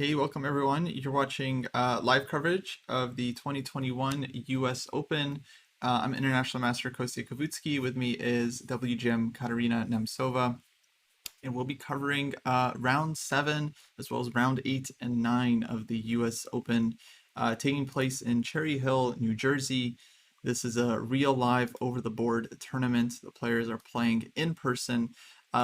Hey, welcome everyone. You're watching live coverage of the 2021 US Open. I'm International Master Kostya Kavutskiy. With me is WGM Katerina Nemcova, and we'll be covering round 7 as well as round 8 and 9 of the US Open taking place in Cherry Hill, New Jersey. This is a real live over-the-board tournament. The players are playing in person.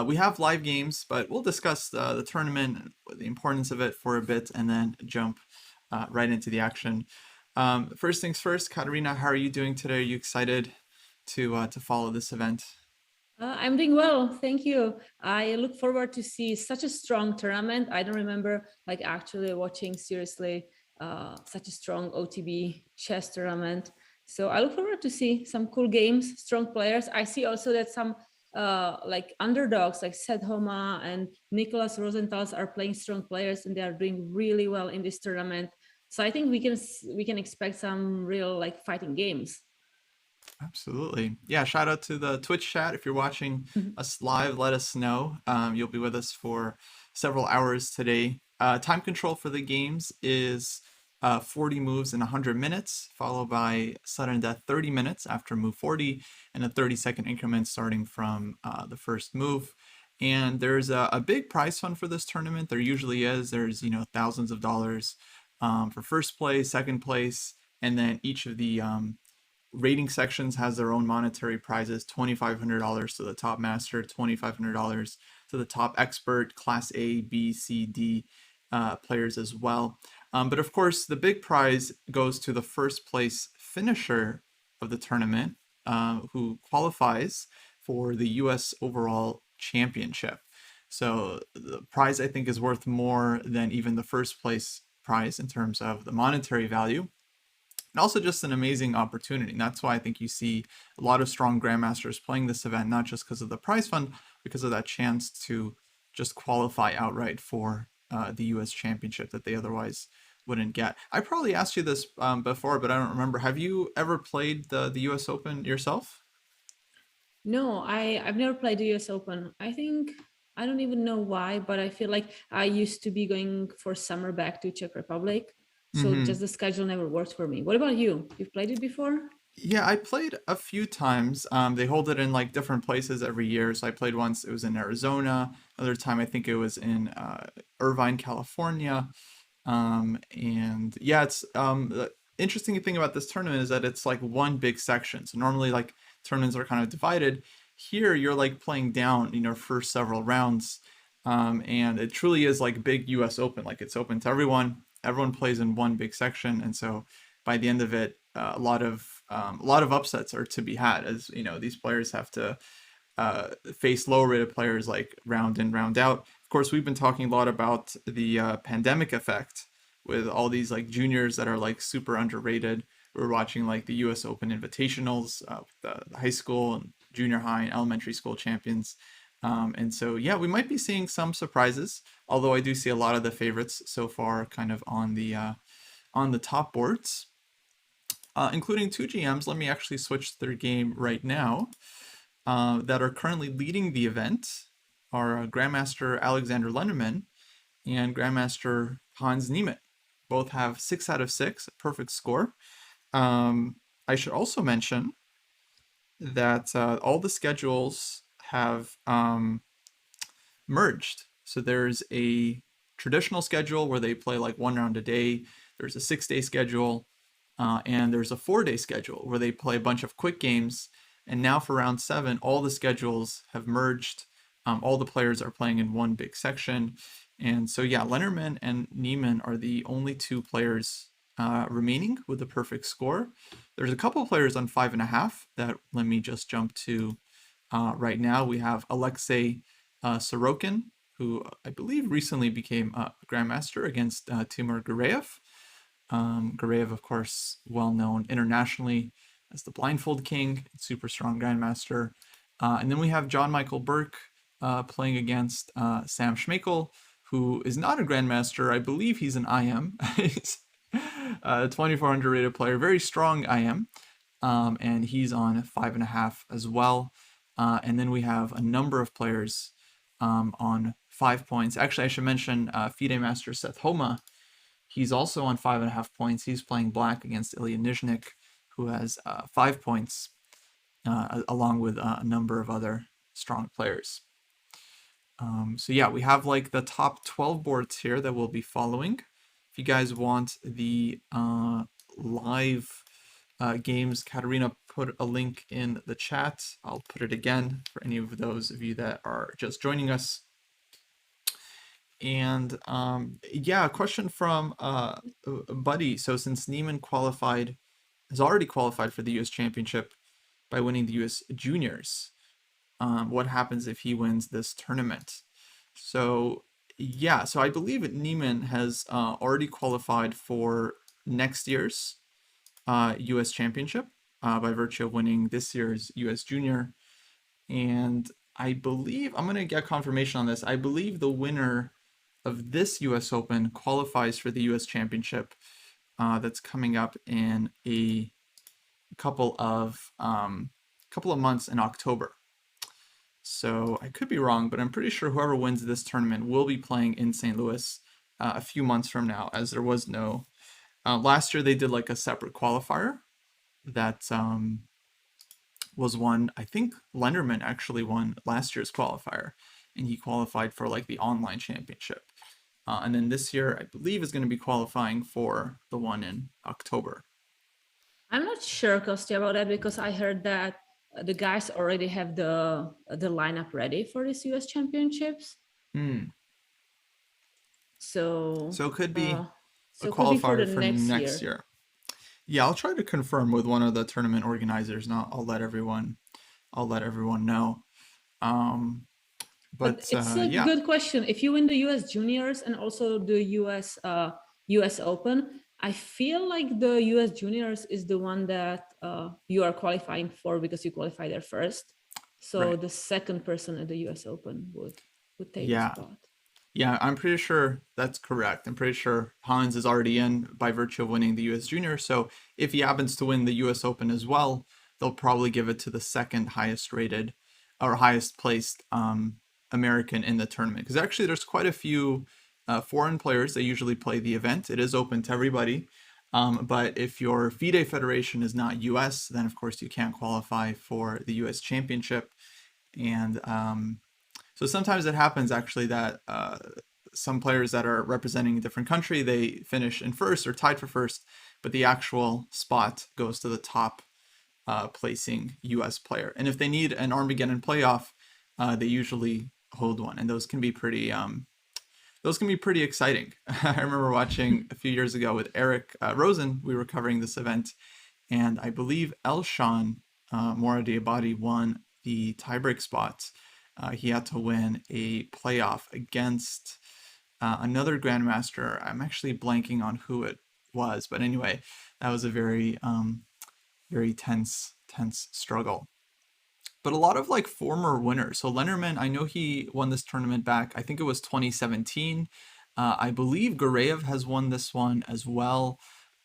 We have live games, but we'll discuss the tournament, the importance of it for a bit, and then jump right into the action. First things first, Katerina, how are you doing today? Are you excited to follow this event? I'm doing well, thank you. I look forward to see such a strong tournament. I don't remember actually watching seriously such a strong OTB chess tournament. So I look forward to see some cool games, strong players. I see also that some underdogs like Seth Homa and Nicholas Rosenthal are playing strong players, and they are doing really well in this tournament. So I think we can expect some real fighting games. Absolutely. Yeah, shout out to the Twitch chat. If you're watching us live, let us know. You'll be with us for several hours today. Time control for the games is 40 moves in 100 minutes, followed by sudden death 30 minutes after move 40, and a 30-second increment starting from the first move. And there's a big prize fund for this tournament. There usually is. There's, thousands of dollars for first place, second place, and then each of the rating sections has their own monetary prizes. $2,500 to the top master, $2,500 to the top expert, class A, B, C, D players as well. But of course, the big prize goes to the first place finisher of the tournament, who qualifies for the US overall championship. So the prize, I think, is worth more than even the first place prize in terms of the monetary value, and also just an amazing opportunity. And that's why I think you see a lot of strong grandmasters playing this event, not just because of the prize fund, because of that chance to just qualify outright for the US championship that they otherwise wouldn't get. I probably asked you this before, but I don't remember. Have you ever played the US Open yourself? No, I've never played the US Open. I think I don't even know why, but I feel like I used to be going for summer back to Czech Republic. So Mm-hmm. just the schedule never worked for me. What about you? You've played it before? Yeah, I played a few times. They hold it in like different places every year. So I played once, it was in Arizona. Another time, I think it was in Irvine, California. And yeah, it's the interesting thing about this tournament is that it's like one big section. So normally like tournaments are kind of divided. Here you're like playing down, for several rounds. And it truly is like big US Open. Like it's open to everyone. Everyone plays in one big section, and so by the end of it, a lot of upsets are to be had. As you know, these players have to face lower rated players like round in, round out. Of course, we've been talking a lot about the pandemic effect with all these like juniors that are like super underrated. We're watching like the US Open Invitationals, the high school and junior high and elementary school champions. And so, yeah, we might be seeing some surprises, although I do see a lot of the favorites so far kind of on the top boards, including two GMs. Let me actually switch their game right now, that are currently leading the event are Grandmaster Alexander Lenderman and Grandmaster Hans Niemann. Both have 6 out of 6, a perfect score. I should also mention that all the schedules have merged. So there's a traditional schedule where they play like one round a day. There's a 6-day schedule, and there's a 4-day schedule where they play a bunch of quick games. And now for round 7, all the schedules have merged. All the players are playing in one big section. And so, yeah, Lenderman and Niemann are the only two players remaining with a perfect score. There's a couple of players on 5.5 that let me just jump to right now. We have Alexei Sorokin, who I believe recently became a grandmaster against Timur Gureyev. Gureyev, of course, well known internationally as the Blindfold King, super strong grandmaster. And then we have John Michael Burke playing against Sam Schmeichel, who is not a grandmaster. I believe he's an IM. He's a 2400 rated player, very strong IM. And he's on 5.5 as well. And then we have a number of players on 5 points. Actually, I should mention FIDE Master Seth Homa. He's also on 5.5 points. He's playing black against Ilya Nizhnik, who has 5 points, along with a number of other strong players. So yeah, we have like the top 12 boards here that we'll be following. If you guys want the live games, Katerina put a link in the chat. I'll put it again for any of those of you that are just joining us. And yeah, a question from Buddy. So since Niemann has already qualified for the U.S. Championship by winning the U.S. Juniors, what happens if he wins this tournament? So yeah, so I believe Niemann has already qualified for next year's U.S. Championship by virtue of winning this year's U.S. Junior. And I believe, I'm going to get confirmation on this, I believe the winner of this U.S. Open qualifies for the U.S. Championship that's coming up in a couple of months in October. So I could be wrong, but I'm pretty sure whoever wins this tournament will be playing in St. Louis a few months from now, as there was no. Last year they did like a separate qualifier that was won. I think Lenderman actually won last year's qualifier, and he qualified for like the online championship. And then this year, I believe, is going to be qualifying for the one in October. I'm not sure, Kostya, about that because I heard that the guys already have the lineup ready for this U.S. Championships. So it could be a so qualifier for for next year. year. Yeah, I'll try to confirm with one of the tournament organizers, and I'll let everyone know. But it's a yeah. good question. If you win the U.S. Juniors and also the U.S. Open, I feel like the U.S. Juniors is the one that you are qualifying for because you qualify there first. So Right. the second person at the U.S. Open would take Yeah. the spot. Yeah, I'm pretty sure that's correct. I'm pretty sure Hans is already in by virtue of winning the U.S. Junior. So if he happens to win the U.S. Open as well, they'll probably give it to the second highest rated or highest placed American in the tournament. Because actually, there's quite a few foreign players that usually play the event. It is open to everybody. But if your FIDE federation is not U.S., then of course you can't qualify for the U.S. Championship. And so sometimes it happens actually that some players that are representing a different country, they finish in first or tied for first, but the actual spot goes to the top placing U.S. player. And if they need an Armageddon playoff, they usually hold one, and those can be pretty exciting. I remember watching a few years ago with Eric Rosen. We were covering this event, and I believe Elshan Moradiabadi won the tiebreak spot. He had to win a playoff against another grandmaster. I'm actually blanking on who it was, but anyway, that was a very tense struggle. But a lot of like former winners. So Lenderman, I know he won this tournament back. I think it was 2017. I believe Gureyev has won this one as well.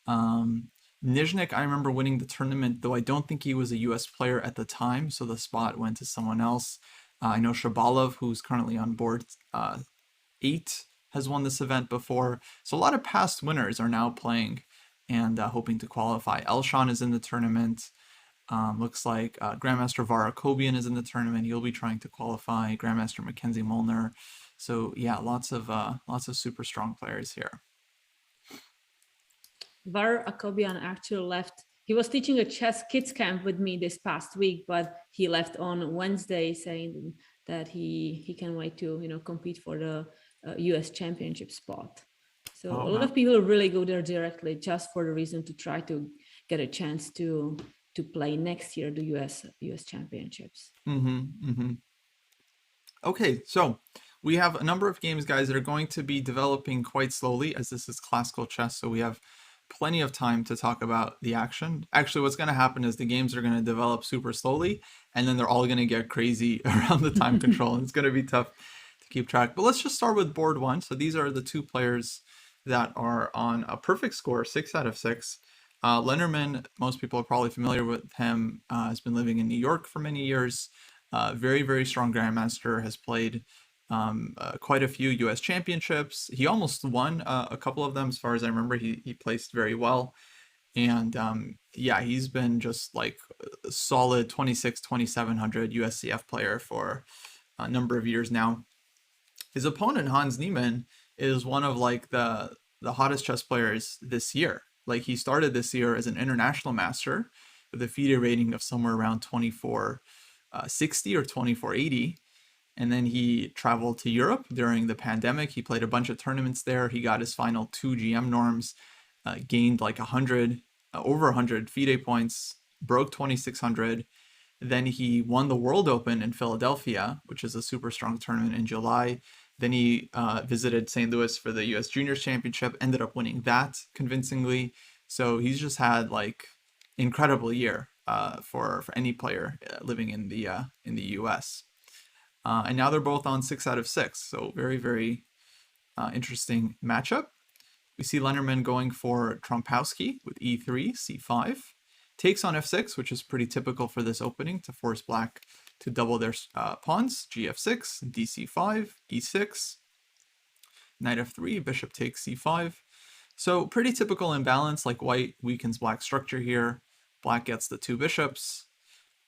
Nizhnik, I remember winning the tournament, though I don't think he was a U.S. player at the time, so the spot went to someone else. I know Chabalev, who's currently on board 8, has won this event before. So a lot of past winners are now playing and hoping to qualify. Elshan is in the tournament. Looks like Grandmaster Varakobian is in the tournament. He'll be trying to qualify. Grandmaster Mackenzie Molnar. So yeah, lots of super strong players here. Varakobian actually left. He was teaching a chess kids camp with me this past week, but he left on Wednesday saying that he can wait to compete for the U.S. Championship spot. So a lot of people really go there directly just for the reason to try to get a chance to play next year the U.S. Championships. Okay, so we have a number of games, guys, that are going to be developing quite slowly, as this is classical chess, so we have plenty of time to talk about the action. Actually, what's going to happen is the games are going to develop super slowly, and then they're all going to get crazy around the time control, and it's going to be tough to keep track. But let's just start with board 1. So these are the 2 players that are on a perfect score, 6 out of 6. Lenderman, most people are probably familiar with him, has been living in New York for many years. Very, very strong grandmaster, has played quite a few U.S. championships. He almost won a couple of them, as far as I remember. He placed very well. And yeah, he's been just like a solid 26, 2700 USCF player for a number of years now. His opponent, Hans Niemann, is one of like the hottest chess players this year. Like he started this year as an international master with a FIDE rating of somewhere around 2460 or 2480. And then he traveled to Europe during the pandemic. He played a bunch of tournaments there. He got his final two GM norms, gained like 100, over 100 FIDE points, broke 2600. Then he won the World Open in Philadelphia, which is a super strong tournament in July. Then he visited St. Louis for the U.S. Juniors Championship, ended up winning that convincingly. So he's just had like incredible year for any player living in the U.S. And now they're both on 6 out of 6. So very, very interesting matchup. We see Lenderman going for Trompowsky with e3, c5. Takes on f6, which is pretty typical for this opening to force black to double their pawns. gf6, dc5, e6, knight f3, bishop takes c5. So pretty typical imbalance, like white weakens black's structure here. Black gets the two bishops,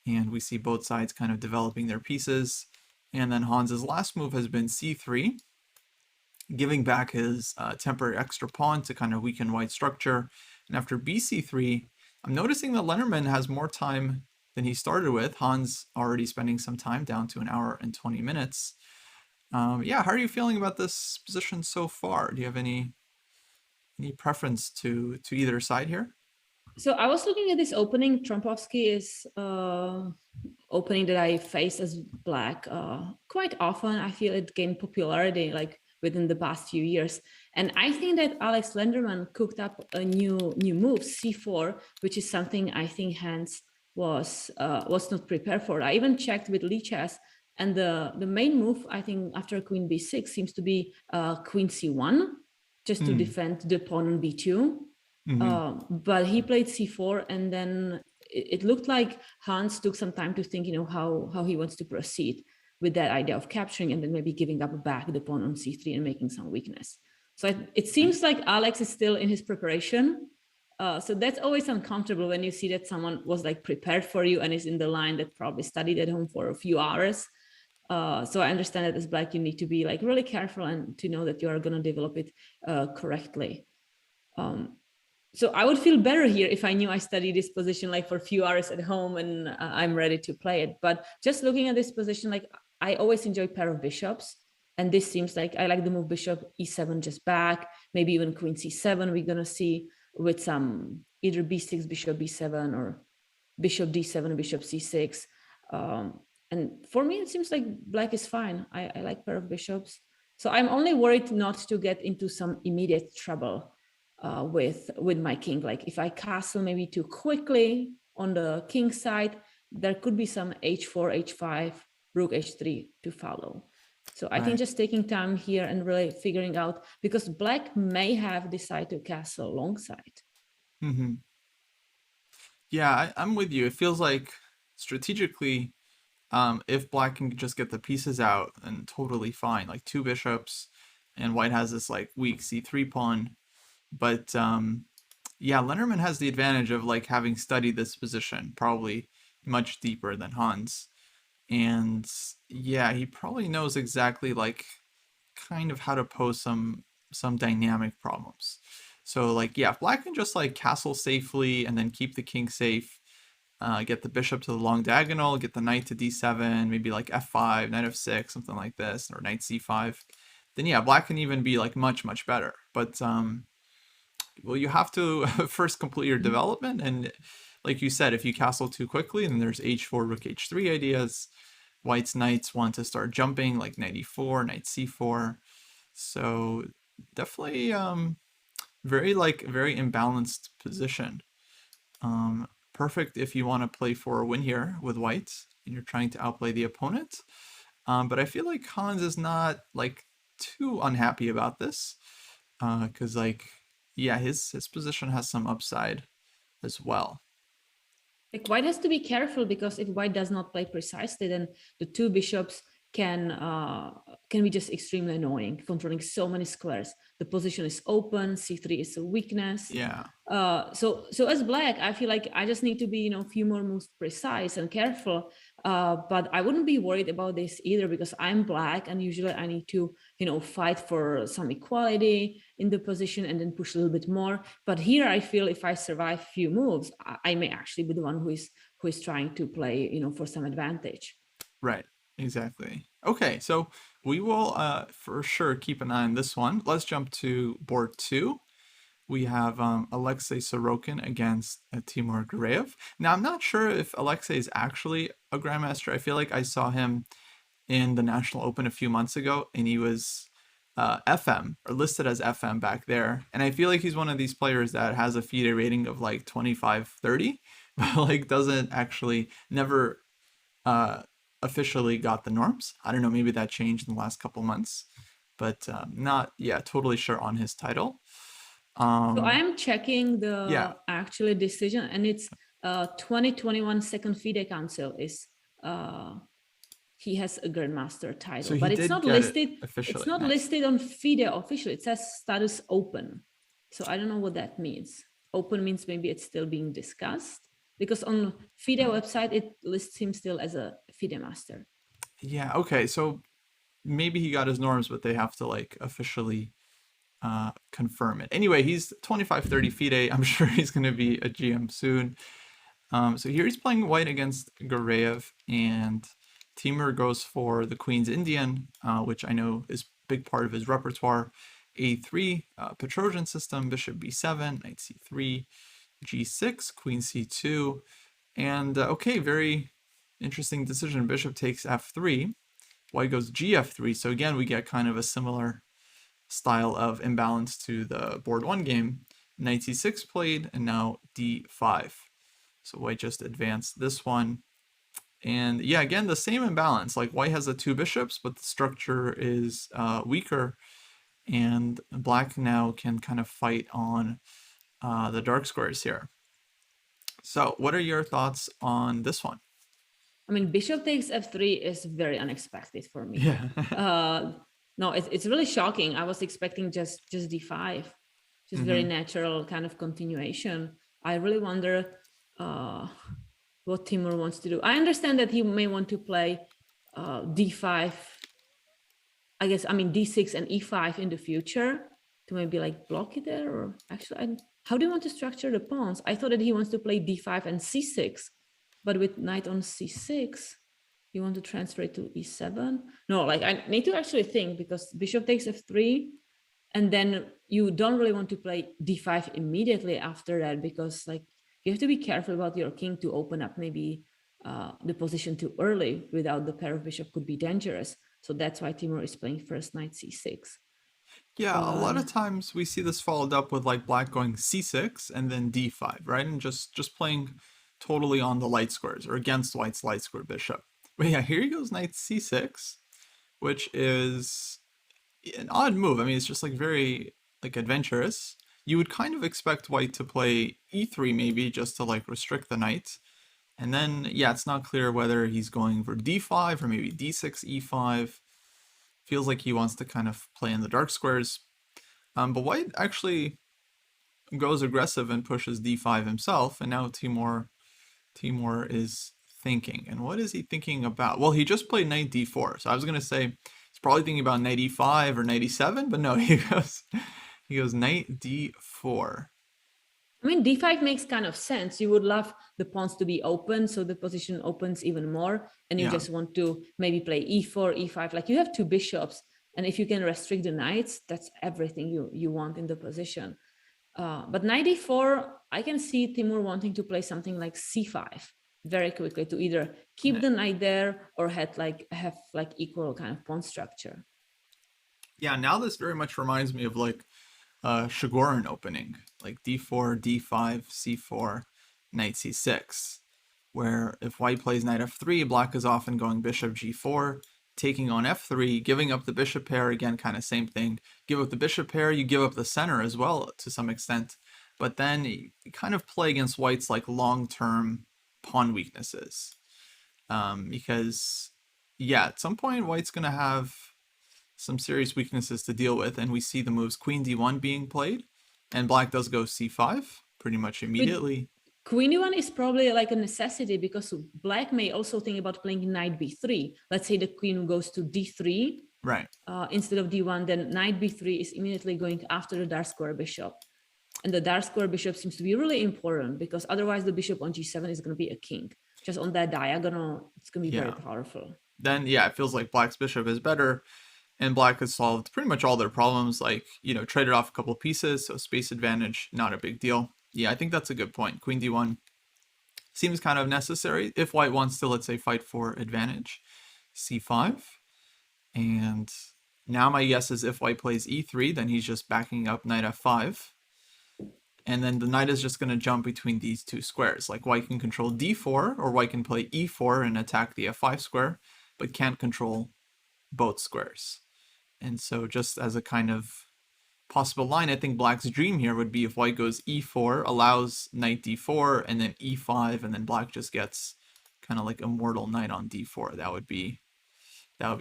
and we see both sides kind of developing their pieces. And then Hans's last move has been c3, giving back his temporary extra pawn to kind of weaken white's structure. And after bc3, I'm noticing that Lenderman has more time than he started with. Hans already spending some time, down to 1 hour and 20 minutes. Yeah, how are you feeling about this position so far? Do you have any preference to either side here? So I was looking at this opening. Trompowsky is opening that I face as black quite often. I feel it gained popularity like within the past few years. And I think that Alex Lenderman cooked up a new move, c4, which is something I think Hans was not prepared for. I even checked with Lichess, and the main move, I think, after queen b6 seems to be queen c1, just to defend the pawn on b2. But he played c4, and then it looked like Hans took some time to think, how he wants to proceed with that idea of capturing and then maybe giving up back the pawn on c3 and making some weakness. So it seems like Alex is still in his preparation. So that's always uncomfortable when you see that someone was like prepared for you and is in the line that probably studied at home for a few hours. So I understand that as black, you need to be like really careful and to know that you are going to develop it correctly. So I would feel better here if I knew I studied this position like for a few hours at home and I'm ready to play it. But just looking at this position, like I always enjoy pair of bishops. And this seems like I like the move bishop e7 just back, maybe even queen c7 we're going to see with some either b6, bishop b7 or bishop d7, bishop c6. And for me, it seems like black is fine. I like pair of bishops. So I'm only worried not to get into some immediate trouble with my king. Like if I castle maybe too quickly on the king side, there could be some h4, h5, rook h3 to follow. So I think just taking time here and really figuring out, because black may have decided to castle long side. Yeah, I'm with you. It feels like strategically, if black can just get the pieces out, then totally fine. Like two bishops, and white has this like weak c3 pawn. But yeah, Lenderman has the advantage of like having studied this position probably much deeper than Hans. And yeah, he probably knows exactly like kind of how to pose some dynamic problems. So like yeah, if black can just like castle safely and then keep the king safe, get the bishop to the long diagonal, get the knight to d7, maybe like f5, knight f6, something like this, or knight c5, then yeah, black can even be like much better. But well, you have to first complete your development, and like you said, if you castle too quickly, then there's h4, rook h3 ideas. White's knights want to start jumping, like knight e4, knight c4. So definitely very imbalanced position. Perfect if you want to play for a win here with white and you're trying to outplay the opponent. But I feel like Hans is not like too unhappy about this, because like yeah, his position has some upside as well. Like white has to be careful, because if white does not play precisely, then the two bishops can can be just extremely annoying, controlling so many squares. The position is open, c3 is a weakness. Yeah. So as black, I feel like I just need to be, a few more moves precise and careful. But I wouldn't be worried about this either, because I'm black and usually I need to, fight for some equality in the position and then push a little bit more. But here I feel if I survive a few moves, I may actually be the one who is trying to play, for some advantage. Right. Exactly. Okay, so we will for sure keep an eye on this one. Let's jump to board 2. We have Alexei Sorokin against Timur Gureyev. Now, I'm not sure if Alexei is actually a grandmaster. I feel like I saw him in the National Open a few months ago, and he was FM, or listed as FM back there. And I feel like he's one of these players that has a FIDE rating of like 25, 30, but like doesn't actually, never officially got the norms. I don't know, maybe that changed in the last couple months, but not, totally sure on his title. So I am checking Yeah. the actual decision, and it's 2021 Second FIDE Council is he has a grandmaster title, So he but it's did not get it listed. officially. It's not Nice. listed on FIDE officially. It says status open. So I don't know what that means. Open means maybe it's still being discussed, because on FIDE website it lists him still as a FIDE master. Yeah, okay. So maybe he got his norms, but they have to like officially confirm it. Anyway, he's 25-30 FIDE. I'm sure he's going to be a GM soon. So here he's playing white against Gureyev, and Timur goes for the Queen's Indian, which I know is a big part of his repertoire. A3, Petrosian system, bishop b7, knight c3, g6, queen c2, and okay, very interesting decision. Bishop takes f3, white goes gf3, so again we get kind of a similar style of imbalance to the board 1 game. Knight c6 played, and now d5. So white just advanced this one. And yeah, again, the same imbalance. Like white has the 2 bishops, but the structure is weaker. And black now can kind of fight on the dark squares here. So what are your thoughts on this one? I mean, bishop takes f3 is very unexpected for me. Yeah. No, it's really shocking. I was expecting just d5, just very natural kind of continuation. I really wonder what Timur wants to do. I understand that he may want to play d5, I guess, d6 and e5 in the future to maybe like block it there, or actually, how do you want to structure the pawns? I thought that he wants to play d5 and c6, but with knight on c6, you want to transfer it to e7? No, like I need to actually think, because bishop takes f3, and then you don't really want to play d5 immediately after that, because like you have to be careful about your king to open up maybe the position too early. Without the pair of bishop could be dangerous. So that's why Timur is playing first knight c6. Yeah, a lot of times we see this followed up with like black going c6 and then d5, right? And just playing totally on the light squares or against white's light square bishop. But yeah, here he goes knight c6, which is an odd move. I mean, it's just like very like adventurous. You would kind of expect white to play e3 maybe just to like restrict the knight. And then, yeah, it's not clear whether he's going for d5 or maybe d6, e5. Feels like he wants to kind of play in the dark squares. But white actually goes aggressive and pushes d5 himself. And now Timur is thinking. And what is he thinking about? Well, he just played knight d4. So I was going to say he's probably thinking about knight e5 or knight e7. But no, he goes knight d4. I mean, d5 makes kind of sense. You would love the pawns to be open, so the position opens even more, and you just want to maybe play e4, e5. Like you have 2 bishops, and if you can restrict the knights, that's everything you want in the position. But knight e4, I can see Timur wanting to play something like c5 very quickly to either keep the knight there or have equal kind of pawn structure. Yeah, now this very much reminds me of like Shigorin opening, like d4, d5, c4, knight c6, where if white plays knight f3, black is often going bishop g4, taking on f3, giving up the bishop pair, again, kind of same thing. Give up the bishop pair, you give up the center as well to some extent, but then you kind of play against white's like long-term pawn weaknesses. Because, yeah, at some point white's going to have some serious weaknesses to deal with, and we see the moves queen d1 being played, and black does go c5 pretty much With immediately. queen e1 is probably like a necessity because black may also think about playing knight b3. Let's say the queen goes to d3 Right. instead of d1, then knight b3 is immediately going after the dark square bishop. And the dark square bishop seems to be really important because otherwise the bishop on g7 is going to be a king. Just on that diagonal, it's going to be very Yeah. powerful. Then, yeah, it feels like black's bishop is better, and black has solved pretty much all their problems, like, traded off a couple pieces, so space advantage, not a big deal. Yeah, I think that's a good point. Queen d1 seems kind of necessary if white wants to, let's say, fight for advantage. c5, and now my guess is if white plays e3, then he's just backing up knight f5. And then the knight is just going to jump between these two squares. Like white can control d4, or white can play e4 and attack the f5 square, but can't control both squares. And so just as a kind of possible line, I think black's dream here would be if white goes e4, allows knight d4, and then e5, and then black just gets kind of like immortal knight on d4. That would be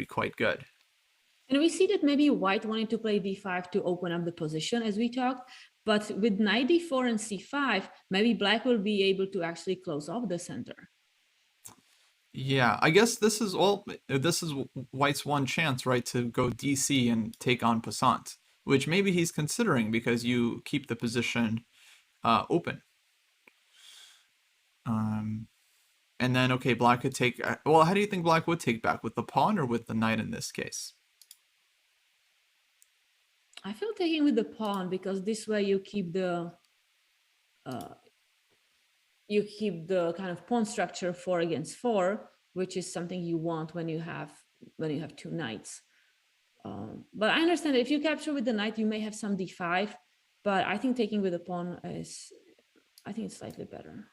quite good. And we see that maybe white wanted to play d5 to open up the position as we talked, but with knight d4 and c5, maybe black will be able to actually close off the center. Yeah, I guess this is white's one chance, right, to go DC and take on Passant, which maybe he's considering because you keep the position open. And then, okay, black could take, well, how do you think black would take back, with the pawn or with the knight in this case? I feel taking with the pawn because this way you keep the kind of pawn structure 4 against 4, which is something you want when you have two knights. But I understand that if you capture with the knight, you may have some d5, but I think taking with the pawn I think it's slightly better.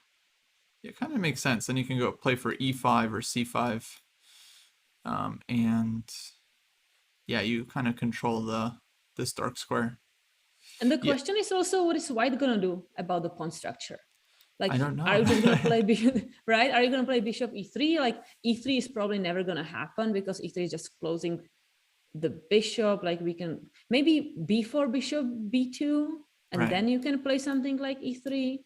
It kind of makes sense. Then you can go play for e5 or c5, and yeah, you kind of control this dark square. And the question is also, what is white gonna do about the pawn structure? Like, I don't know. Are you just gonna play bishop, right? Are you gonna play bishop e3? Like e3 is probably never gonna happen because e3 is just closing the bishop. Like we can maybe b4 bishop b2, and then you can play something like e3.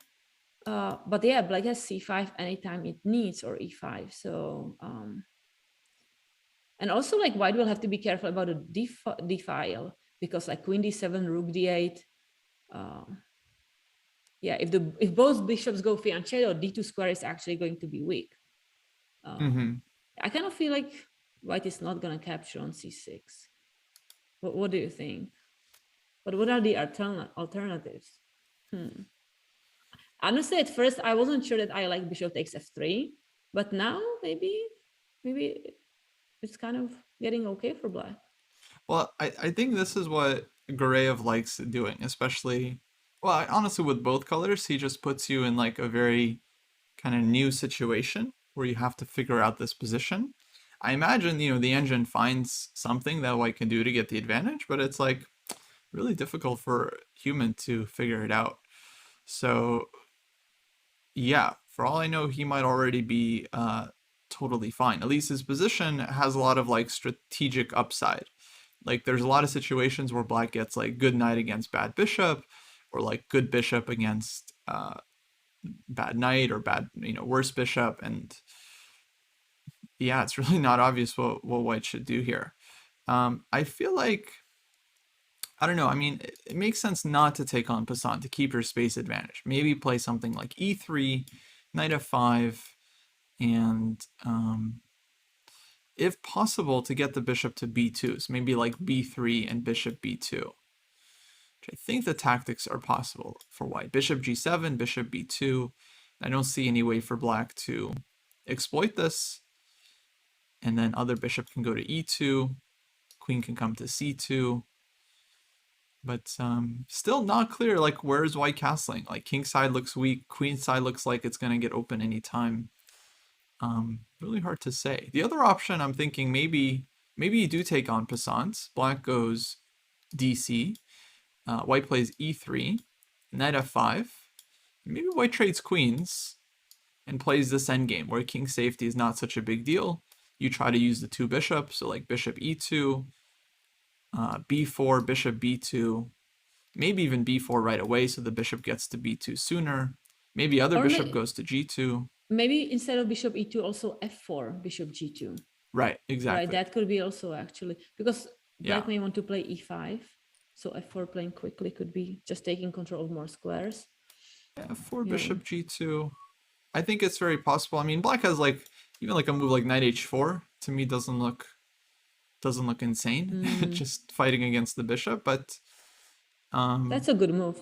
But yeah, black has c5 anytime it needs, or e5. So and also like white will have to be careful about the d file because like queen d7, rook d8. Yeah, if both bishops go fianchetto, d2 square is actually going to be weak. I kind of feel like white is not going to capture on c6. What do you think? But what are the alternatives? Honestly, at first I wasn't sure that I like bishop takes f3, but now maybe it's kind of getting okay for black. Well, I think this is what Gureyev likes doing, especially, well, honestly, with both colors, he just puts you in like a very kind of new situation where you have to figure out this position. I imagine, the engine finds something that white can do to get the advantage, but it's like really difficult for human to figure it out. So yeah, for all I know, he might already be totally fine. At least his position has a lot of like strategic upside. Like there's a lot of situations where black gets like good knight against bad bishop, or like good bishop against bad knight, or bad, worse bishop. And yeah, it's really not obvious what white should do here. I feel like, I don't know, I mean, it makes sense not to take on Passant to keep your space advantage. Maybe play something like e3, knight f5, and if possible, to get the bishop to b2. So maybe like b3 and bishop b2. Which I think the tactics are possible for white. Bishop g7, bishop b2. I don't see any way for black to exploit this. And then other bishop can go to e2. Queen can come to c2. But still not clear, like, where's white castling? Like, king side looks weak. Queen side looks like it's going to get open anytime. Really hard to say. The other option, I'm thinking maybe you do take on Passant. Black goes DC. White plays e3. Knight f5. Maybe white trades queens and plays this endgame where king safety is not such a big deal. You try to use the two bishops, so like bishop e2, b4, bishop b2, maybe even b4 right away, so the bishop gets to b2 sooner. Maybe other Or bishop goes to g2. maybe instead of bishop e2, also f4, bishop g2. Right, Right, exactly. that could be also actually, because Yeah. black may want to play e5. So f4 playing quickly could be just taking control of more squares. f4, Yeah. bishop g2. I think it's very possible. I mean, black has like even like a move like knight h4 to me doesn't look insane. Just fighting against the bishop, but That's a good move.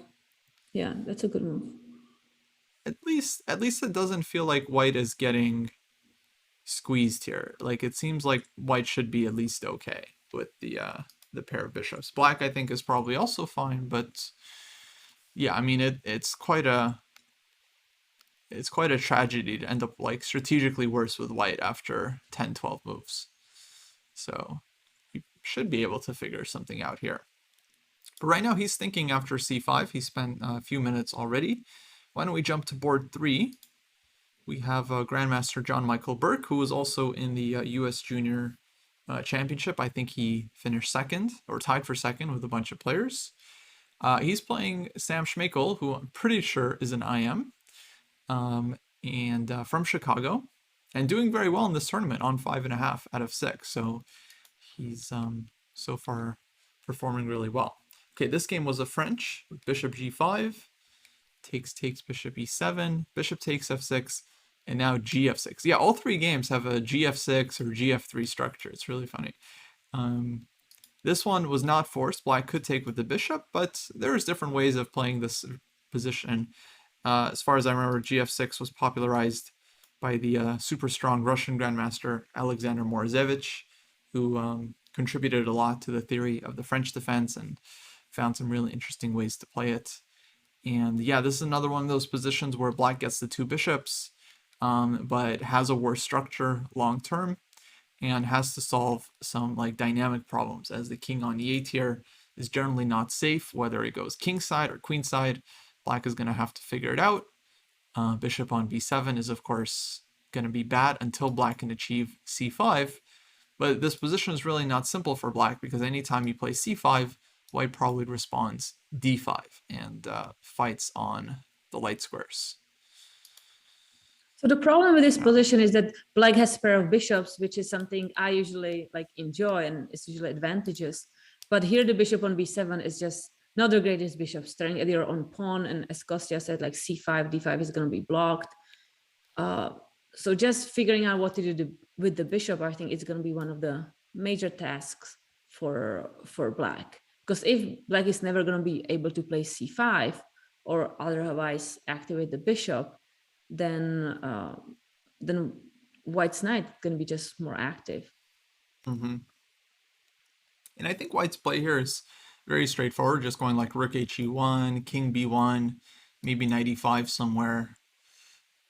Yeah, that's a good move. at least it doesn't feel like white is getting squeezed here. Like it seems like white should be at least okay with the pair of bishops. Black I think is probably also fine, but yeah, I mean it's quite a tragedy to end up like strategically worse with white after 10, 12 moves. So he should be able to figure something out here. But right now he's thinking after c5. He spent a few minutes already. Why don't we jump to board 3? We have Grandmaster John Michael Burke, who was also in the U.S. Junior Championship. I think he finished second or tied for second with a bunch of players. He's playing Sam Schmeichel, who I'm pretty sure is an IM, and from Chicago, and doing very well in this tournament on 5.5 out of 6. So he's so far performing really well. Okay, this game was a French with bishop g5, takes bishop e7, bishop takes f6, and now gf6. Yeah, all three games have a gf6 or gf3 structure. It's really funny. This one was not forced. Black could take with the bishop, but there's different ways of playing this position. As far as I remember, gf6 was popularized by the super strong Russian grandmaster Alexander Morozevich, who contributed a lot to the theory of the French defense and found some really interesting ways to play it. And yeah, this is another one of those positions where black gets the two bishops, but has a worse structure long term and has to solve some like dynamic problems, as the king on e8 here is generally not safe, whether it goes king side or queen side. Black is going to have to figure it out. Bishop on b7 is of course going to be bad until black can achieve c5, but this position is really not simple for black because anytime you play c5, white probably responds d5 and fights on the light squares. So the problem with this position is that black has a pair of bishops, which is something I usually like enjoy and it's usually advantageous. But here the bishop on b7 is just not the greatest bishop, staring at your own pawn. And as Kostya said, like c5, d5 is going to be blocked. So just figuring out what to do with the bishop, I think it's going to be one of the major tasks for black. Because if black is never going to be able to play c5 or otherwise activate the bishop, then white's knight going to be just more active. Mm-hmm. And I think white's play here is very straightforward, just going like rook he1, king b1, maybe knight e5 somewhere,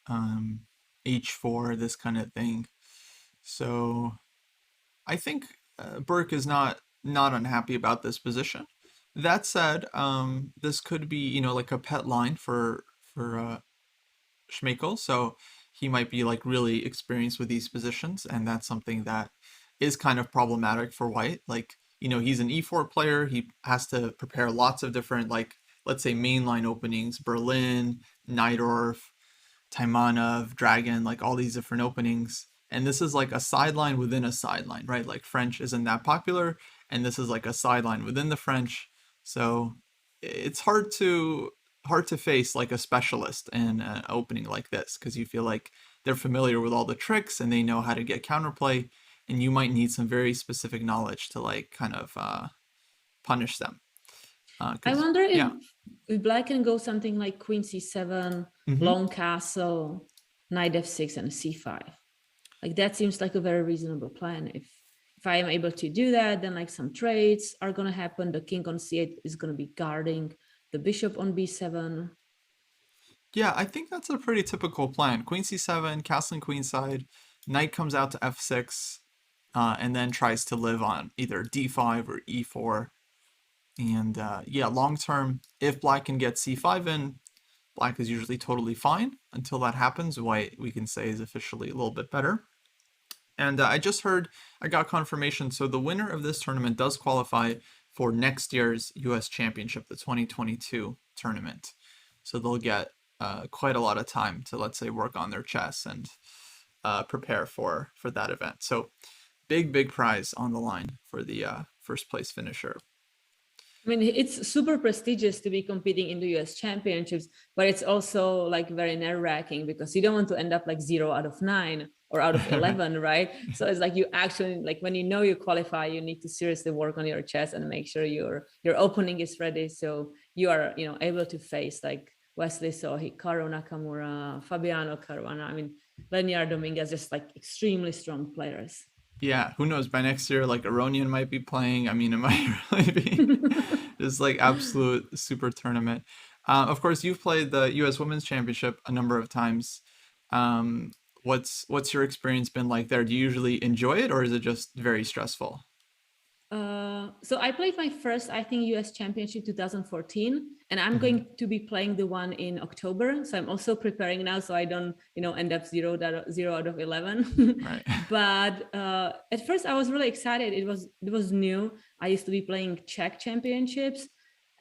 h4, this kind of thing. So I think Burke is not unhappy about this position. That said, this could be like a pet line for Schmeichel, so he might be like really experienced with these positions, and that's something that is kind of problematic for white. Like he's an e4 player. He has to prepare lots of different, like, let's say mainline openings, Berlin, Najdorf, Taimanov, Dragon, like all these different openings. And this is like a sideline within a sideline, right? Like French isn't that popular, and this is like a sideline within the French. So it's hard to face like a specialist in an opening like this, because you feel like they're familiar with all the tricks and they know how to get counterplay, and you might need some very specific knowledge to like kind of punish them. I wonder if black can go something like queen c7, long castle, knight f6, and c5. Like that seems like a very reasonable plan. If I am able to do that, then like some trades are going to happen. The king on c8 is going to be guarding the bishop on b7. Yeah, I think that's a pretty typical plan. Queen c7, castling queenside, knight comes out to f6, and then tries to live on either d5 or e4. And yeah, long term, if black can get c5 in, black is usually totally fine. Until that happens, white, we can say, is officially a little bit better. And I just heard, I got confirmation. So the winner of this tournament does qualify for next year's U.S. Championship, the 2022 tournament. So they'll get quite a lot of time to, let's say, work on their chess and prepare for that event. So big prize on the line for the first place finisher. I mean, it's super prestigious to be competing in the US championships, but it's also like very nerve-wracking because you don't want to end up like 0 out of 9 or out of 11, right? So it's like you actually, like when you know you qualify, you need to seriously work on your chess and make sure your opening is ready. So you are, able to face like Wesley So, Hikaru Nakamura, Fabiano Caruana. I mean, Lenier Dominguez, just like extremely strong players. Yeah, who knows? By next year, like Aronian might be playing. I mean, it might really be just like absolute super tournament. Of course, you've played the U.S. Women's Championship a number of times. Um, what's your experience been like there? Do you usually enjoy it, or is it just very stressful? So I played my first, I think, US Championship 2014, and I'm Hmm. going to be playing the one in October. So I'm also preparing now, so I don't, end up 0 out of 11. Right. But at first, I was really excited. It was new. I used to be playing Czech Championships,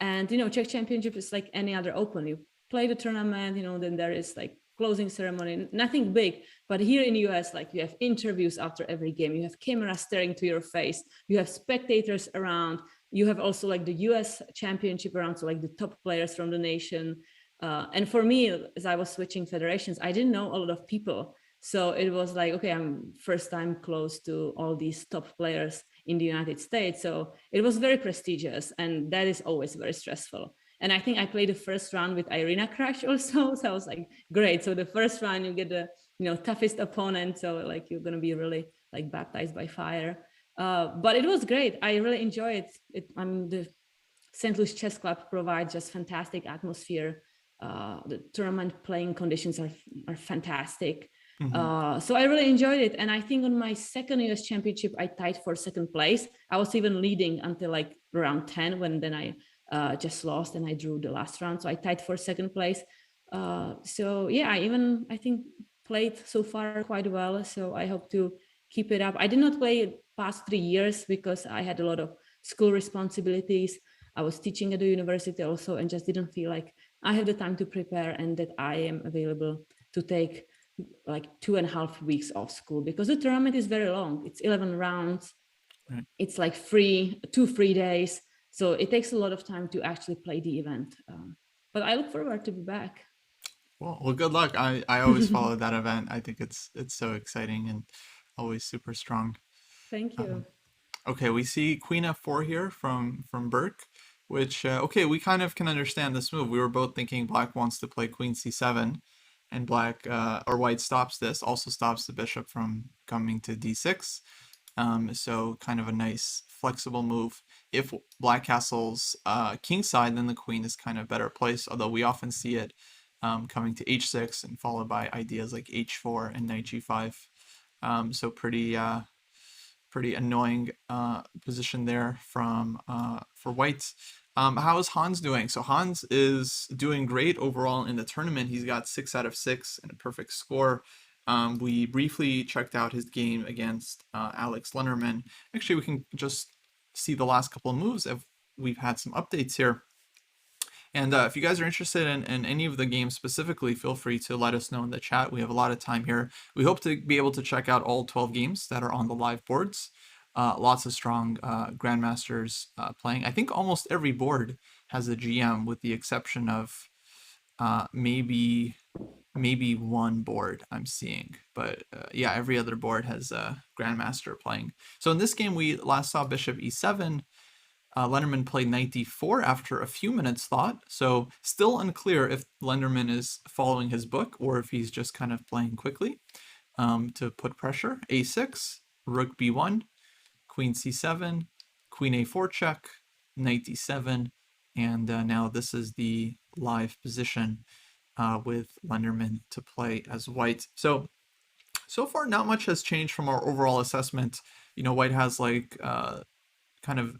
and Czech Championship is like any other Open. You play the tournament, then there is like closing ceremony, nothing big. But here in the US, like you have interviews after every game, you have cameras staring to your face, you have spectators around, you have also like the US championship around, so like the top players from the nation. And for me, as I was switching federations, I didn't know a lot of people. So it was like, okay, I'm first time close to all these top players in the United States. So it was very prestigious, and that is always very stressful. And I think I played the first round with Irina Crash also. So I was like, great. So the first round you get the toughest opponent. So like you're gonna be really like baptized by fire. But it was great. I really enjoyed it. I mean, the St. Louis Chess Club provides just fantastic atmosphere. The tournament playing conditions are fantastic. Hmm. So I really enjoyed it. And I think on my second US championship, I tied for second place. I was even leading until like round 10 when then I just lost and I drew the last round. So I tied for second place. So yeah, I think played so far quite well. So I hope to keep it up. I did not play past 3 years because I had a lot of school responsibilities. I was teaching at the university also and just didn't feel like I have the time to prepare and that I am available to take like 2.5 weeks off school because the tournament is very long. It's 11 rounds. Right. It's like two free days. So it takes a lot of time to actually play the event. But I look forward to be back. Well, good luck. I always follow that event. I think it's so exciting and always super strong. Thank you. Um, Okay, we see Queen F4 here from Burke, which okay, we kind of can understand this move. We were both thinking Black wants to play Queen C7, and Black or White stops this, also stops the bishop from coming to D6. So kind of a nice flexible move. If Black castles kingside, then the queen is kind of better placed. Although we often see it coming to H6 and followed by ideas like H4 and Knight G5. So pretty annoying position there from for white. How is Hans doing? So Hans is doing great overall in the tournament. He's got 6 out of 6 and a perfect score. We briefly checked out his game against Alex Lenderman. Actually, we can just see the last couple of moves if we've had some updates here. And if you guys are interested in any of the games specifically, feel free to let us know in the chat. We have a lot of time here. We hope to be able to check out all 12 games that are on the live boards. Lots of strong grandmasters playing. I think almost every board has a GM, with the exception of maybe one board I'm seeing. But yeah, every other board has a grandmaster playing. So in this game, we last saw Bishop E7. Lenderman played knight d4 after a few minutes thought, so still unclear if Lenderman is following his book or if he's just kind of playing quickly to put pressure. A6, rook b1, queen c7, queen a4 check, knight d7, and now this is the live position with Lenderman to play as white. So far, not much has changed from our overall assessment. You know, white has like kind of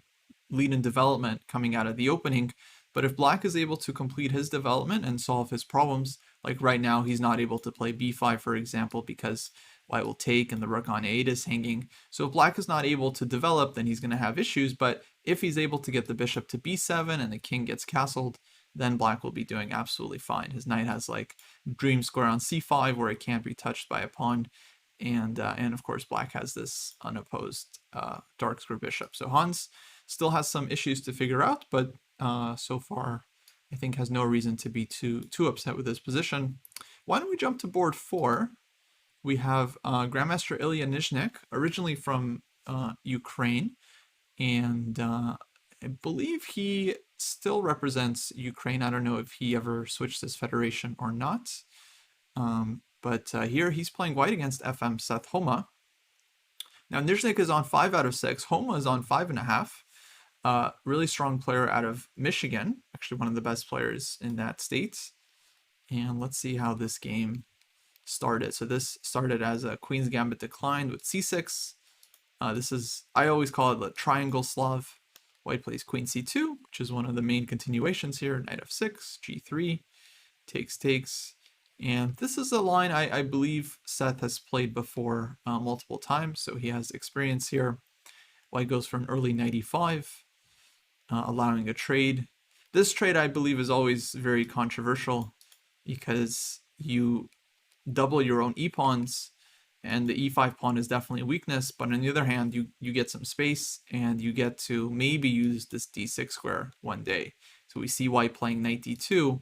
lead in development coming out of the opening. But if Black is able to complete his development and solve his problems, like right now he's not able to play b5, for example, because white will take, and the rook on 8 is hanging. So if black is not able to develop, then he's going to have issues. But if he's able to get the bishop to b7 and the king gets castled, then black will be doing absolutely fine. His knight has like dream square on c5 where it can't be touched by a pawn. And of course, black has this unopposed dark square bishop. So Hans still has some issues to figure out, but so far, I think has no reason to be too upset with his position. Why don't we jump to board 4? We have Grandmaster Ilya Nizhnik, originally from Ukraine, and I believe he still represents Ukraine. I don't know if he ever switched his federation or not. But here he's playing white against FM Seth Homa. Now Nizhnik is on 5 out of 6. Homa is on 5.5. Really strong player out of Michigan. Actually one of the best players in that state. And let's see how this game started. So this started as a Queen's Gambit declined with c6. This is, I always call it the triangle Slav. White plays Queen c2, which is one of the main continuations here. Knight f6, g3, takes. And this is a line I believe Seth has played before multiple times, so he has experience here. White goes for an early knight e5, allowing a trade. This trade, I believe, is always very controversial because you double your own e-pawns, and the e5 pawn is definitely a weakness, but on the other hand, you get some space, and you get to maybe use this d6 square one day. So we see white playing knight d2.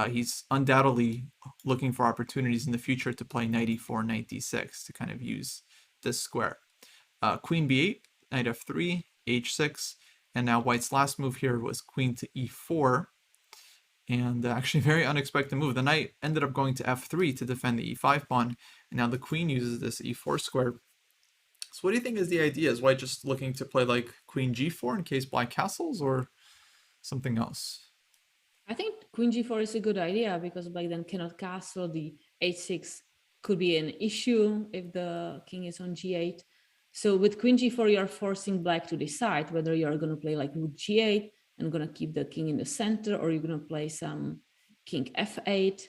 He's undoubtedly looking for opportunities in the future to play knight e4, knight d6 to kind of use this square. Queen b8, knight f3, h6, and now white's last move here was queen to e4. And actually very unexpected move. The knight ended up going to f3 to defend the e5 pawn, and now the queen uses this e4 square. So what do you think is the idea? Is white just looking to play like queen g4 in case black castles, or something else? I think queen g4 is a good idea because black then cannot castle. The h6 could be an issue if the king is on g8. So with queen g4, you're forcing black to decide whether you're going to play like rook g8 and going to keep the king in the center, or you're going to play some king f8.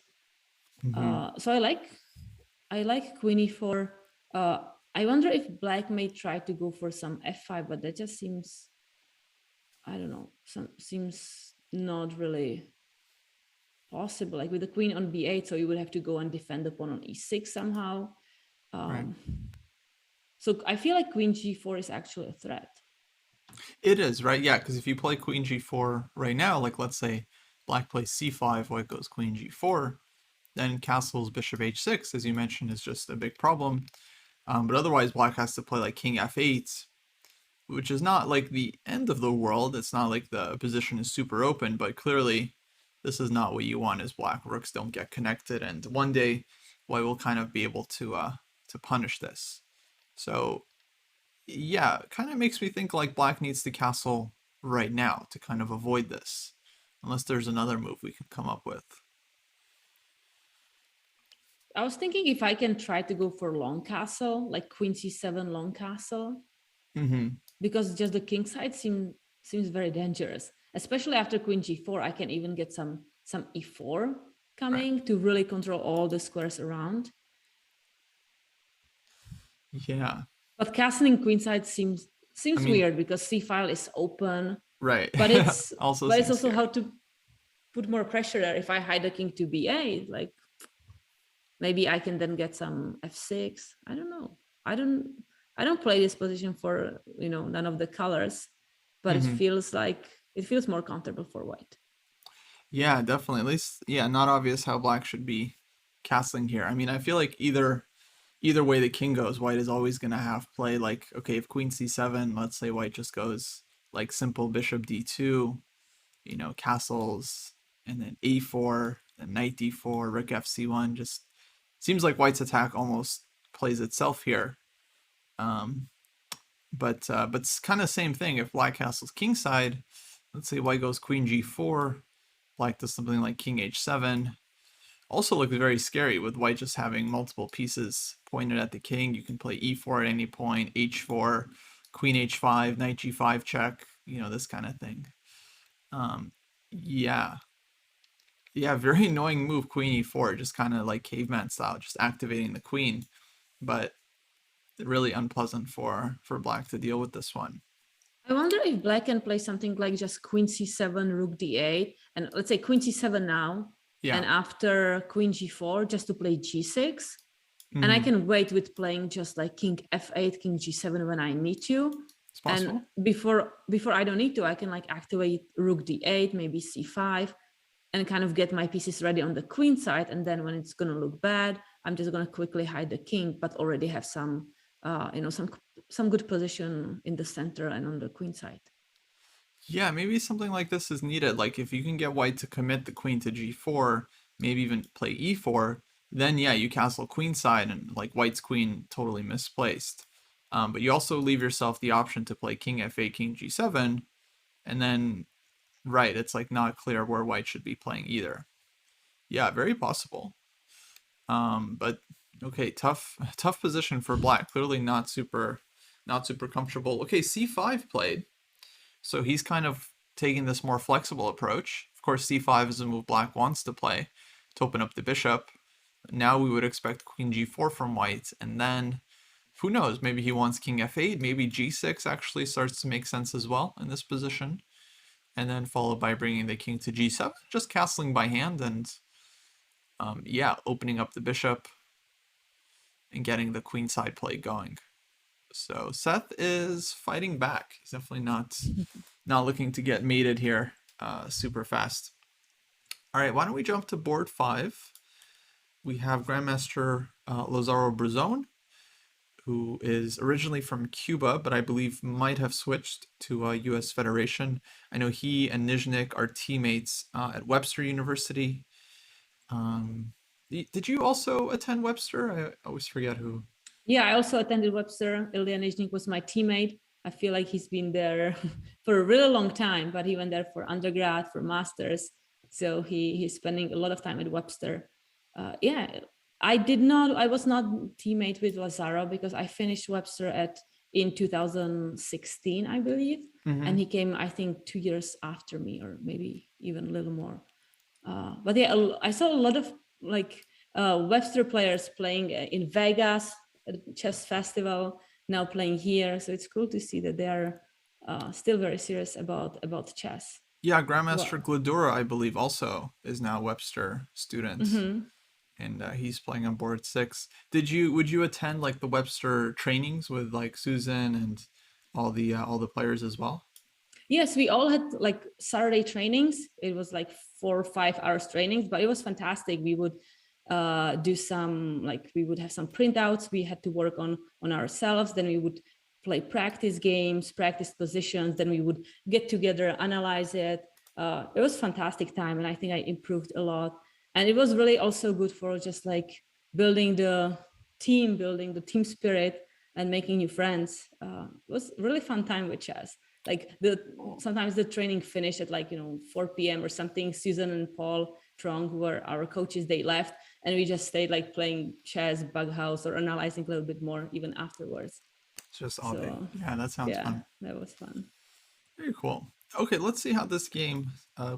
So I like queen e4. I wonder if black may try to go for some f5, but that just seems, I don't know, seems not really possible. Like with the queen on b8, so you would have to go and defend the pawn on e6 somehow. Right. So I feel like queen g4 is actually a threat. It is, right? Yeah, because if you play queen g4 right now, like let's say black plays c5, white goes queen g4, then castles bishop h6, as you mentioned, is just a big problem. But otherwise, black has to play like king f8, which is not like the end of the world. It's not like the position is super open, but clearly this is not what you want as black. Rooks don't get connected, and one day white will kind of be able to punish this. So yeah, it kind of makes me think like black needs to castle right now to kind of avoid this, unless there's another move we can come up with. I was thinking if I can try to go for long castle, like queen c7 long castle, because just the king side seems very dangerous, especially after queen g4. I can even get some e4 coming to really control all the squares around. Yeah. But castling queenside seems weird because c file is open. Right. But it's also but it's also scary. how to put more pressure there. If I hide the king to b8, like maybe I can then get some f6. I don't know. I don't play this position for none of the colors, but it feels more comfortable for white. Yeah, definitely. At least, yeah, not obvious how black should be castling here. I mean, I feel like either way the king goes, white is always going to have play like, okay, if queen c7, let's say white just goes like simple bishop d2, castles, and then a4, then knight d4, rook fc1. Just seems like white's attack almost plays itself here. But it's kind of same thing. If black castles kingside, let's say white goes queen g4, black does something like king h7. Also looks very scary with white just having multiple pieces pointed at the king. You can play e4 at any point, h4, queen h5, knight g5 check, this kind of thing. Yeah, very annoying move, queen e4, just kind of like caveman style, just activating the queen. but really unpleasant for black to deal with this one. I wonder if black can play something like just queen c7, rook d8, and let's say queen c7 now, Yeah. and after queen g4, just to play g6. And I Mm-hmm. can wait with playing just like king f8, king g7 when I need to. It's And possible. before I don't need to, I can like activate rook d8, maybe c5, and kind of get my pieces ready on the queen side. And then when it's gonna look bad, I'm just gonna quickly hide the king, but already have some, some good position in the center and on the queen side. Yeah, maybe something like this is needed. Like if you can get white to commit the queen to g4, maybe even play e4, then yeah, you castle queenside and like white's queen totally misplaced. But you also leave yourself the option to play king f8, king g7, and then right, it's like not clear where white should be playing either. Yeah, very possible. But okay, tough position for black. Clearly not super comfortable. Okay, c5 played. So he's kind of taking this more flexible approach. Of course, c5 is a move black wants to play to open up the bishop. Now we would expect queen g4 from white, and then who knows, maybe he wants king f8, maybe g6 actually starts to make sense as well in this position. And then followed by bringing the king to g7, just castling by hand and yeah, opening up the bishop and getting the queenside play going. So Seth is fighting back. He's definitely not looking to get mated here super fast. All right, why don't we jump to board 5? We have Grandmaster Lazaro Brazone, who is originally from Cuba, but I believe might have switched to U.S. Federation. I know he and Nizhnik are teammates at Webster University. Did you also attend Webster? I always forget who. Yeah, I also attended Webster. Ilya Nizhnik was my teammate. I feel like he's been there for a really long time, but he went there for undergrad, for masters. So he's spending a lot of time at Webster. Yeah, I was not teammate with Lazaro because I finished Webster in 2016, I believe. Mm-hmm. And he came, I think, 2 years after me, or maybe even a little more. But yeah, I saw a lot of like Webster players playing in Vegas at chess festival, now playing here. So it's cool to see that they are still very serious about chess. Yeah, Grandmaster Well, Gladura, I believe, also is now a Webster student, mm-hmm. and he's playing on board 6. Would you attend like the Webster trainings with like Susan and all the players as well? Yes, we all had like Saturday trainings. It was like 4 or 5 hours trainings, but it was fantastic. We would do some, like we would have some printouts we had to work on ourselves. Then we would play practice games, practice positions. Then we would get together, analyze it. It was fantastic time, and I think I improved a lot. And it was really also good for just like building the building the team spirit, and making new friends. It was a really fun time with chess. Like sometimes the training finished at like 4 p.m. or something. Susan and Paul Trong, who were our coaches, they left, and we just stayed like playing chess, bug house, or analyzing a little bit more even afterwards. It's just all day. So Yeah, that sounds yeah, fun. that was fun. Very cool. Okay, let's see how this game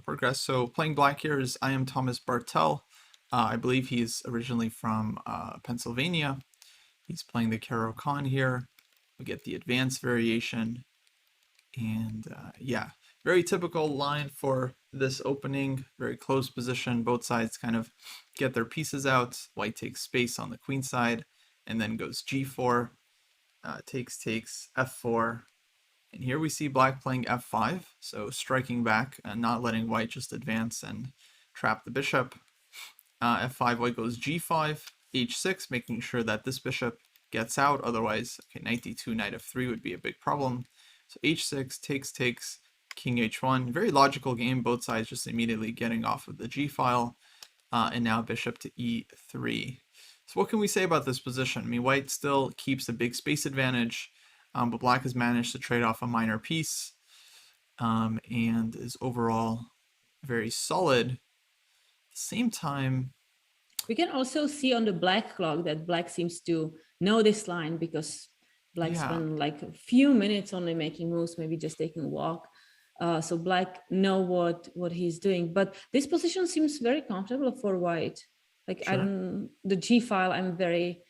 progressed. So playing black here is I am Thomas Bartel. I believe he's originally from Pennsylvania. He's playing the Caro-Kann here. We get the advanced variation. And yeah, very typical line for this opening. Very close position. Both sides kind of get their pieces out. White takes space on the queen side and then goes g4. Takes, f4. And here we see black playing f5. So striking back and not letting white just advance and trap the bishop. F5, white goes g5, h6, making sure that this bishop gets out. Otherwise, okay, knight d2, knight f3 would be a big problem. So h6, takes, king h1. Very logical game, both sides just immediately getting off of the g file. And now bishop to e3. So what can we say about this position? I mean, white still keeps a big space advantage, but black has managed to trade off a minor piece and is overall very solid. At the same time, we can also see on the black clock that black seems to know this line, because black spent like a few minutes only making moves, maybe just taking a walk. So black know what he's doing, but this position seems very comfortable for white. Like sure. the g file, I'm very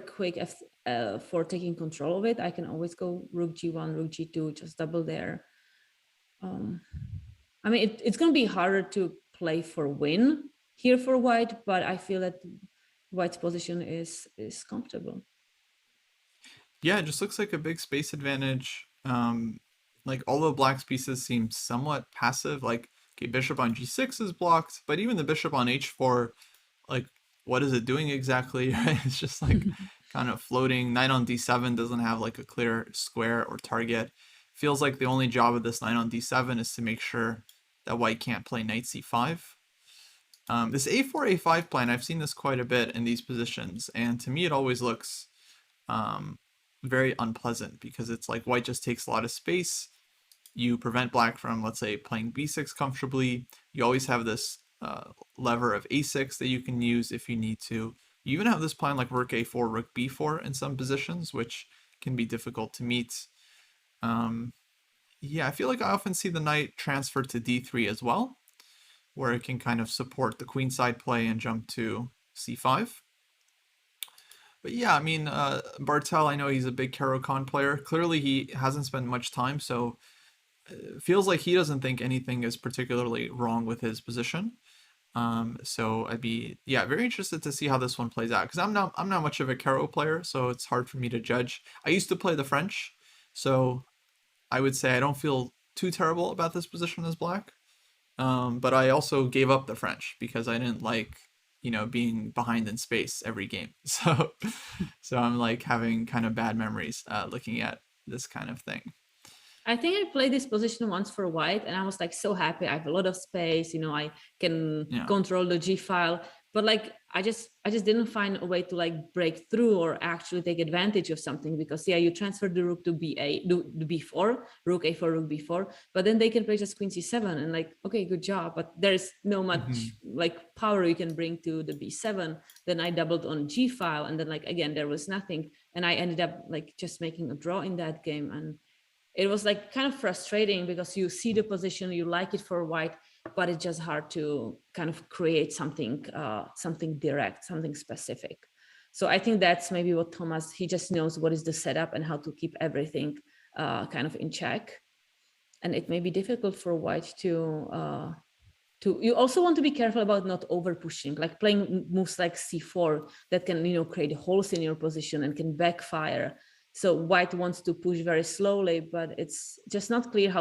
quick. for taking control of it, I can always go rook g1, rook g2, just double there. I mean, it's going to be harder to play for win here for white, but I feel that white's position is comfortable. Yeah, it just looks like a big space advantage. Like although black's pieces seem somewhat passive, like okay, bishop on g6 is blocked, but even the bishop on h4, like what is it doing exactly? Right? It's just like kind of floating. Knight on d7 doesn't have like a clear square or target. Feels like the only job of this knight on d7 is to make sure that white can't play knight c5. This a4 a5 plan, I've seen this quite a bit in these positions, and to me it always looks um, very unpleasant because it's like white just takes a lot of space. You prevent black from, let's say, playing b6 comfortably. You always have this lever of a6 that you can use if you need to. You even have this plan like rook a4, rook b4 in some positions, which can be difficult to meet. Yeah, I feel like I often see the knight transfer to d3 as well, where it can kind of support the queenside play and jump to c5. But yeah, I mean, Bartel, I know he's a big Caro-Kann player. Clearly, he hasn't spent much time, so it feels like he doesn't think anything is particularly wrong with his position. So I'd be, yeah, very interested to see how this one plays out because I'm not much of a Caro player, so it's hard for me to judge. I used to play the French, so I would say I don't feel too terrible about this position as black. But I also gave up the French because I didn't like, being behind in space every game. So I'm like having kind of bad memories looking at this kind of thing. I think I played this position once for white, and I was like so happy. I have a lot of space, I can Yeah. control the G file. But like I just didn't find a way to like break through or actually take advantage of something because yeah, you transfer the rook to the b4, rook a4, rook b4, but then they can play just queen c7 and like okay, good job. But there's no much Hmm. like power you can bring to the b7. Then I doubled on g file, and then like again there was nothing, and I ended up like just making a draw in that game. And it was like kind of frustrating because you see the position, you like it for white, but it's just hard to kind of create something direct, something specific. So I think that's maybe what Thomas, he just knows what is the setup and how to keep everything kind of in check. And it may be difficult for white to you also want to be careful about not over pushing, like playing moves like c4 that can create holes in your position and can backfire. So white wants to push very slowly, but it's just not clear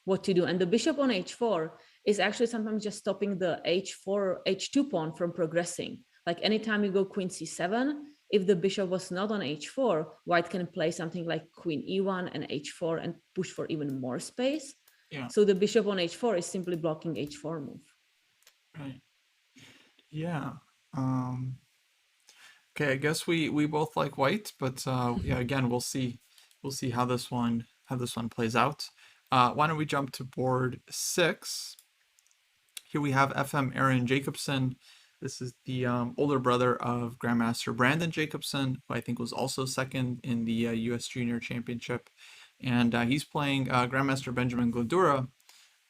what to do. And the bishop on h4 is actually sometimes just stopping the h2 pawn from progressing. Like anytime you go queen c7, if the bishop was not on h4, white can play something like queen e1 and h4 and push for even more space. Yeah. So the bishop on h4 is simply blocking h4 move. Right. Yeah. Um, okay, I guess we both like white, but yeah, again, we'll see how this one plays out. Why don't we jump to board 6? Here we have FM Aaron Jacobson. This is the older brother of Grandmaster Brandon Jacobson, who I think was also second in the U.S. Junior Championship. And he's playing Grandmaster Benjamin Gladura,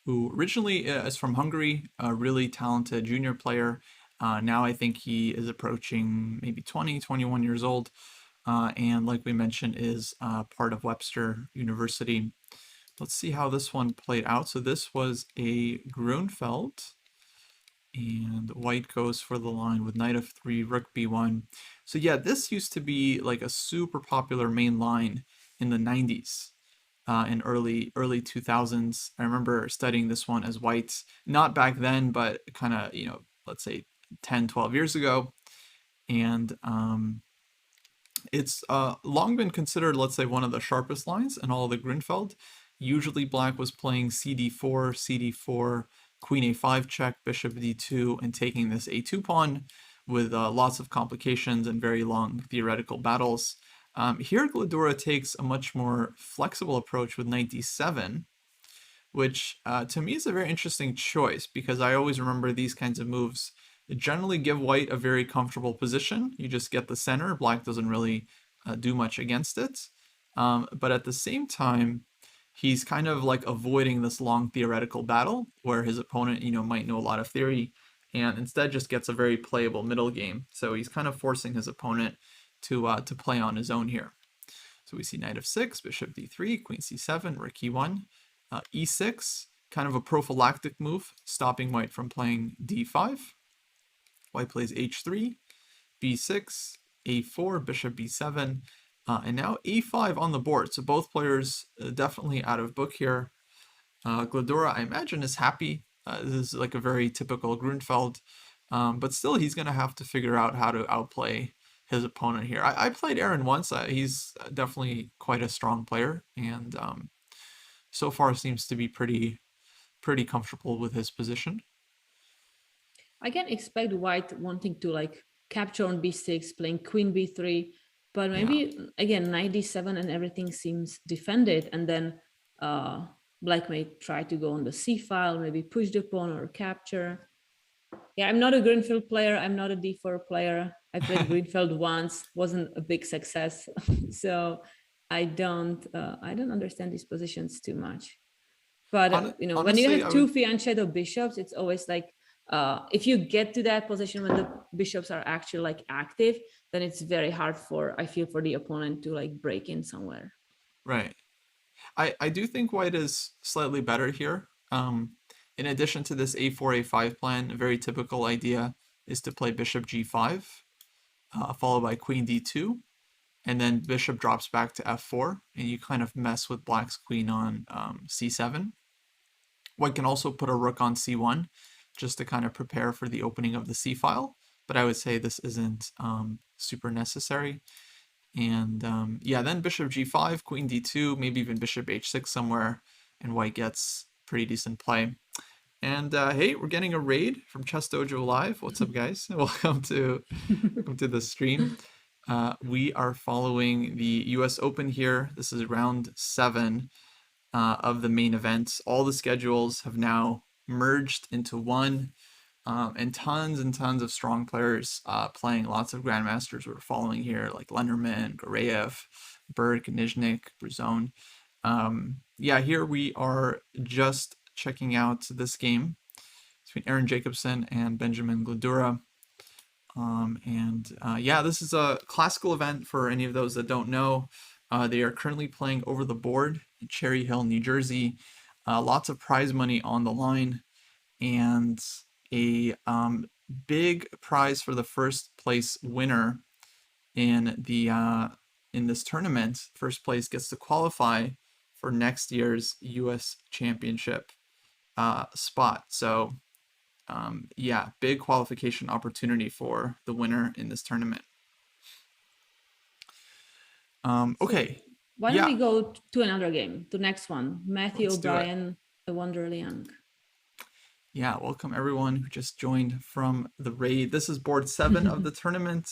who originally is from Hungary, a really talented junior player. Now I think he is approaching maybe 20, 21 years old. And like we mentioned, is part of Webster University. Let's see how this one played out. So this was a Grunfeld, and white goes for the line with knight f3, rook b1. So yeah, this used to be like a super popular main line in the 90s and early 2000s. I remember studying this one as white, not back then, but kind of, let's say 10, 12 years ago. And it's long been considered, let's say, one of the sharpest lines in all of the Grunfeld. Usually black was playing cd4, cd4, queen a5 check, bishop d2, and taking this a2 pawn with lots of complications and very long theoretical battles. Here, Gladura takes a much more flexible approach with knight d7, which to me is a very interesting choice because I always remember these kinds of moves generally give white a very comfortable position. You just get the center. Black doesn't really do much against it. But at the same time, he's kind of like avoiding this long theoretical battle where his opponent, might know a lot of theory and instead just gets a very playable middle game. So he's kind of forcing his opponent to play on his own here. So we see knight f6, bishop d3, queen c7, rook e1, e6, kind of a prophylactic move, stopping white from playing d5. White plays h3, b6, a4, bishop b7, and now a5 on the board. So both players definitely out of book here. Glidura, I imagine, is happy. This is like a very typical Grunfeld, but still he's going to have to figure out how to outplay his opponent here. I played Aaron once. He's definitely quite a strong player, and so far seems to be pretty comfortable with his position. I can expect white wanting to like capture on b6, playing queen b3, but maybe again knight d7 and everything seems defended, and then black may try to go on the c file, maybe push the pawn or capture. Yeah, I'm not a Greenfield player. I'm not a d4 player. I played Greenfield once, wasn't a big success, so I don't understand these positions too much. But you know, when you Honestly, have two fianchetto bishops, it's always like if you get to that position when the bishops are actually like active, then it's very hard for, I feel, for the opponent to like break in somewhere. Right. I do think white is slightly better here. In addition to this a4, a5 plan, a very typical idea is to play bishop g5, followed by queen d2, and then bishop drops back to f4, and you kind of mess with black's queen on c7. White can also put a rook on c1, just to kind of prepare for the opening of the c file, but I would say this isn't super necessary. And yeah, then bishop g5, queen d2, maybe even bishop h6 somewhere, and white gets pretty decent play. And hey, we're getting a raid from Chess Dojo Live. What's up, guys? Welcome to the stream. We are following the U.S. Open here. This is round 7 of the main event. All the schedules have now merged into one, and tons of strong players playing. Lots of grandmasters we're following here, like Lenderman, Goreyev, Berg, Nizhnik, Bruzone. Yeah, here we are just checking out this game between Aaron Jacobson and Benjamin Glidura. Yeah, this is a classical event for any of those that don't know. They are currently playing over the board in Cherry Hill, New Jersey. Lots of prize money on the line, and a big prize for the first place winner in this tournament. First place gets to qualify for next year's U.S. Championship spot. So yeah, big qualification opportunity for the winner in this tournament. Okay. So why don't we go to another game, the next one? Matthew O'Brien, a Wonder Liang. Yeah, welcome everyone who just joined from the raid. This is board 7 of the tournament.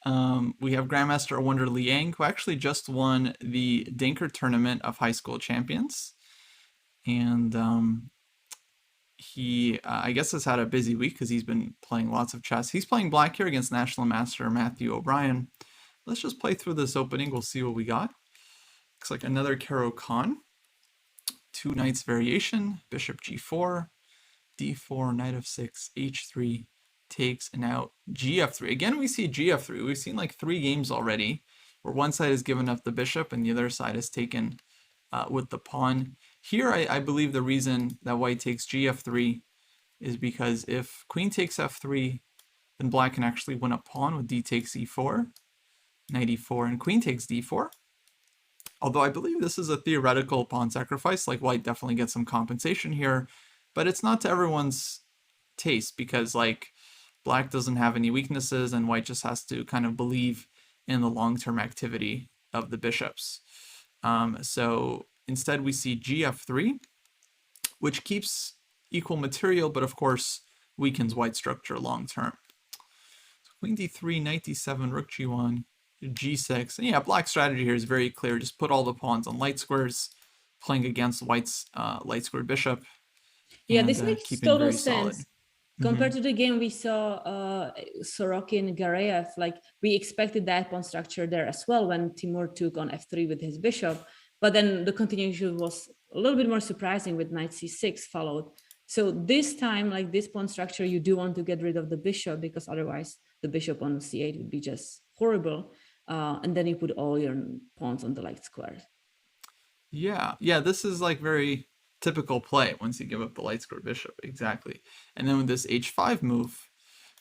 We have Grandmaster Wonder Liang, who actually just won the Dinker tournament of high school champions. And he, I guess, has had a busy week because he's been playing lots of chess. He's playing black here against National Master Matthew O'Brien. Let's just play through this opening. We'll see what we got. Looks like another Caro-Kann. 2 knights variation, bishop g4, d4, knight f6, h3, takes, and now gf3. Again, we see gf3. We've seen like 3 games already where one side has given up the bishop and the other side is taken with the pawn. Here, I believe the reason that white takes gf3 is because if queen takes f3, then black can actually win a pawn with d takes e4, knight e4, and queen takes d4. Although I believe this is a theoretical pawn sacrifice, like white definitely gets some compensation here, but it's not to everyone's taste because like black doesn't have any weaknesses and white just has to kind of believe in the long-term activity of the bishops. So instead we see gf3, which keeps equal material, but of course weakens white structure long-term. So queen d3, knight d7, rook g1, g6. And yeah, black strategy here is very clear. Just put all the pawns on light squares, playing against white's light square bishop. Yeah, this makes total sense. Compared to the game we saw Sorokin Gareev, like we expected that pawn structure there as well when Timur took on f3 with his bishop, but then the continuation was a little bit more surprising with knight c6 followed. So this time, like this pawn structure, you do want to get rid of the bishop because otherwise the bishop on c8 would be just horrible. and then you put all your pawns on the light squares. Yeah, yeah, this is like very typical play once you give up the light square bishop, exactly. And then with this h5 move,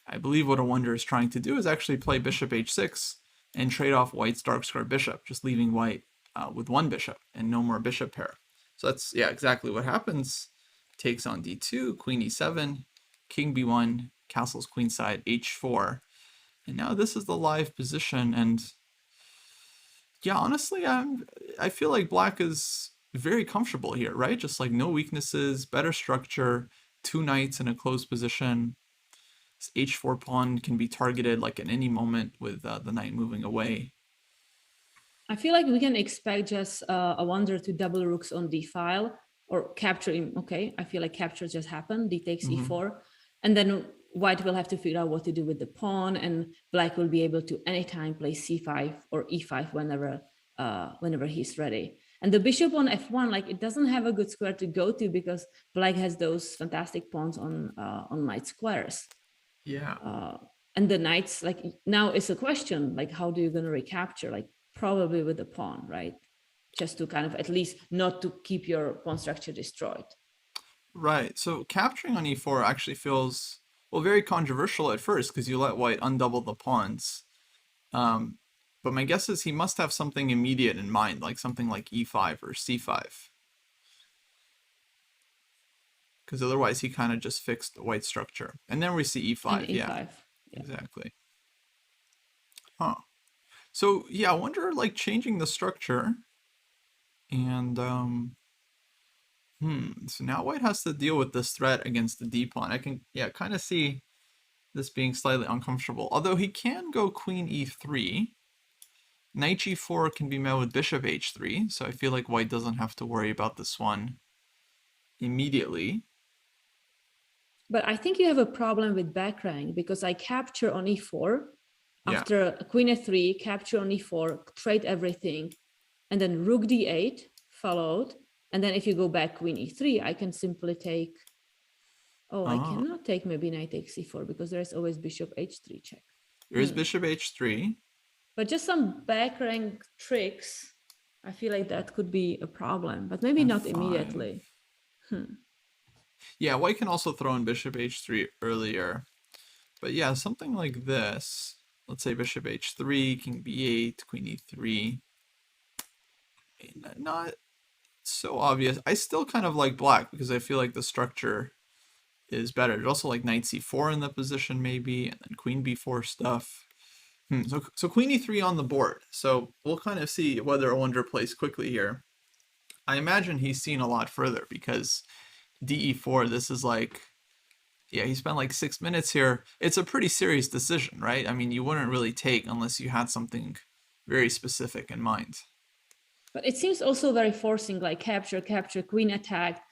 I believe what a wonder is trying to do is actually play bishop h6 and trade off white's dark square bishop, just leaving white with one bishop and no more bishop pair. So that's, yeah, exactly what happens. Takes on d2, queen e7, king b1, castles queenside, h4. And now this is the live position, and yeah, honestly, I feel like black is very comfortable here, right? Just like no weaknesses, better structure, two knights in a closed position. This h4 pawn can be targeted like at any moment with the knight moving away. I feel like we can expect just a wonder to double rooks on d file or capture him. Okay, I feel like capture just happened. D takes e4, and then white will have to figure out what to do with the pawn, and black will be able to anytime play c5 or e5 whenever he's ready. And the bishop on f1, like it doesn't have a good square to go to because black has those fantastic pawns on knight squares. Yeah. And the knights, like now it's a question, like how do you gonna recapture? Like probably with the pawn, right? Just to kind of at least not to keep your pawn structure destroyed. Right. So capturing on e4 actually feels, well, very controversial at first because you let white undouble the pawns. But my guess is he must have something immediate in mind, like something like e5 or c5. Because otherwise he kind of just fixed the white structure. And then we see e5, And e5. yeah. Yeah. Exactly. Huh. So yeah, I wonder like changing the structure and so now white has to deal with this threat against the d pawn. I can, yeah, kind of see this being slightly uncomfortable. Although he can go queen e3. Knight g4 can be met with bishop h3, so I feel like white doesn't have to worry about this one immediately. But I think you have a problem with back rank because I capture on e4 Yeah. after queen f3, capture on e4, trade everything, and then rook d8 followed. And then if you go back queen e3, I can simply take, I cannot take maybe knight takes e4 because there's always bishop h3 check. There is bishop h3. But just some back rank tricks, I feel like that could be a problem, but maybe not F5. immediately. Yeah, white can also throw in bishop h3 earlier. But yeah, something like this. Let's say bishop h3, king b8, queen e3. Not so obvious. I still kind of like black because I feel like the structure is better. There's also like knight c4 in the position maybe, and then queen b4 stuff. So queen e3 on the board. So we'll kind of see whether a wonder plays quickly here. I imagine he's seen a lot further because DE4, this is like, yeah, he spent like 6 minutes here. It's a pretty serious decision, right? I mean, you wouldn't really take unless you had something very specific in mind. But it seems also very forcing, like capture, queen attack,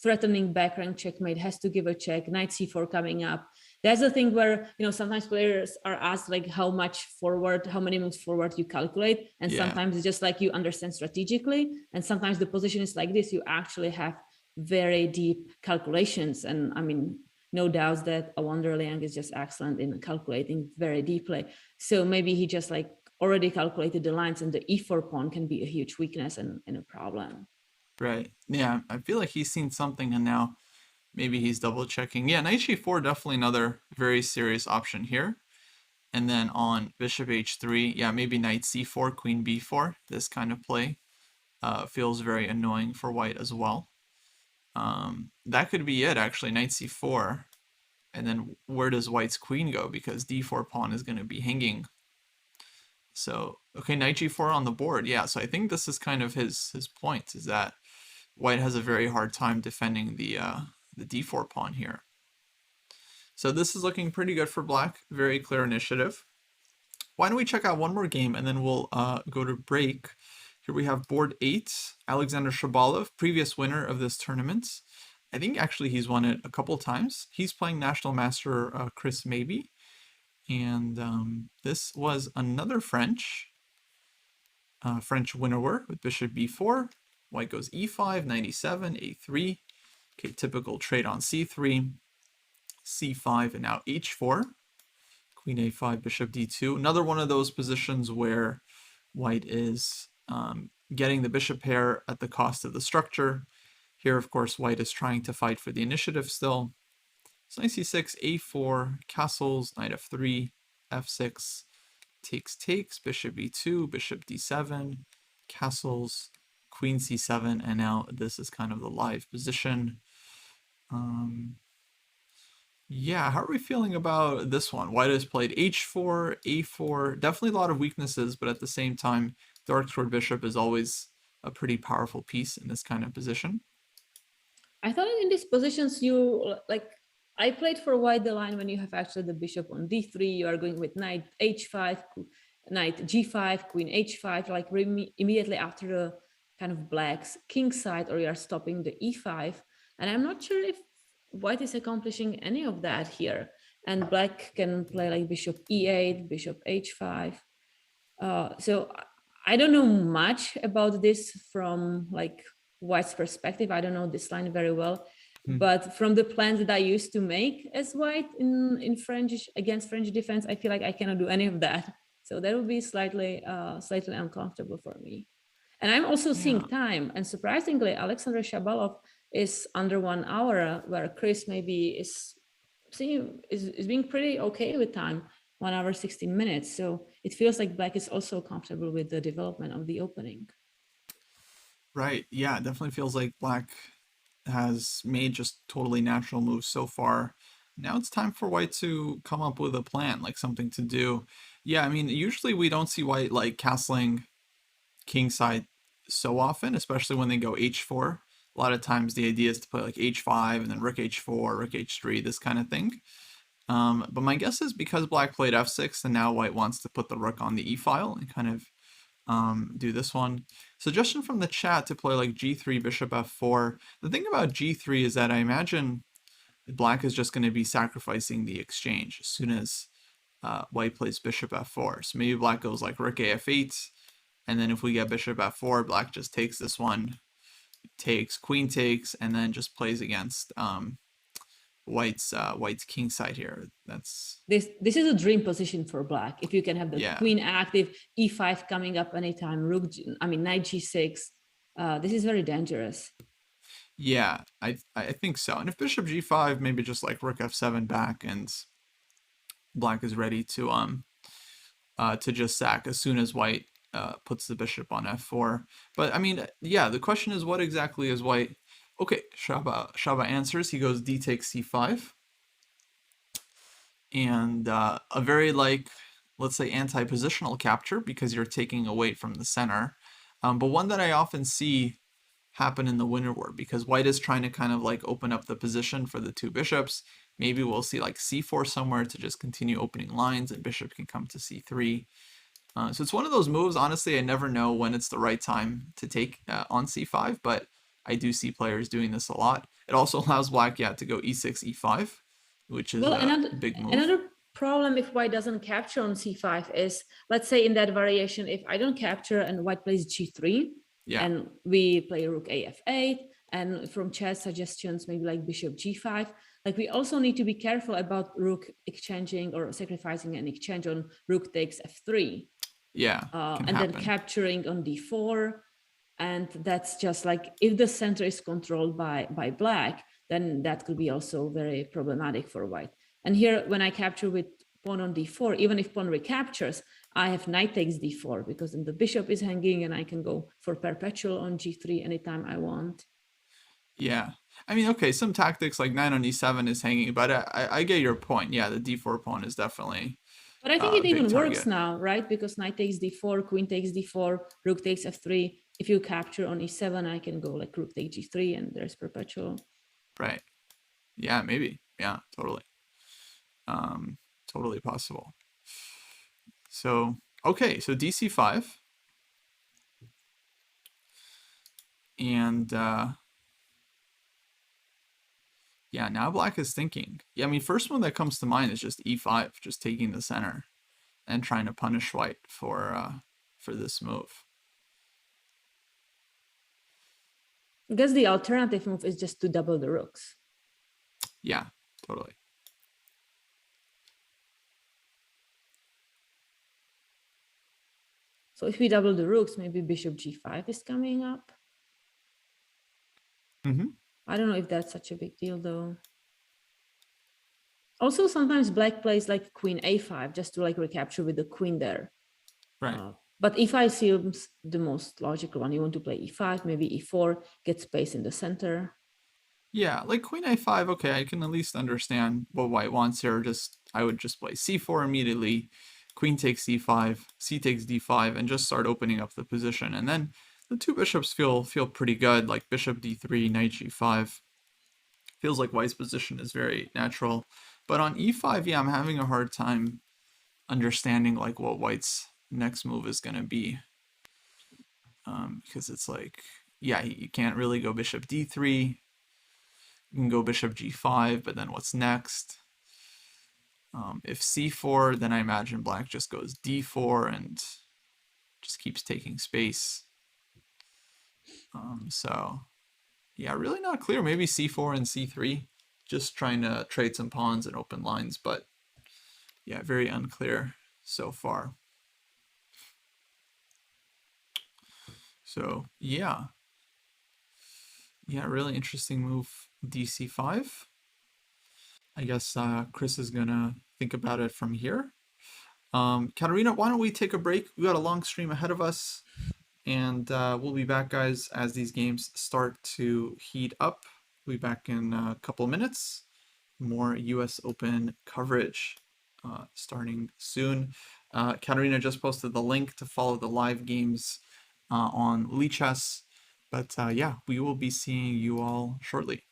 threatening back rank checkmate, has to give a check, knight c4 coming up. That's the thing where, sometimes players are asked like how many moves forward you calculate. And sometimes it's just like you understand strategically. And sometimes the position is like this, you actually have very deep calculations. And I mean, no doubts that a Wonder Liang is just excellent in calculating very deeply. So maybe he just like already calculated the lines, and the e4 pawn can be a huge weakness and a problem. Right. Yeah, I feel like he's seen something and now maybe he's double checking. Yeah, knight g4, definitely another very serious option here. And then on bishop h3, yeah, maybe knight c4, queen b4. This kind of play feels very annoying for white as well. That could be it, actually, knight c4. And then where does white's queen go? Because d4 pawn is going to be hanging. So, okay, knight g4 on the board. Yeah, so I think this is kind of his point, is that white has a very hard time defending the d4 pawn here. So this is looking pretty good for black. Very clear initiative. Why don't we check out one more game and then we'll go to break. Here we have board 8, Alexander Chabalev, previous winner of this tournament. I think actually he's won it a couple times. He's playing National Master Chris Mabey. And this was another French winner with bishop b4. White goes e5, 97, a3. Okay, typical trade on c3, c5, and now h4. Queen a5, bishop d2. Another one of those positions where white is getting the bishop pair at the cost of the structure. Here, of course, white is trying to fight for the initiative still. So knight c6, a4, castles, knight f3, f6, takes, bishop e2, bishop d7, castles, queen c7, and now this is kind of the live position. Yeah, how are we feeling about this one? White has played h4, a4, definitely a lot of weaknesses, but at the same time, dark squared bishop is always a pretty powerful piece in this kind of position. I thought in these positions you like. I played for white the line when you have actually the bishop on d3. You are going with knight h5, knight g5, queen h5, like immediately after the kind of black's king side, or you are stopping the e5. And I'm not sure if white is accomplishing any of that here. And black can play like bishop e8, bishop h5. So I don't know much about this from like white's perspective. I don't know this line very well, but from the plans that I used to make as white in French against French defense, I feel like I cannot do any of that. So that would be slightly uncomfortable for me. And I'm also seeing time, and surprisingly, Alexander Chabalev is under 1 hour, where Chris maybe is being pretty okay with time. 1 hour 16 minutes, so it feels like black is also comfortable with the development of the opening. Right, yeah, it definitely feels like black has made just totally natural moves so far. Now it's time for white to come up with a plan, like something to do. Yeah, I mean, usually we don't see white like castling kingside so often, especially when they go h4. A lot of times the idea is to play like h5 and then rook h4, rook h3, this kind of thing. But my guess is because black played f6 and now white wants to put the rook on the e-file and kind of do this one. Suggestion from the chat to play like g3, bishop f4. The thing about g3 is that I imagine black is just going to be sacrificing the exchange as soon as white plays bishop f4. So maybe black goes like rook af8, and then if we get bishop f4, black just takes this one, takes, queen takes, and then just plays against white's king side here. That's this is a dream position for black. If you can have the queen active, e5 coming up anytime, knight g6. This is very dangerous. Yeah, I think so. And if bishop g5, maybe just like rook f7 back, and black is ready to just sack as soon as white puts the bishop on f4. But I mean, yeah, the question is, what exactly is white? Okay, Shaba answers. He goes d takes c5. And a very, like, let's say anti-positional capture because you're taking away from the center. But one that I often see happen in the winner war because white is trying to kind of like open up the position for the two bishops. Maybe we'll see like c4 somewhere to just continue opening lines and bishop can come to c3. So it's one of those moves, honestly, I never know when it's the right time to take on c5, but I do see players doing this a lot. It also allows black, to go e6, e5, which is a big move. Another problem if white doesn't capture on c5 is, let's say in that variation, if I don't capture and white plays g3, and we play rook af8, and from chat suggestions, maybe like bishop g5, like we also need to be careful about rook exchanging or sacrificing an exchange on rook takes f3. And then capturing on d4. And that's just like, if the center is controlled by black, then that could be also very problematic for white. And here, when I capture with pawn on d4, even if pawn recaptures, I have knight takes d4 because then the bishop is hanging and I can go for perpetual on g3 anytime I want. Yeah. I mean, okay, some tactics like knight on e7 is hanging, but I get your point. Yeah, the d4 pawn is definitely But I think it even works now, right? Because knight takes d4, queen takes d4, rook takes f3. If you capture on e7, I can go like rook takes g3 and there's perpetual. Right. Yeah, maybe. Yeah, totally. Totally possible. So, okay, so dc5. And yeah, now black is thinking. Yeah, I mean, first one that comes to mind is just e5, just taking the center and trying to punish white for this move. I guess the alternative move is just to double the rooks. Yeah, totally. So if we double the rooks, maybe bishop g5 is coming up. Mm-hmm. I don't know if that's such a big deal though. Also, sometimes black plays like queen a5 just to like recapture with the queen there. Right. But e5 seems the most logical one. You want to play e5, maybe e4, get space in the center. Yeah, like queen a5, okay, I can at least understand what white wants here. I would just play c4 immediately, queen takes c5, c takes d5, and just start opening up the position. And then the two bishops feel pretty good, like bishop d3, knight g5. Feels like white's position is very natural. But on e5, yeah, I'm having a hard time understanding like what white's next move is gonna be. Because it's like, yeah, you can't really go bishop d3. You can go bishop g5, but then what's next? If c4, then I imagine black just goes d4 and just keeps taking space. So, yeah, really not clear. Maybe c4 and c3, just trying to trade some pawns and open lines, but yeah, very unclear so far. So, yeah. Yeah, really interesting move, dc5. I guess Chris is gonna think about it from here. Katerina, why don't we take a break? We got a long stream ahead of us, and we'll be back, guys, as these games start to heat up. We'll be back in a couple of minutes. More US Open coverage starting soon. Katerina just posted the link to follow the live games on Lichess. But yeah, we will be seeing you all shortly.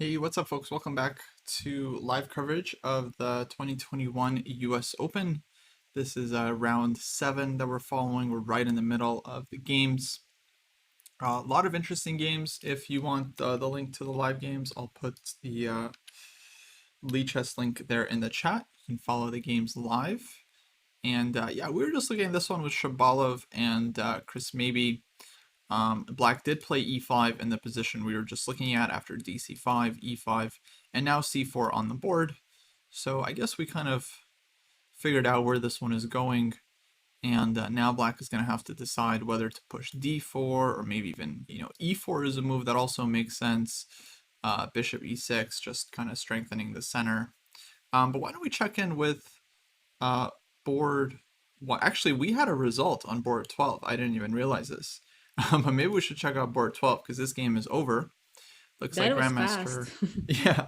Hey, what's up, folks? Welcome back to live coverage of the 2021 US Open. This is round 7 that we're following. We're right in the middle of the games. A lot of interesting games. If you want the link to the live games, I'll put the Lichess link there in the chat. You can follow the games live. And yeah, we were just looking at this one with Chabalev and Chris Maybe. Black did play e5 in the position we were just looking at after dc5, e5, and now c4 on the board. So I guess we kind of figured out where this one is going, and now black is going to have to decide whether to push d4 or maybe even, e4 is a move that also makes sense. Bishop e6, just kind of strengthening the center. But why don't we check in with board... Well, actually, we had a result on board 12. I didn't even realize this. But maybe we should check out board 12 because this game is over. Looks like That was Grandmaster, fast. yeah,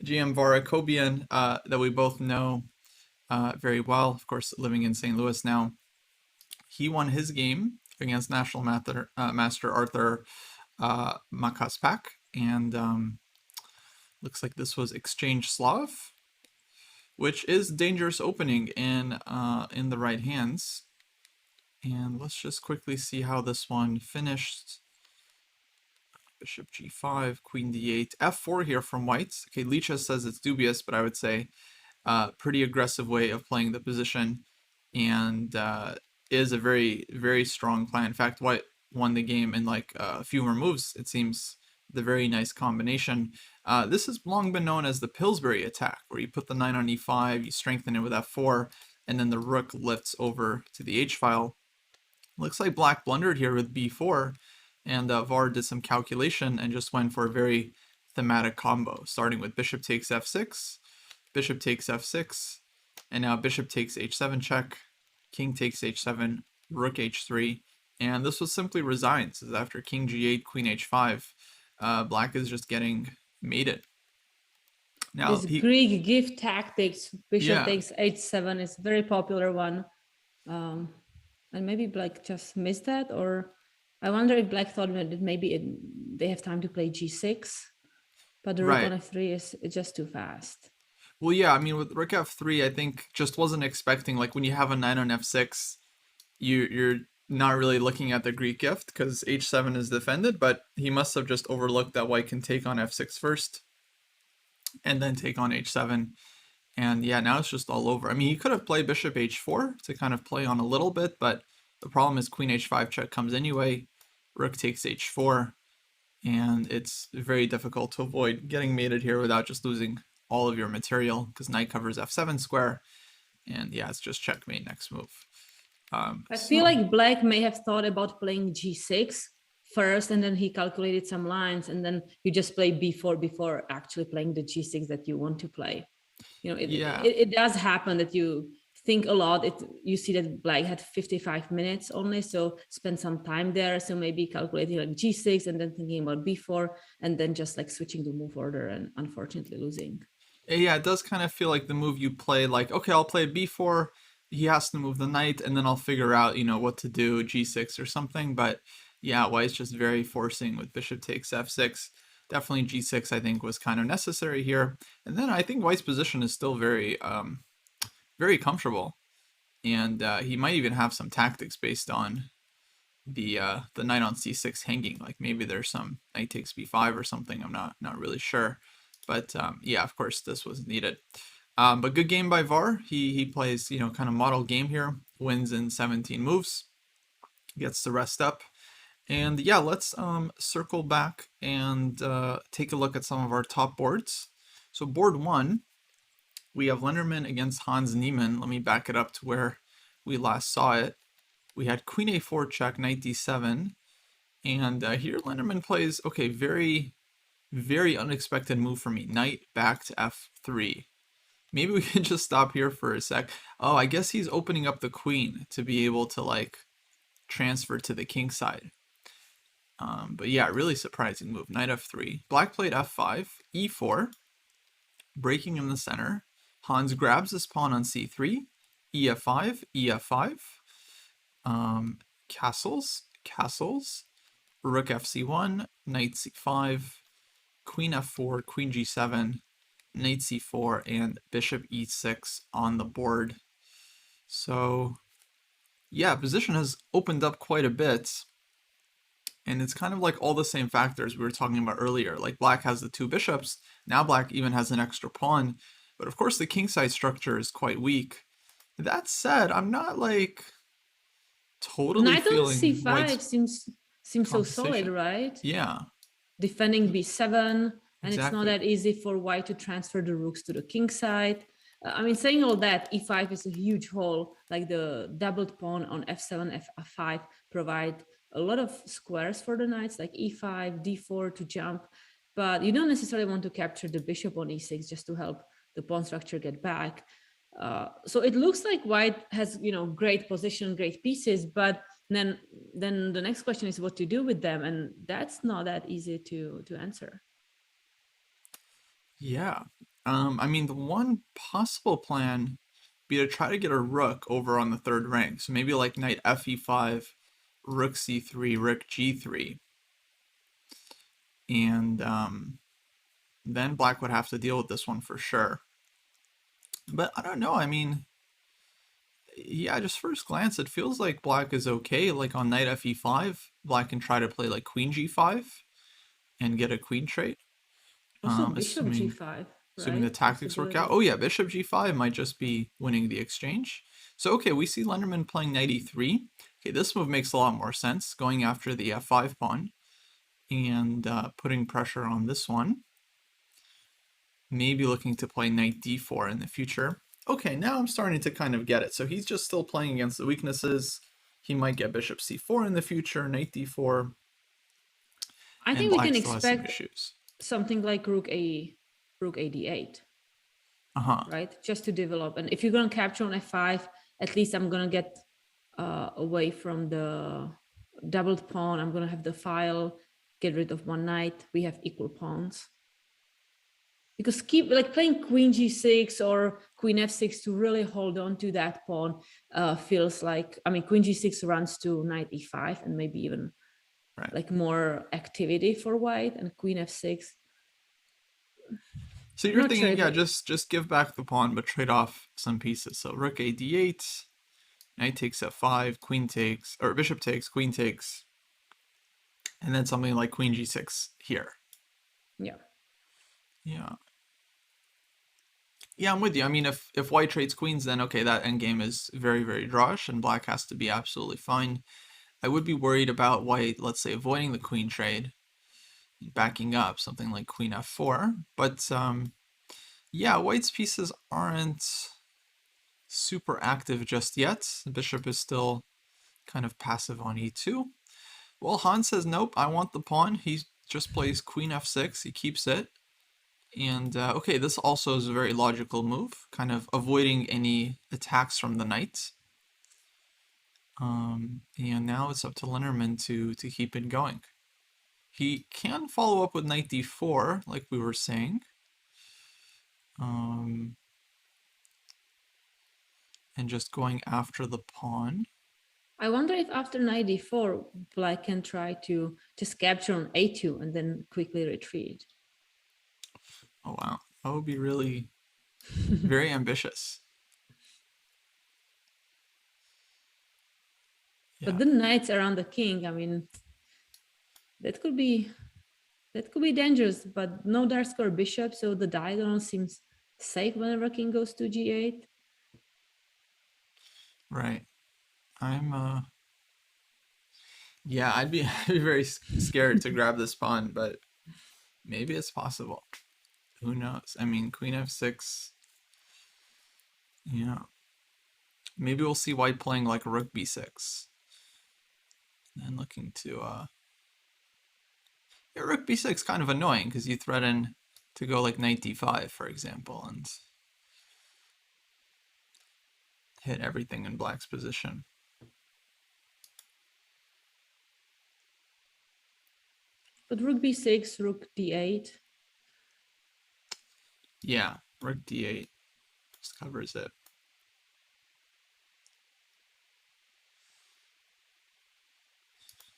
GM Varakobian, that we both know very well, of course, living in St. Louis now. He won his game against National Master Arthur Makaspak, and looks like this was Exchange Slav, which is dangerous opening in the right hands. And let's just quickly see how this one finished. Bishop g5, queen d8, f4 here from white. Okay, Lichess says it's dubious, but I would say pretty aggressive way of playing the position, and is a very, very strong plan. In fact, white won the game in like a few more moves, it seems. The very nice combination. This has long been known as the Pillsbury Attack, where you put the knight on e5, you strengthen it with f4, and then the rook lifts over to the h-file. Looks like black blundered here with b4, and Var did some calculation and just went for a very thematic combo, starting with bishop takes f6, bishop takes f6, and now bishop takes h7 check, king takes h7, rook h3, and this was simply resigned. This is after king g8, queen h5. Black is just getting mated. Now This Greek gift tactics, bishop yeah, takes h7 is a very popular one. And maybe black just missed that, or I wonder if black thought that maybe they have time to play g6, but the rook right. on f3 is just too fast. Well, yeah, I mean, with rook f3, I think just wasn't expecting, like when you have a knight on f6, you're not really looking at the Greek gift because h7 is defended, but he must have just overlooked that white can take on f6 first and then take on h7. And yeah, now it's just all over. I mean, he could have played bishop h4 to kind of play on a little bit, but the problem is queen h5 check comes anyway, rook takes h4, and it's very difficult to avoid getting mated here without just losing all of your material, because knight covers f7 square, and yeah, it's just checkmate next move. I feel like black may have thought about playing g6 first, and then he calculated some lines, and then you just play b4 before actually playing the g6 that you want to play. It does happen that you think a lot. You see that black had 55 minutes only, so spend some time there. So maybe calculating like g6 and then thinking about b4, and then just like switching the move order and unfortunately losing. Yeah, it does kind of feel like the move you play, like, okay, I'll play b4, he has to move the knight, and then I'll figure out, what to do, g6 or something. But yeah, white's just very forcing with bishop takes f6. Definitely g6, I think, was kind of necessary here. And then I think white's position is still very, very comfortable. And he might even have some tactics based on the knight on c6 hanging. Like maybe there's some knight takes b5 or something. I'm not really sure. But yeah, of course, this was needed. But good game by Var. He plays, kind of model game here. Wins in 17 moves. Gets to rest up. And yeah, let's circle back and take a look at some of our top boards. So board 1, we have Lenderman against Hans Niemann. Let me back it up to where we last saw it. We had queen a4 check, knight d7. And here Lenderman plays, okay, very, very unexpected move for me. Knight back to f3. Maybe we can just stop here for a sec. Oh, I guess he's opening up the queen to be able to like transfer to the king side. But yeah, really surprising move. Knight f3. Black played f5, e4, breaking in the center. Hans grabs his pawn on c3, ef5, ef5, castles, rook fc1, knight c5, queen f4, queen g7, knight c4, and bishop e6 on the board. So yeah, position has opened up quite a bit. And it's kind of like all the same factors we were talking about earlier. Like black has the two bishops, now black even has an extra pawn. But of course the kingside structure is quite weak. That said, I'm not like totally Knight on feeling c5 white's seems so solid, compensation. right? Yeah, Defending b7, and it's not exactly. that easy for white to transfer the rooks to the king side. I mean, saying all that, e5 is a huge hole. Like the doubled pawn on f7, f5 provide a lot of squares for the knights, like e5, d4 to jump. But you don't necessarily want to capture the bishop on e6 just to help the pawn structure get back. So it looks like white has, great position, great pieces, but then the next question is what to do with them, and that's not that easy to answer. Yeah. I mean, the one possible plan be to try to get a rook over on the third rank. So maybe like knight fe5, rook c3, rook g3. And then black would have to deal with this one for sure. But I don't know. I mean, yeah, just first glance, it feels like black is okay. Like on knight fe5, black can try to play like queen g5 and get a queen trait. Also bishop Assuming g5, assuming the right? tactics work out. Possibility. Oh yeah, bishop g5 might just be winning the exchange. So okay, we see Lenderman playing knight e3. Okay, this move makes a lot more sense, going after the f5 pawn and putting pressure on this one. Maybe looking to play knight d4 in the future. Okay, now I'm starting to kind of get it. So he's just still playing against the weaknesses. He might get bishop c4 in the future, knight d4, I and think we black can still has some expect issues. something like rook a d8, Uh-huh. right? Just to develop. And if you're going to capture on f5, at least I'm going to get away from the doubled pawn. I'm going to have the file, get rid of one knight. We have equal pawns. Because keep like playing queen g6 or queen f6 to really hold on to that pawn feels like, I mean, queen g6 runs to knight e5 and maybe even Right. like more activity for white, and queen f6. So I'm you're not sure thinking, if yeah, just give back the pawn, but trade off some pieces. So rook a d8, knight takes f5, queen takes, or bishop takes, queen takes, and then something like queen g6 here. yeah. Yeah. Yeah, I'm with you. I mean, if white trades queens, then okay, that endgame is very, very drawish, and black has to be absolutely fine. I would be worried about white, let's say, avoiding the queen trade, backing up, something like queen f4. But yeah, white's pieces aren't super active just yet. The bishop is still kind of passive on e2. Well, Hans says, nope, I want the pawn. He just plays queen f6. He keeps it. And okay, this also is a very logical move, kind of avoiding any attacks from the knight. And now it's up to Lenderman to keep it going. He can follow up with knight d4, like we were saying. And just going after the pawn. I wonder if after knight d4, black can try to just capture on a2 and then quickly retreat. Oh wow, that would be really very ambitious. But Yeah, the knights around the king, I mean, that could be dangerous, but no dark square bishop, so the diagonal seems safe whenever king goes to g8. right. I'm yeah, I'd be, I'd be very scared to grab this pawn, but maybe it's possible. Who knows? I mean, queen f6. Yeah. Maybe we'll see white playing like rook b6. And looking to yeah, rook b6 kind of annoying because you threaten to go like knight d5, for example, and hit everything in black's position. But rook b6, rook d8. Yeah, rook d8 just covers it.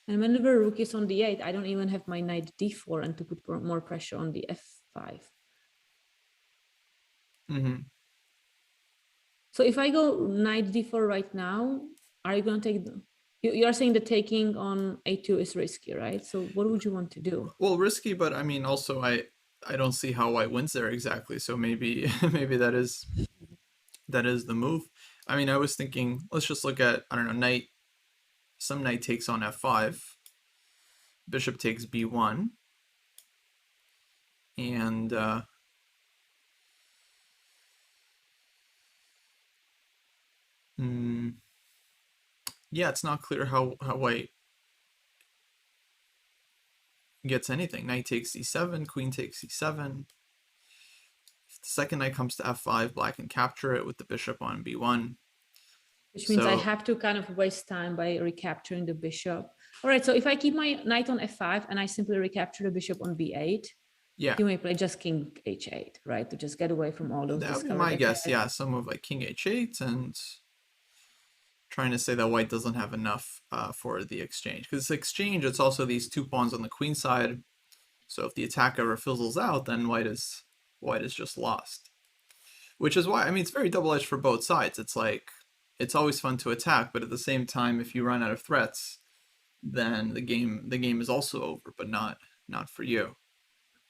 And when the rook is on d8, I don't even have my knight d4 and to put more pressure on the f5. So if I go knight d4 right now, are you going to take the... You're saying the taking on a2 is risky, right? So what would you want to do? Well, risky, but I mean, also I don't see how white wins there exactly. So maybe maybe that is the move. I mean, I was thinking, let's just look at, I don't know, some knight takes on f5, bishop takes b1, and yeah, it's not clear how white gets anything. Knight takes c7, queen takes c7. If the second knight comes to f5, black can capture it with the bishop on b1. Which means I have to kind of waste time by recapturing the bishop. All right, so if I keep my knight on f5 and I simply recapture the bishop on b8, yeah, you may play just king h8, right? To just get away from all those that would be discovered my guess. attacks. Yeah, some move like king h8 and trying to say that white doesn't have enough for the exchange. Because exchange, it's also these two pawns on the queen side. So if the attack ever fizzles out, then white is just lost. Which is why, I mean, it's very double-edged for both sides. It's like, it's always fun to attack, but at the same time, if you run out of threats, then the game is also over, but not for you.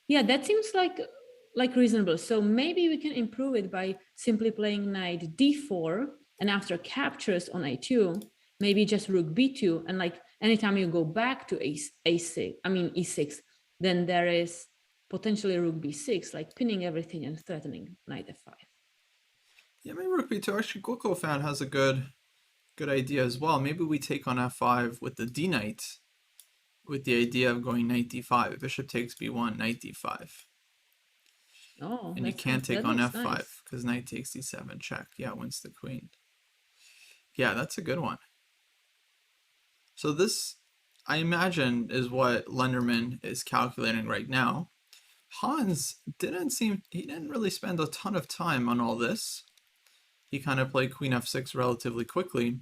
Yeah, that seems like reasonable. So maybe we can improve it by simply playing knight d4, and after captures on a2, maybe just rook b2, and like anytime you go back to a6, I mean e6, then there is potentially rook b6, like pinning everything and threatening knight f5. Yeah, maybe rook b2. Actually, Gloko fan has a good idea as well. Maybe we take on f5 with the d knight, with the idea of going knight d5. Bishop takes b1, knight d5. Oh, and you can't take on f5 because knight takes d7 check. Yeah, wins the queen. Yeah, that's a good one. So this, I imagine, is what Lenderman is calculating right now. Hans he didn't really spend a ton of time on all this. He kind of played queen f6 relatively quickly.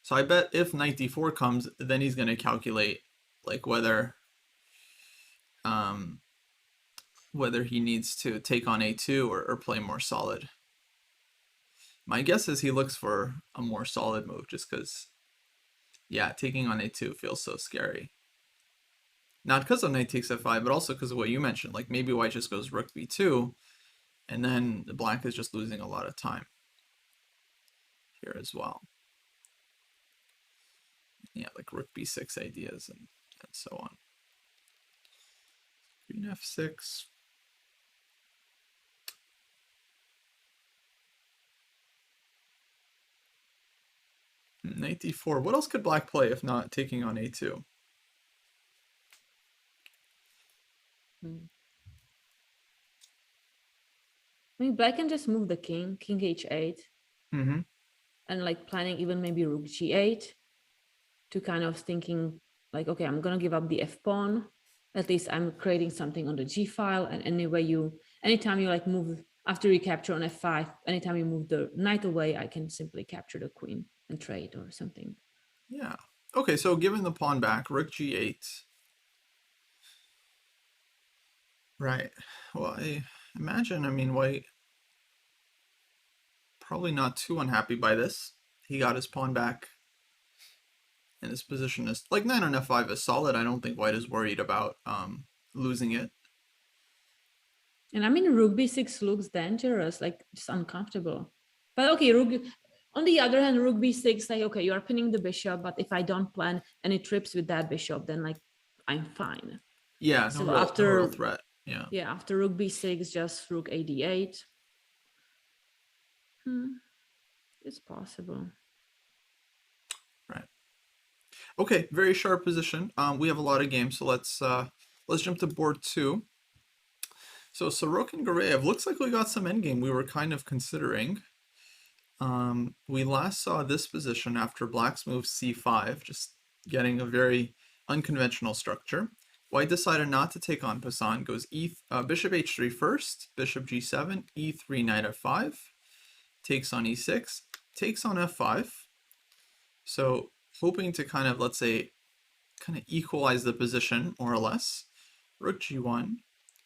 So I bet if knight d4 comes, then he's going to calculate like whether he needs to take on a2 or play more solid. My guess is he looks for a more solid move just because, yeah, taking on a2 feels so scary. Not because of knight takes f5, but also because of what you mentioned. Like maybe white just goes rook b2, and then the black is just losing a lot of time here as well. Yeah, like rook b6 ideas and so on. Queen f6. Knight d4. What else could black play if not taking on a2? I mean, black can just move the king h8, and like planning even maybe rook g8 to kind of thinking like, okay, I'm gonna give up the f pawn. At least I'm creating something on the g file. And anytime you like move after you capture on f5, anytime you move the knight away, I can simply capture the queen and trade or something. Yeah. Okay, so giving the pawn back, rook g8. Right. Well, I imagine, I mean, white probably not too unhappy by this. He got his pawn back, and his position is like knight on f5 is solid. I don't think white is worried about losing it. And I mean, rook b6 looks dangerous, like just uncomfortable. But okay, on the other hand, rook b6, like, okay, you are pinning the bishop, but if I don't plan any trips with that bishop, then like I'm fine. Yeah, no real threat. Yeah. Yeah, after rook b6, just rook a d8. It's possible. Right. Okay, very sharp position. We have a lot of games, so let's jump to board 2. So Sorokin Gareev, looks like we got some endgame we were kind of considering. We last saw this position after black's move c5, just getting a very unconventional structure. White decided not to take on Poisson, goes bishop h3 first, bishop g7, e3, knight f5, takes on e6, takes on f5. So hoping to kind of, let's say, kind of equalize the position more or less. Rook g1,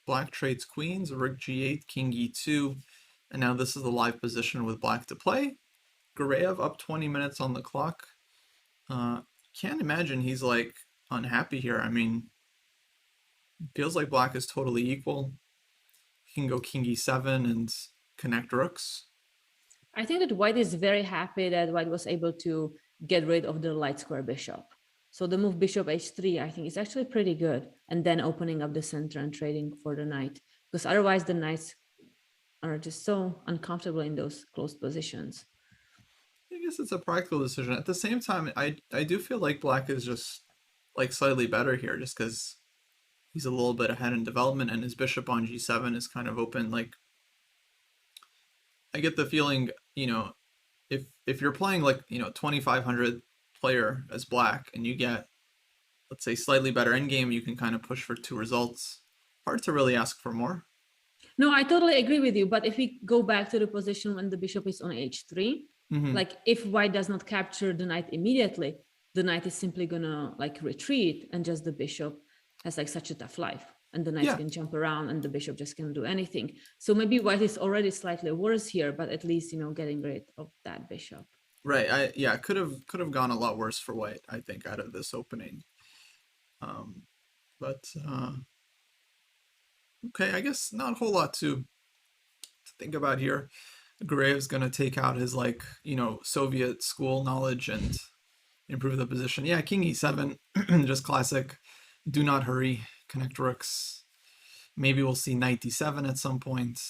black trades queens, rook g8, king e2, and now this is the live position with black to play. Gureyev up 20 minutes on the clock. Can't imagine he's like unhappy here. I mean, feels like black is totally equal. He can go king e7 and connect rooks. I think that white is very happy that white was able to get rid of the light square bishop. So the move bishop h3, I think, is actually pretty good. And then opening up the center and trading for the knight. Because otherwise the knights are just so uncomfortable in those closed positions. I guess it's a practical decision. At the same time, I do feel like black is just like slightly better here just because he's a little bit ahead in development and his bishop on g7 is kind of open. Like, I get the feeling, if you're playing like, 2500 player as black and you get, let's say, slightly better endgame, you can kind of push for 2 results. Hard to really ask for more. No, I totally agree with you. But if we go back to the position when the bishop is on h3, like if white does not capture the knight immediately, the knight is simply gonna like retreat and just the bishop has like such a tough life. And the knight can jump around and the bishop just can't do anything. So maybe white is already slightly worse here, but at least, getting rid of that bishop. Right. It could have gone a lot worse for white, I think, out of this opening. But okay, I guess not a whole lot to think about here. Gureyev's gonna take out his Soviet school knowledge and improve the position. Yeah, king e7, just classic. Do not hurry. Connect rooks. Maybe we'll see knight d7 at some point.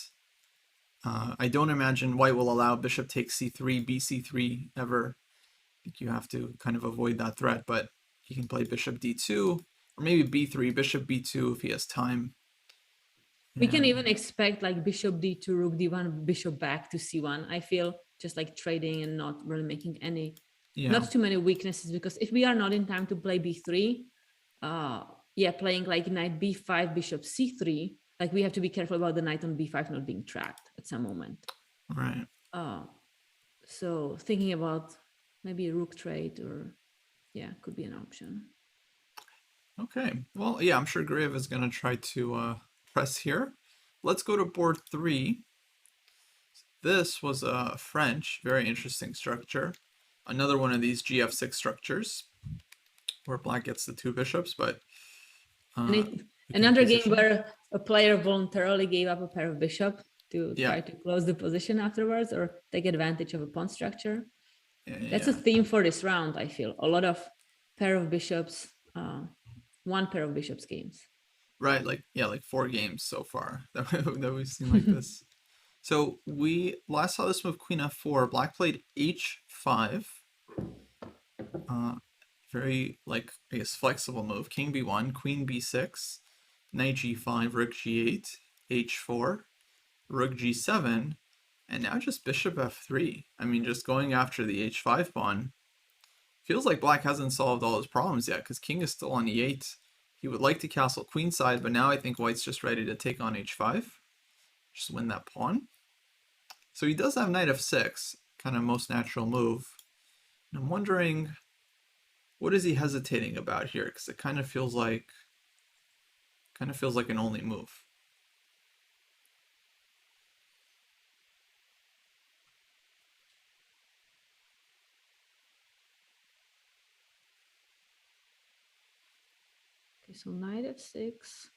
I don't imagine white will allow bishop takes c3, bc3 ever. I think you have to kind of avoid that threat, but he can play bishop d2, or maybe b3, bishop b2 if he has time. We can even expect like bishop d2, rook d1, bishop back to c1. I feel just like trading and not really making any, not too many weaknesses, because if we are not in time to play b3, playing like knight b5, bishop c3, like we have to be careful about the knight on b5 not being trapped at some moment. Right. So thinking about maybe a rook trade could be an option. Okay. Well, yeah, I'm sure Gureyev is going to try to press here. Let's go to board 3. This was a French, very interesting structure. Another one of these GF6 structures where black gets the 2 bishops, but another game where a player voluntarily gave up a pair of bishops to try to close the position afterwards or take advantage of a pawn structure. That's a theme for this round, I feel. A lot of pair of bishops, one pair of bishops games. Right, like 4 games so far that we've seen like this. So we last saw this move queen f4. Black played h5. Very, I guess, flexible move. King b1, queen b6, knight g5, rook g8, h4, rook g7, and now just bishop f3. I mean, just going after the h5 pawn. Feels like black hasn't solved all his problems yet, because king is still on e8. He would like to castle queenside, but now I think white's just ready to take on h5. Just win that pawn. So he does have knight f6, kind of most natural move. And I'm wondering, what is he hesitating about here? Because it kind of feels like an only move. Okay, so knight f6.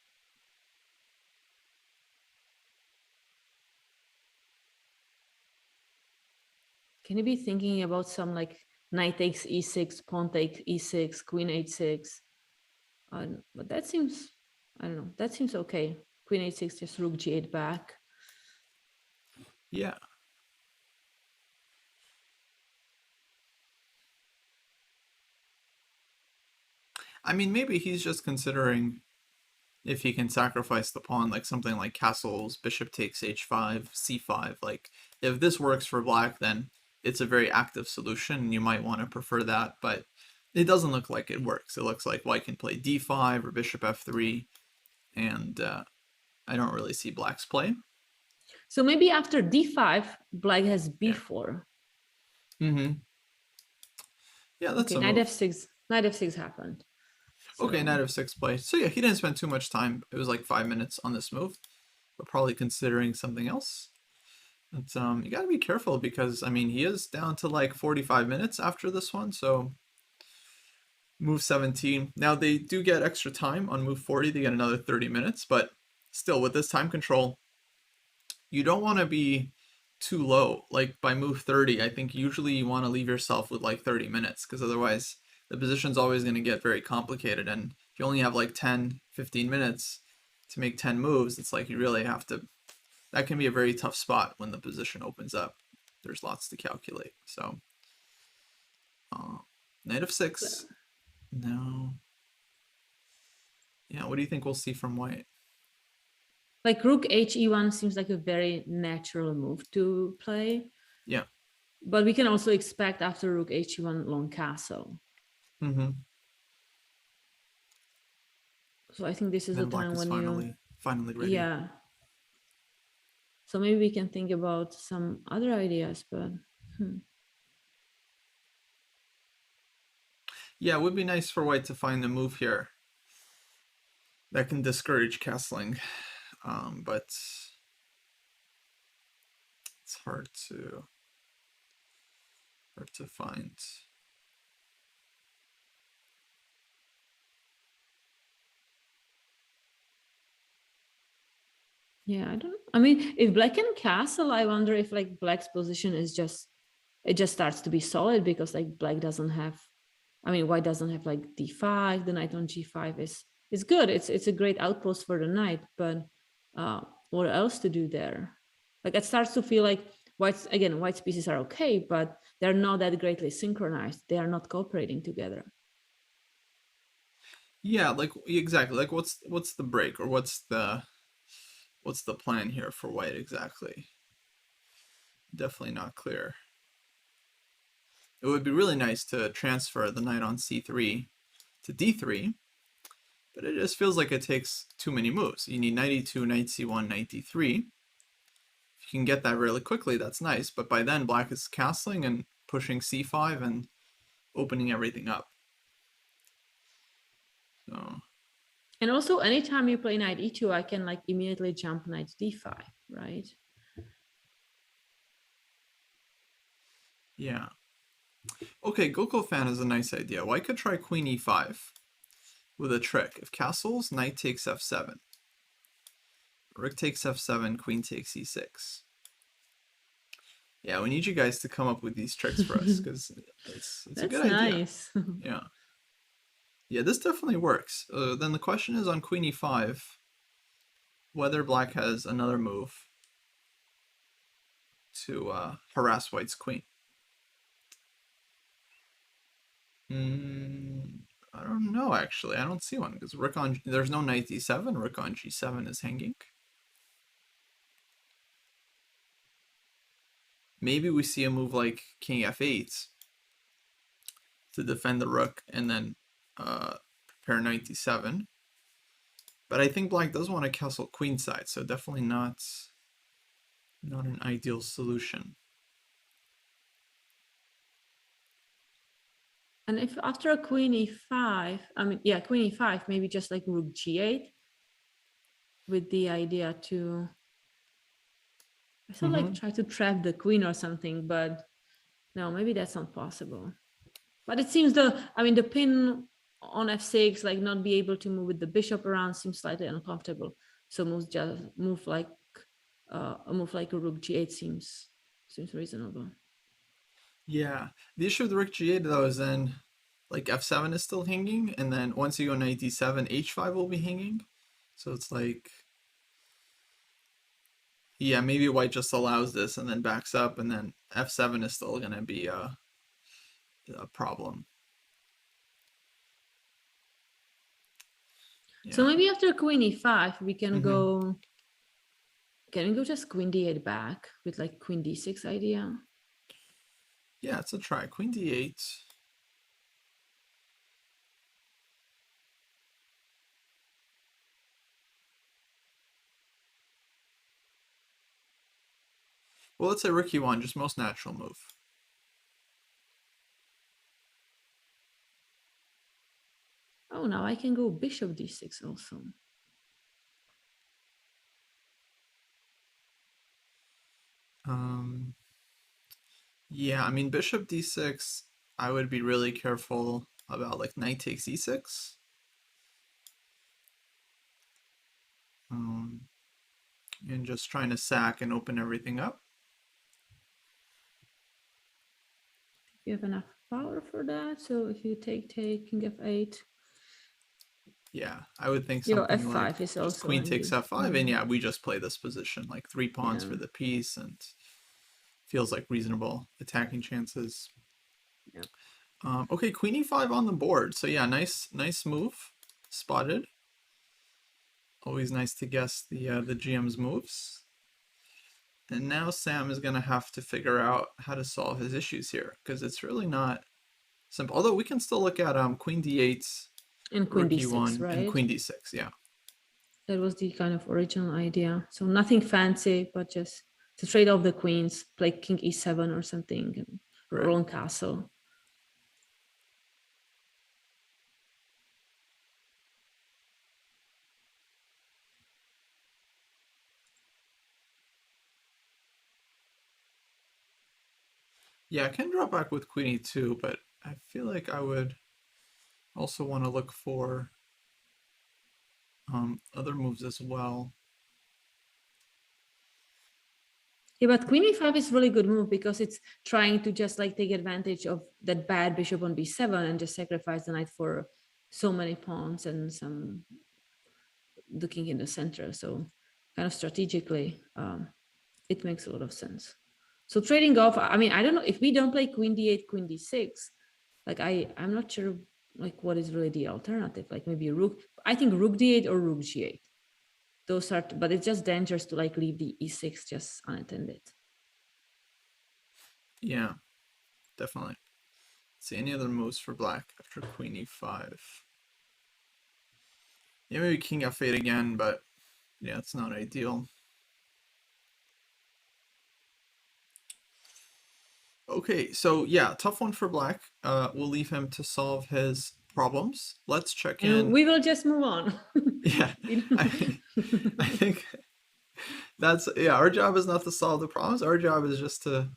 Can you be thinking about some like knight takes e6, pawn takes e6, queen h6? But that seems, I don't know, that seems okay. Queen h6, just rook g8 back. Yeah. I mean, maybe he's just considering if he can sacrifice the pawn, like something like castles, bishop takes h5, c5. Like, if this works for black, then it's a very active solution, and you might want to prefer that, but it doesn't look like it works. It looks like white can play d5 or bishop f3, and I don't really see black's play. So maybe after d5, black has b4. Yeah, that's okay. Knight f6 happened. Okay, So knight f6 play. So yeah, he didn't spend too much time. It was like 5 minutes on this move, but probably considering something else. But you got to be careful because I mean he is down to like 45 minutes after this one. So move 17. Now they do get extra time on move 40. They get another 30 minutes, but still with this time control, you don't want to be too low. Like by move 30, I think usually you want to leave yourself with like 30 minutes because otherwise the position's always going to get very complicated. And if you only have like 10, 15 minutes to make 10 moves, it's like you really have to. That can be a very tough spot when the position opens up. There's lots to calculate. So, knight of 6. No. Yeah, what do you think we'll see from white? like rook he1 seems like a very natural move to play. Yeah. But we can also expect after rook he1 long castle. Mm-hmm. So I think this is Then the black time is when finally ready. yeah. So maybe we can think about some other ideas, but Yeah, it would be nice for white to find a move here that can discourage castling, but it's hard to find. yeah, I mean, if black can castle, I wonder if like black's position is just it just starts to be solid because like black doesn't have, I mean, white doesn't have like d5. The knight on g5 is good. It's a great outpost for the knight, but what else to do there? Like it starts to feel like white's pieces are okay, but they're not that greatly synchronized. They are not cooperating together. Yeah, like exactly. Like what's the break or what's the plan here for white exactly? Definitely not clear. It would be really nice to transfer the knight on c3 to d3, but it just feels like it takes too many moves. You need knight e2, knight c1, knight d3. If you can get that really quickly, that's nice, but by then black is castling and pushing c5 and opening everything up. So And also, anytime you play knight e2, I can like immediately jump knight d5, right? yeah. Okay, Goko fan has a nice idea. White could try queen e5 with a trick. If castles, knight takes f7. Rook takes f7, queen takes e6. Yeah, we need you guys to come up with these tricks for us because it's a good idea. Nice. Yeah. Yeah, this definitely works. Then the question is on queen e5, whether black has another move to harass white's queen. I don't know, actually. I don't see one because there's no knight d7. Rook on g7 is hanging. Maybe we see a move like king f8 to defend the rook and then prepare knight d7. But I think black does want to castle queenside, so definitely not an ideal solution. And if after a queen e5, I mean, yeah, queen e5, maybe just like rook g8 with the idea to, I thought like try to trap the queen or something, but no, maybe that's not possible. But it seems the pin on f6, like not be able to move with the bishop around seems slightly uncomfortable. So a move like a rook g8 seems reasonable. Yeah, the issue with rook g8 though is then like f7 is still hanging, and then once you go knight d7, h5 will be hanging. So it's like, yeah, maybe white just allows this and then backs up, and then f7 is still gonna be a problem. Yeah. So maybe after queen e5, we can go. Can we go just queen d8 back with like queen d6 idea? Yeah, it's a try. Queen d8. Well, let's say rook e1, just most natural move. Oh, now I can go bishop d6 also. Yeah, I mean, bishop d6, I would be really careful about like knight takes e6. Um, and just trying to sack and open everything up. You have enough power for that. So if you take king f8. Yeah, I would think Your something like f5 is just also queen takes handy. f5, and yeah, we just play this position, like 3 pawns Yeah. for the piece, and feels like reasonable attacking chances. Yeah. Okay, queen e5 on the board. So yeah, nice move, spotted. Always nice to guess the GM's moves. And now Sam is gonna have to figure out how to solve his issues here, because it's really not simple. Although we can still look at queen d8, And queen rook d6, e1, and right? queen d6. Yeah. That was the kind of original idea. So nothing fancy, but just to trade off the queens, play king e7 or something, and Right. roll on castle. Yeah, I can drop back with queen e2, but I feel like I would also want to look for other moves as well. Yeah, but queen e5 is really good move because it's trying to just like take advantage of that bad bishop on b7 and just sacrifice the knight for so many pawns and some the king in the center. So kind of strategically, it makes a lot of sense. So trading off, I mean, I don't know if we don't play queen d8, queen d6, like I'm not sure like what is really the alternative, like maybe rook. I think rook d8 or rook g8. Those are, but it's just dangerous to like leave the e6 just unattended. Yeah, definitely. Let's see any other moves for black after queen e5. Yeah, maybe king f8 again, but yeah, it's not ideal. Okay, so yeah, tough one for black. We'll leave him to solve his problems. Let's check And in. we will just move on. Yeah, I think that's, yeah, our job is not to solve the problems. Our job is just to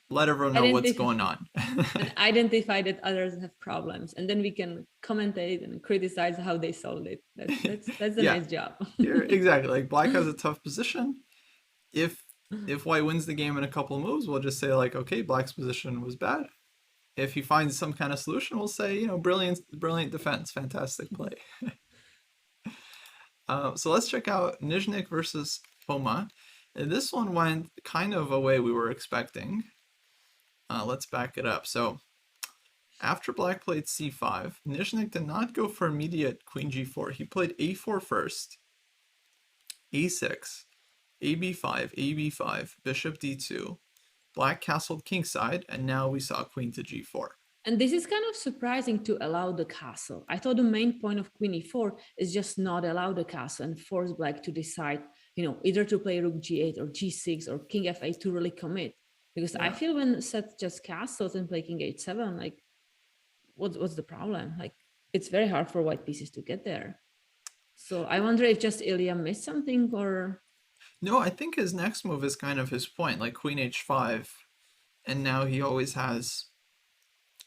let everyone know what's Identify going on. and identify that others have problems, and then we can commentate and criticize how they solved it. That's a Yeah, nice job. you're exactly, like black has a tough position. If white wins the game in a couple moves, we'll just say like, okay, black's position was bad. If he finds some kind of solution, we'll say, brilliant defense, fantastic play. So let's check out Nizhnik versus Poma. This one went kind of a way we were expecting. Let's back it up. So after black played c5, Nizhnik did not go for immediate queen g4. He played a4 first, a6, ab5, ab5, bishop d2. Black castled kingside, and now we saw queen to g4. And this is kind of surprising to allow the castle. I thought the main point of queen e4 is just not allow the castle and force black to decide, either to play rook g8 or g6 or king f8 to really commit. Because I feel when set just castles and play king h7, like, what's the problem? Like, it's very hard for white pieces to get there. So I wonder if just Ilya missed something or... No, I think his next move is kind of his point, like queen h5, and now he always has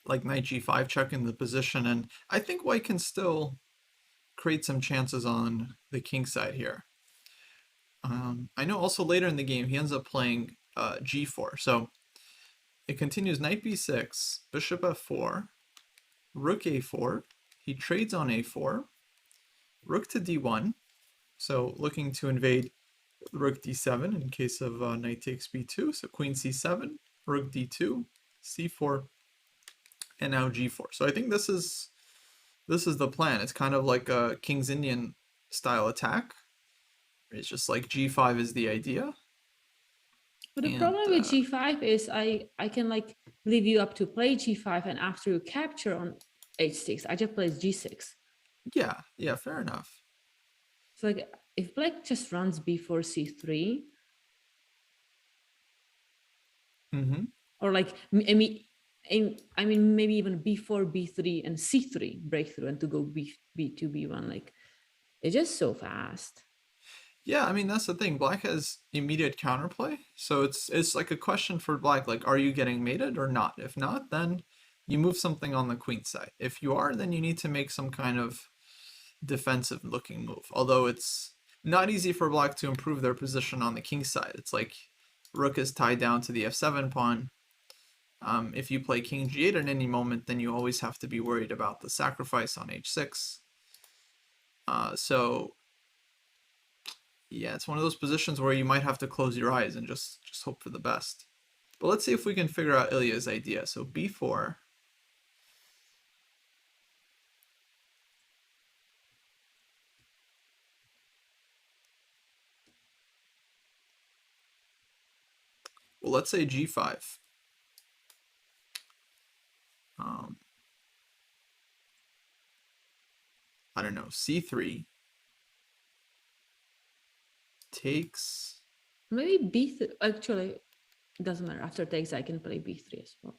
like knight g5 checking the position, and I think white can still create some chances on the king side here. I know also later in the game he ends up playing g4, so it continues knight b6, bishop f4, rook a4, he trades on a4, rook to d1, so looking to invade rook d7 in case of knight takes b2, so queen c7, rook d2, c4, and now g4. So I think this is the plan. It's kind of like a King's Indian style attack. It's just like g5 is the idea. But the problem with g5 is I can like leave you up to play g5, and after you capture on h6, I just play g6. Yeah, fair enough. So like if black just runs b4 c3, or like I mean, maybe even b4, b3, and c3 breakthrough, and to go b2, b1. Like, it's just so fast. Yeah, I mean that's the thing. Black has immediate counterplay, so it's like a question for black, like are you getting mated or not? If not, then you move something on the queen side. If you are, then you need to make some kind of defensive looking move. Although it's not easy for black to improve their position on the king side. It's like rook is tied down to the f7 pawn. If you play king g8 at any moment, then you always have to be worried about the sacrifice on h6. So yeah, it's one of those positions where you might have to close your eyes and just hope for the best. But let's see if we can figure out Ilya's idea. So b4. Well, let's say g5. I don't know, c3 takes. Maybe b3. Actually, it doesn't matter. After takes, I can play b3 as well.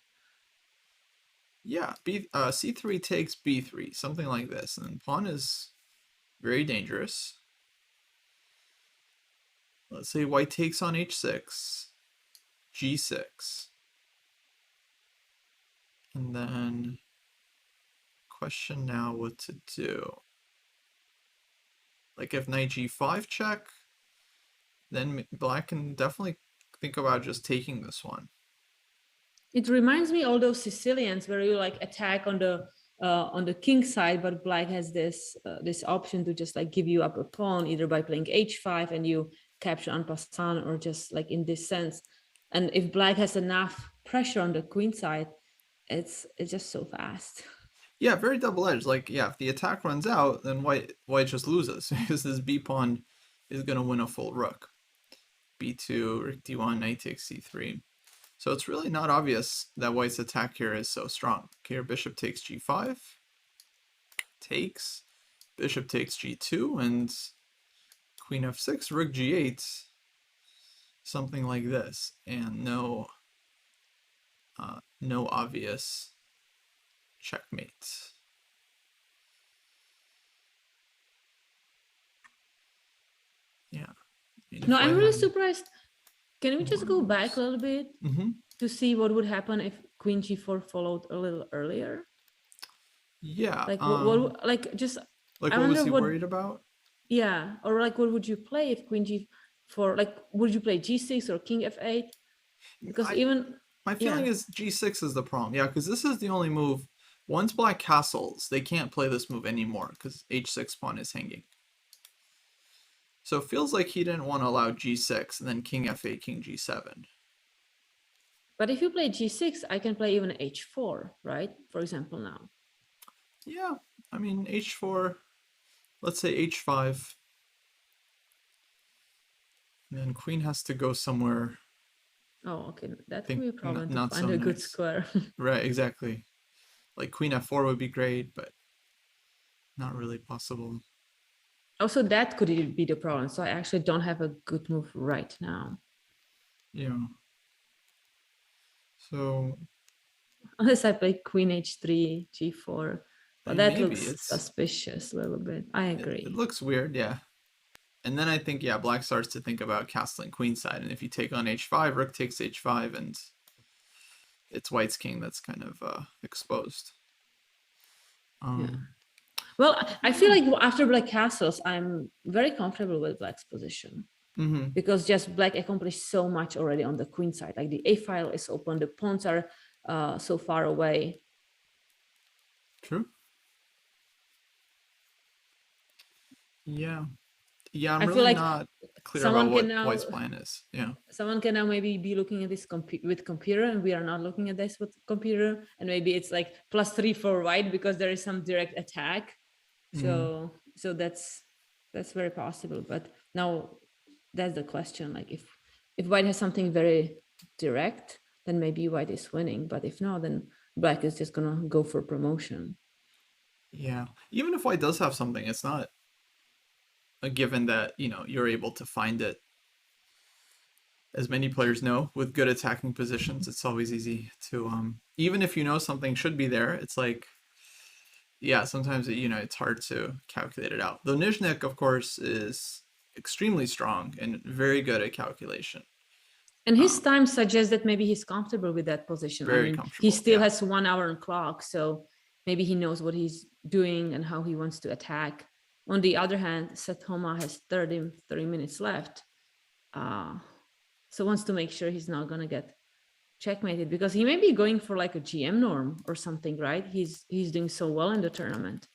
Yeah, c3 takes b3, something like this, and then pawn is very dangerous. Let's say white takes on h6, g6, and then question now what to do. Like if knight g5 check, then black can definitely think about just taking this one. It reminds me all those Sicilians where you like attack on the king side, but black has this this option to just like give you up a pawn either by playing h5 and you capture en passant, or just like in this sense. And if black has enough pressure on the queen side, it's just so fast. Yeah, very double-edged. Like, yeah, if the attack runs out, then white just loses because this b pawn is going to win a full rook. b2, rook d1, knight takes c3. So it's really not obvious that white's attack here is so strong. Okay, here bishop takes g5, takes, bishop takes g2, and queen f6, rook g8, something like this, and no obvious checkmate. Yeah. No, I'm really surprised. Can we just go back a little bit to see what would happen if queen g4 followed a little earlier? Yeah. Like what like just like I what was wonder he what, worried about? yeah, or like what would you play if queen g4, like would you play g6 or king f8? Because even My feeling is g6 is the problem. Yeah, because this is the only move. Once black castles, they can't play this move anymore because h6 pawn is hanging. So it feels like he didn't want to allow g6 and then king f8, king g7. But if you play g6, I can play even h4, right? For example, now. Yeah, I mean h4, let's say h5. And then queen has to go somewhere. Oh, okay. That can be a problem to not find so a good nice. square. Right, exactly. Like queen f4 would be great, but not really possible. Also, that could be the problem. So I actually don't have a good move right now. Yeah. So Unless I play queen h3, g4. But that maybe looks suspicious a little bit. I agree. It looks weird, yeah. And then I think, yeah, black starts to think about castling queenside. And if you take on h5, rook takes h5, and it's white's king that's kind of exposed. Yeah. Well, I feel like after black castles, I'm very comfortable with black's position. Because just black accomplished so much already on the queen side. Like the a file is open, the pawns are so far away. True. Yeah. Yeah, I'm I really feel like not clear about what white's plan is. Yeah. Someone can now maybe be looking at this with computer, and we are not looking at this with computer. And maybe it's like +3 for white because there is some direct attack. So that's very possible. But now that's the question. Like if white has something very direct, then maybe white is winning. But if not, then black is just gonna go for promotion. Yeah. Even if white does have something, it's not a given that, you're able to find it. as many players know, with good attacking positions, it's always easy to even if you know something should be there, it's like yeah, sometimes it's hard to calculate it out. Though Nizhnik, of course, is extremely strong and very good at calculation. And his Um, time suggests that maybe he's comfortable with that position. I very mean, he comfortable. still Yeah. has 1 hour on clock, so maybe he knows what he's doing and how he wants to attack. On the other hand, Sathoma has 30 minutes left. Uh, so wants to make sure he's not going to get checkmated because he may be going for like a GM norm or something, right? He's doing so well in the tournament.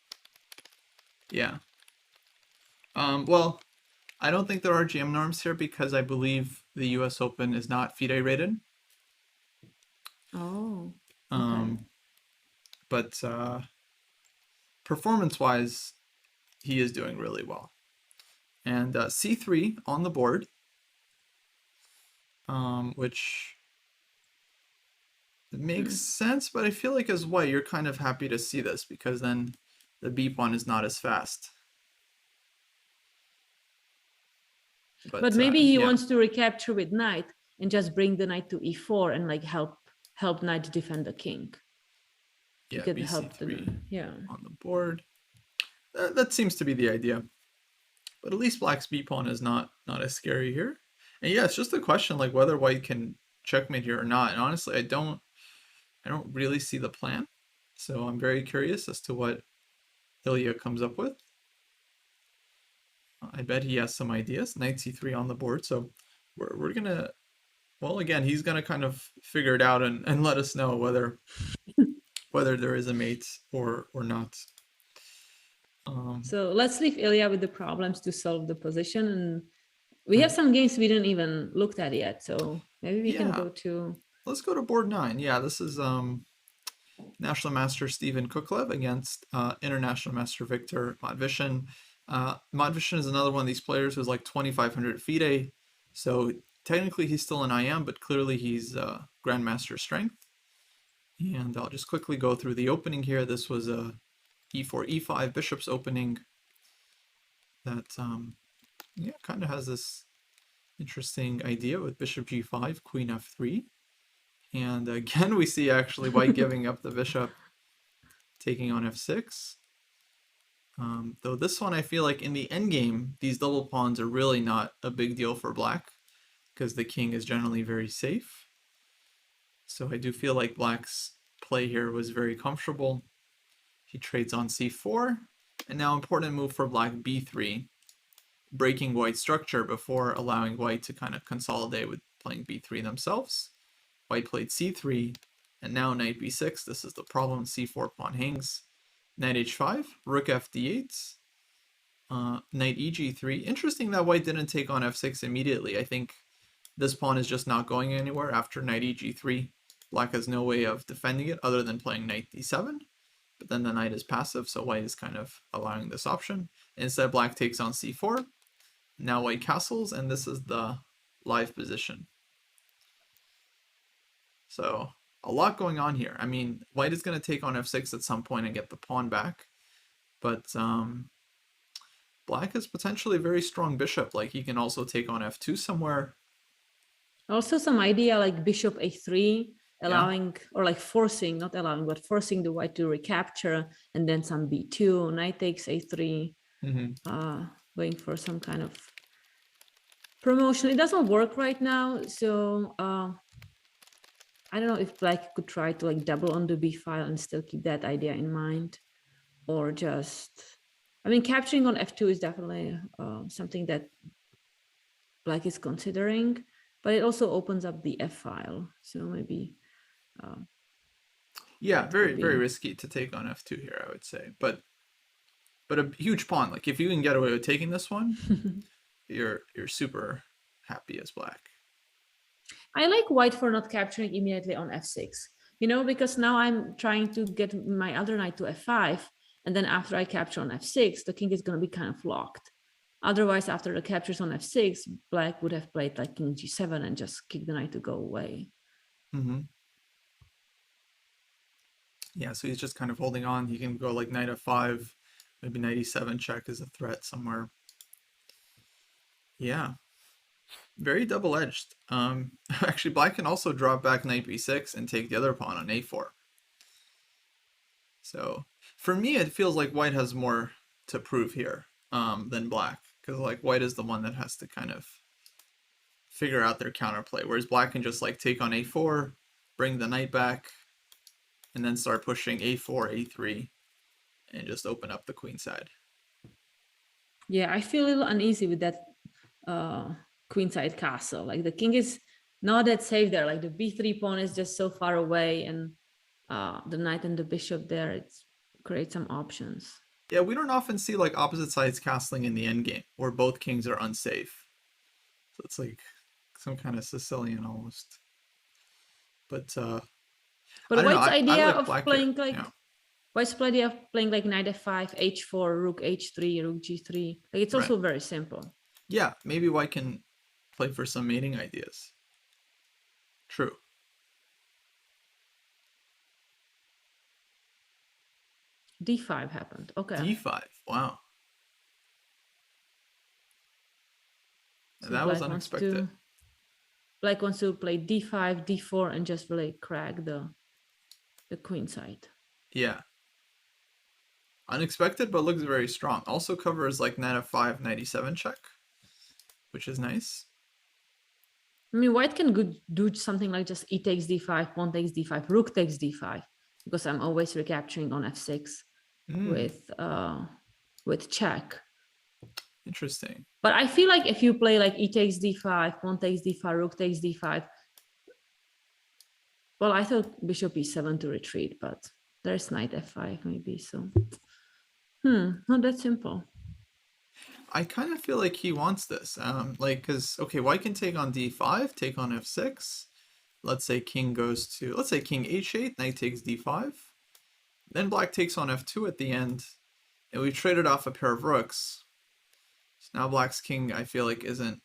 Yeah. Well, I don't think there are GM norms here because I believe the U.S. Open is not FIDE rated. Oh, okay. Um, but performance-wise, he is doing really well. And C3 on the board, which makes sense, but I feel like as white, you're kind of happy to see this because then the B pawn is not as fast. But maybe he yeah. wants to recapture with knight and just bring the knight to e4 and like help knight defend the king. Yeah, He could help BC3 yeah. on the board. That seems to be the idea. But at least black's b pawn is not as scary here. And yeah, it's just a question like whether white can checkmate here or not. And honestly, I don't really see the plan. So I'm very curious as to what Ilya comes up with. I bet he has some ideas. Knight c3 on the board. So we're gonna, well, again, he's gonna kind of figure it out and let us know whether there is a mate or not. So let's leave Ilya with the problems to solve the position, and we have some games we didn't even looked at yet. So maybe we can go to. Let's go to board 9. Yeah, this is National Master Steven Kuklev against International Master Victor Matvishin. Matvishin is another one of these players who's like 2,500 FIDE, so technically he's still an IM, but clearly he's Grandmaster Strength. And I'll just quickly go through the opening here. This was a e4, e5 bishop's opening that yeah, kind of has this interesting idea with bishop g5, queen f3. And again, we see actually white giving up the bishop, taking on f6. Though this one, I feel like in the endgame, these double pawns are really not a big deal for black, because the king is generally very safe. So I do feel like black's play here was very comfortable. He trades on c4, and now important move for black, b3, breaking white's structure before allowing white to kind of consolidate with playing b3 themselves. White played c3, and now knight b6. This is the problem. c4 pawn hangs. Knight h5, rook fd8, knight eg3. Interesting that white didn't take on f6 immediately. I think this pawn is just not going anywhere after knight eg3. Black has no way of defending it other than playing knight d7. But then the knight is passive, so white is kind of allowing this option. Instead, black takes on c4. Now white castles, and this is the live position. So a lot going on here. I mean, white is going to take on f6 at some point and get the pawn back. But black has potentially a very strong bishop. Like he can also take on f2 somewhere. Also some idea like bishop a3, allowing or like forcing, not allowing, but forcing the white to recapture, and then some b2, knight takes a3, going for some kind of promotion. It doesn't work right now, so I don't know if black could try to like double on the b file and still keep that idea in mind, or just, I mean, capturing on f2 is definitely something that black is considering, but it also opens up the f file, so maybe yeah, very risky to take on f2 here, I would say, but a huge pawn. Like if you can get away with taking this one, you're super happy as black. I like white for not capturing immediately on f6, you know, because now I'm trying to get my other knight to f5, and then after I capture on f6, the king is going to be kind of locked. Otherwise, after the captures on f6, black would have played like king g7 and just kick the knight to go away. Yeah, so he's just kind of holding on. He can go like knight f5, maybe knight e7 check is a threat somewhere. Yeah. very double-edged. Actually, black can also drop back knight b6 and take the other pawn on a4. So for me, it feels like white has more to prove here than black, because like white is the one that has to kind of figure out their counterplay, whereas black can just like take on a4, bring the knight back, and then start pushing a4, a3, and just open up the queen side. Yeah, I feel a little uneasy with that queenside castle. Like the king is not that safe there. Like the b3 pawn is just so far away, and the knight and the bishop there, it creates some options. Yeah, we don't often see like opposite sides castling in the endgame, where both kings are unsafe. So it's like some kind of Sicilian almost. But I don't know. White's I idea like of black here. playing like Yeah, White's idea of playing like knight f5, h4, rook h3, rook g3. Like it's right. also very simple. Yeah, maybe white can play for some mating ideas. True. d5 happened. Okay. D5. Wow. So That was unexpected. Black wants to play d5, d4, and just really crack the queen side. Yeah. Unexpected, but looks very strong. Also covers like knight f5, knight e7 check, which is nice. I mean, white can do something like just e takes d5, pawn takes d5, rook takes d5, because I'm always recapturing on f6 with check. Interesting. But I feel like if you play like e takes d5, pawn takes d5, rook takes d5. Well, I thought bishop e7 to retreat, but there's knight f5 maybe. So, not that simple. I kind of feel like he wants this. Because, okay, white can take on d5, take on f6. Let's say king goes to, let's say king h8, knight takes d5. Then black takes on f2 at the end, and we traded off a pair of rooks. So now black's king, I feel like, isn't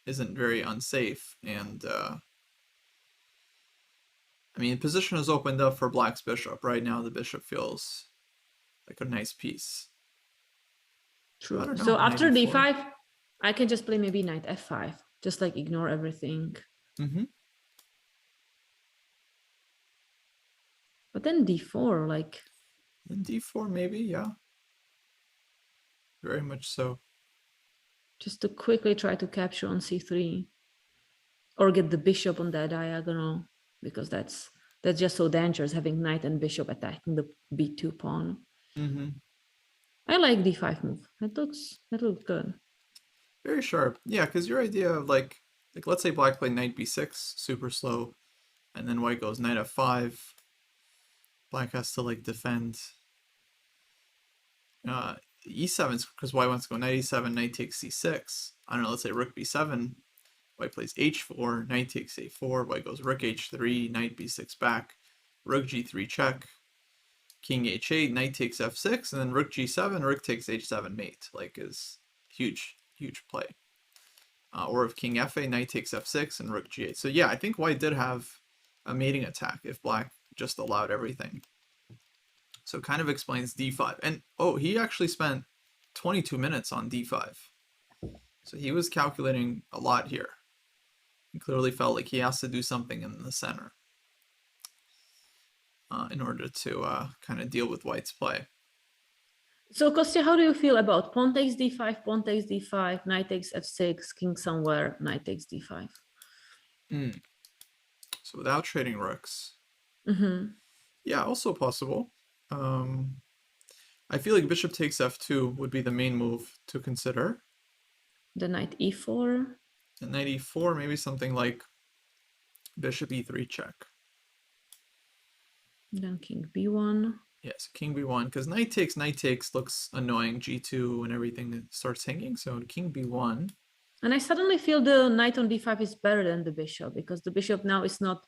very unsafe, and I mean, position is opened up for black's bishop. Right now, the bishop feels like a nice piece. True. So after d5, I can just play maybe knight f5, just like ignore everything. But then d4, like. Then d4 maybe, yeah. Very much so. Just to quickly try to capture on c3, or get the bishop on that diagonal, because that's just so dangerous, having knight and bishop attacking the b2 pawn. I like d5 move. That looks good. Very sharp. Yeah, because your idea of like let's say black played knight b6, super slow, and then white goes knight f5. Black has to like defend e7 because white wants to go knight e7, knight takes c6. I don't know, let's say rook b7, white plays h4, knight takes a4, white goes rook h3, knight b6 back, rook g3 check, king h8, knight takes f6, and then rook g7, rook takes h7 mate, like is huge play. Or if king f8, knight takes f6, and rook g8. So yeah, I think white did have a mating attack if black just allowed everything. So it kind of explains d5. And oh, he actually spent 22 minutes on d5. So he was calculating a lot here. He clearly felt like he has to do something in the center in order to kind of deal with white's play. So Kostya, how do you feel about pawn takes d5, pawn takes d5, knight takes f6, king somewhere, knight takes d5? So without trading rooks. Yeah, also possible. I feel like bishop takes f2 would be the main move to consider. The knight e4. The knight e4, maybe something like bishop e3 check. Then king b1. Yes, king b1, because knight takes looks annoying, g2 and everything starts hanging, so king b1. And I suddenly feel the knight on d5 is better than the bishop, because the bishop now is not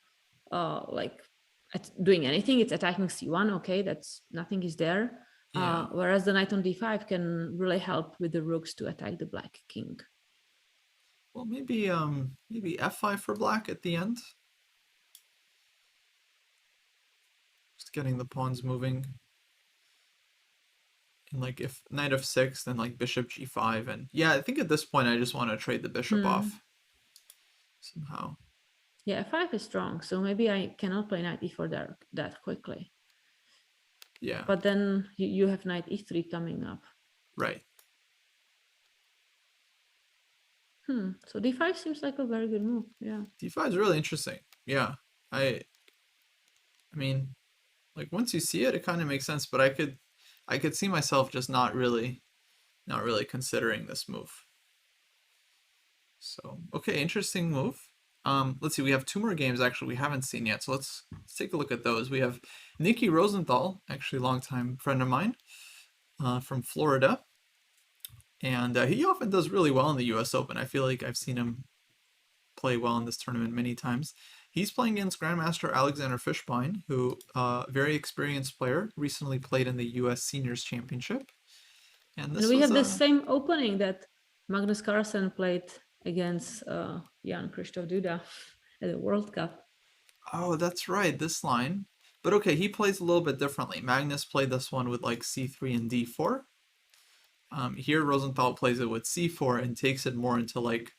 like doing anything, it's attacking c1, okay, that's nothing is there. Yeah. Whereas the knight on d5 can really help with the rooks to attack the black king. Well, maybe f5 for black at the end. Just getting the pawns moving. And like if knight f6, then like bishop g5, and yeah, I think at this point I just want to trade the bishop off. somehow. Yeah, f5 is strong, so maybe I cannot play knight e4 there that quickly. Yeah, But then you have knight e3 coming up. right. So d5 seems like a very good move. Yeah. D5 is really interesting. Yeah, I mean, like once you see it, it kind of makes sense. But I could see myself just not really considering this move. So okay, interesting move. Let's see, we have two more games actually we haven't seen yet. So let's take a look at those. We have Nikki Rosenthal, actually a longtime friend of mine, from Florida, and he often does really well in the U.S. Open. I feel like I've seen him play well in this tournament many times. He's playing against Grandmaster Alexander Fishbein, who very experienced player, recently played in the U.S. Seniors Championship. And And this we was have the same opening that Magnus Carlsen played against Jan Krzysztof Duda at the World Cup. oh, that's right, this line. But okay, he plays a little bit differently. Magnus played this one with like c3 and d4. Here Rosenthal plays it with c4 and takes it more into like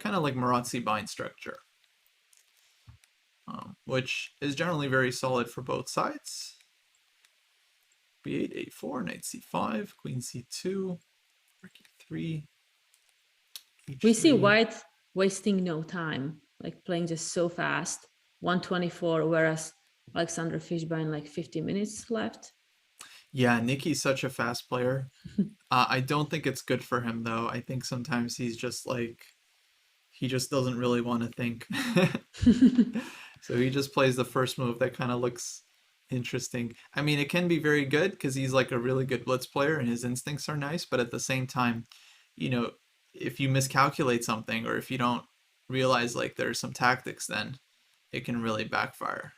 kind of like Maratzi bind structure, which is generally very solid for both sides. b8, a4, knight c5, queen c2, rook e3, We see h3. white wasting no time, like playing just so fast, 124, whereas Alexander Fishbein like 50 minutes left. Yeah, Nicky's such a fast player. I don't think it's good for him though. I think sometimes he's just like he just doesn't really want to think. So he just plays the first move that kind of looks interesting. I mean, it can be very good because he's like a really good blitz player and his instincts are nice, but at the same time, you know, if you miscalculate something or if you don't realize like there's some tactics, then it can really backfire.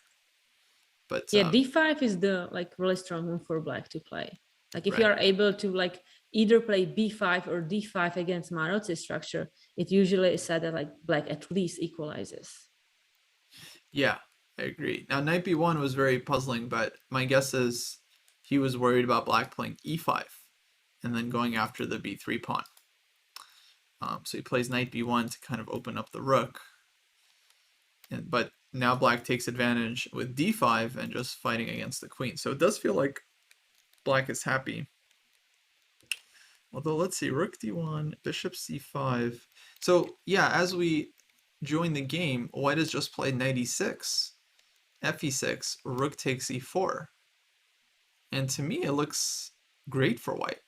But Yeah, d5 is the like really strong move for black to play. Like if you right. are able to like either play b5 or d5 against Marotz's structure, it usually is said that like black at least equalizes. Yeah, I agree. Now, knight b1 was very puzzling, but my guess is he was worried about black playing e5 and then going after the b3 pawn. So he plays knight b1 to kind of open up the rook. But now black takes advantage with d5 and just fighting against the queen. So it does feel like black is happy. Although, let's see, rook d1, bishop c5. So yeah, as we join the game, white has just played knight e6, f e6, rook takes e4. And to me, it looks great for white.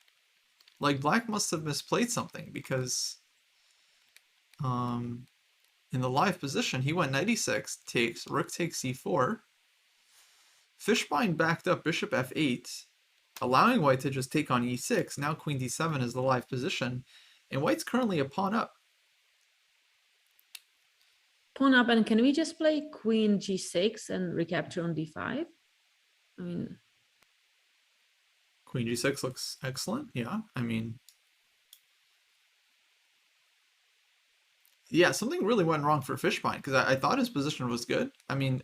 Like black must have misplayed something because in the live position, he went knight e6, takes, rook takes c4. Fishbein backed up bishop f8, allowing white to just take on e6. Now queen d7 is the live position, and white's currently a pawn up. Pawn up, and can we just play queen g6 and recapture on d5? I mean, Queen g6 looks excellent. Yeah, I mean, yeah, something really went wrong for Fishbein because I thought his position was good. I mean,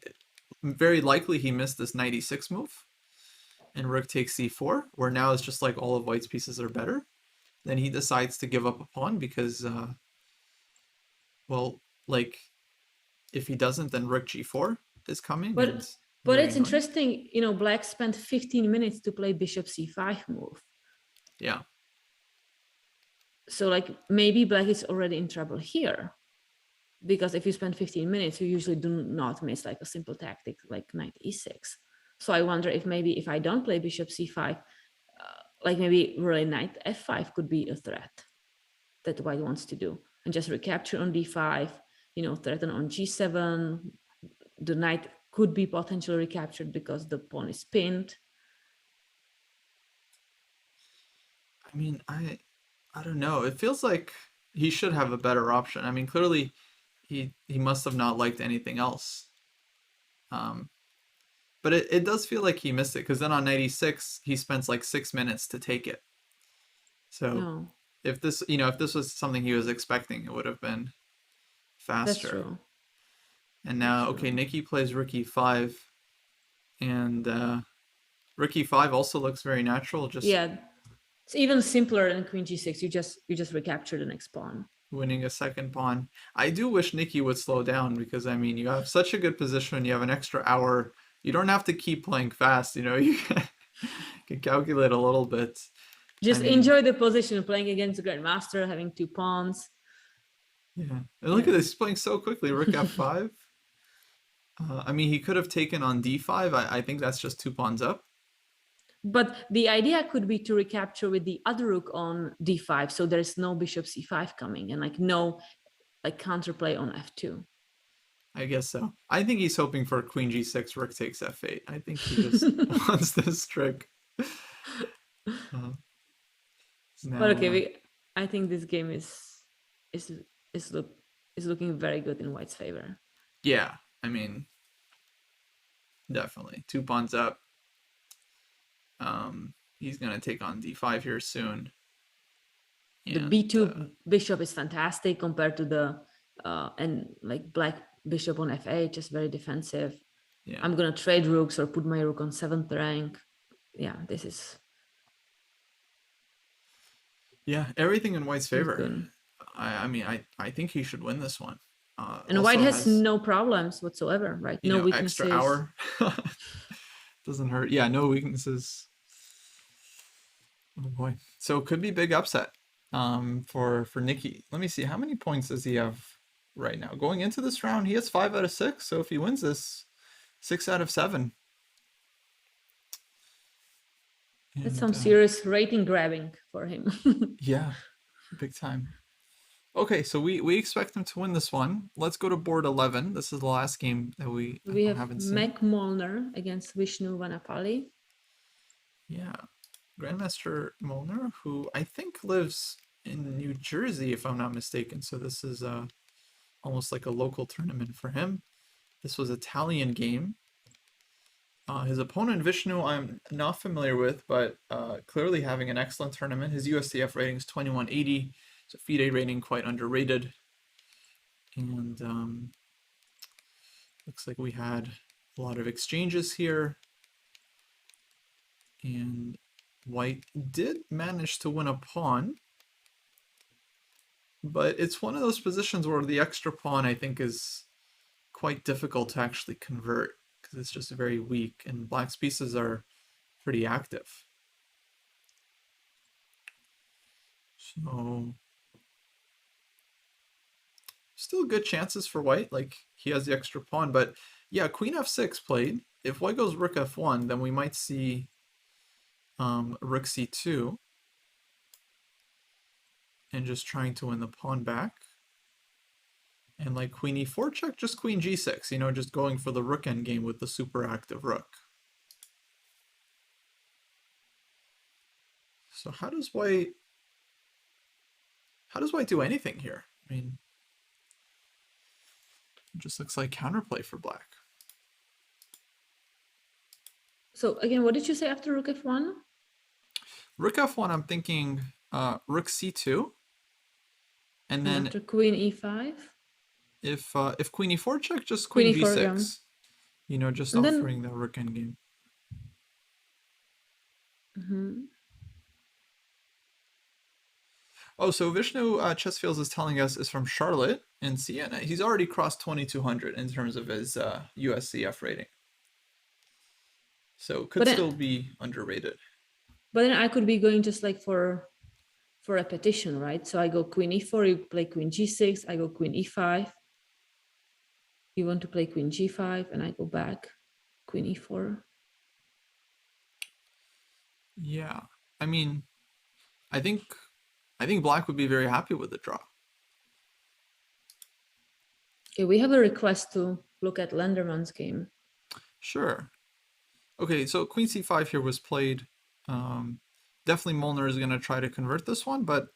very likely he missed this knight e6 move, and rook takes c4, where now it's just like all of white's pieces are better. Then he decides to give up a pawn because, well, like if he doesn't, then rook g4 is coming, and but very it's annoying. interesting, you know, black spent 15 minutes to play bishop c5 move. Yeah. So like maybe black is already in trouble here, because if you spend 15 minutes, you usually do not miss like a simple tactic like knight e6. So I wonder if maybe if I don't play bishop c5, like maybe really knight f5 could be a threat that white wants to do, and just recapture on d5, you know, threaten on g7. The knight could be potentially recaptured because the pawn is pinned. I mean, I don't know. It feels like he should have a better option. I mean, clearly he must have not liked anything else. But it does feel like he missed it because then on 96 he spends like 6 minutes to take it. So No, if this, you know, if this was something he was expecting, it would have been that's faster. true. And now, okay, Nikki plays rook e5, and rook e5 also looks very natural. Just Yeah, it's even simpler than queen g6. You just recapture the next pawn. winning a second pawn. I do wish Nikki would slow down because I mean you have such a good position. You have an extra hour. You don't have to keep playing fast. You know, you can calculate a little bit. I Just mean, enjoy the position, playing against the grandmaster, having 2 pawns. yeah. And look Yeah. at this, he's playing so quickly. Rook f5. I mean, he could have taken on d5. I think that's just 2 pawns up. But the idea could be to recapture with the other rook on d5, so there's no bishop c5 coming, and like no like counterplay on f2. I guess so. I think he's hoping for queen g6, rook takes f8. I think he just wants this trick. Uh, But now, okay, I think this game is is look is looking very good in White's favor. yeah, I mean, definitely 2 pawns up. He's gonna take on d5 here soon. The And b2 bishop is fantastic compared to the and like black bishop on f8, just very defensive. yeah, I'm gonna trade rooks or put my rook on 7th rank. Yeah, this is yeah, everything in White's favor. good. I mean, I think he should win this one. And White Also has has, no problems whatsoever, right? you No know, extra weaknesses. hour. Doesn't hurt. Yeah, no weaknesses. Oh boy. So it could be big upset for Nikki. Let me see. How many points does he have right now? Going into this round, he has 5 out of 6. So if he wins this, 6 out of 7. That's And some serious rating grabbing for him. yeah, big time. Okay, so we expect him to win this one. Let's go to board 11. This is the last game that we We have haven't seen. Mac Molnar against Vishnu Vanapali. Yeah, Grandmaster Molnar, who I think lives in New Jersey, if I'm not mistaken. So this is almost like a local tournament for him. This was Italian game. His opponent Vishnu, I'm not familiar with, but clearly having an excellent tournament. His USDF rating is 2180. So FIDE rating quite underrated. And looks like we had a lot of exchanges here. And White did manage to win a pawn. But it's one of those positions where the extra pawn, I think, is quite difficult to actually convert because it's just very weak, and Black's pieces are pretty active. So still good chances for White, like he has the extra pawn, but yeah, Queen f6 played. If White goes Rook f1, then we might see Rook c2 and just trying to win the pawn back. And like Queen e4 check, just Queen g6, you know, just going for the rook endgame with the super active rook. So how does White do anything here? I mean, it just looks like counterplay for Black. So again, what did you say after Rook f1? Rook f1, I'm thinking Rook c2, and then after Queen e5? if Queen e4 check, just Queen Queen e4, g6. yeah. You know, just And offering the rook endgame. Oh, so Vishnu Chessfields is telling us is from Charlotte in Siena. He's already crossed 2200 in terms of his USCF rating. So could still be underrated. But then I could be going just like for repetition, right? So I go Queen e4, you play Queen g6, I go Queen e5. You want to play Queen g5, and I go back Queen e4. Yeah, I mean, I think Black would be very happy with the draw. Okay, we have a request to look at Lenderman's game. Sure. Okay, so Queen c5 here was played. Definitely Molnar is going to try to convert this one, but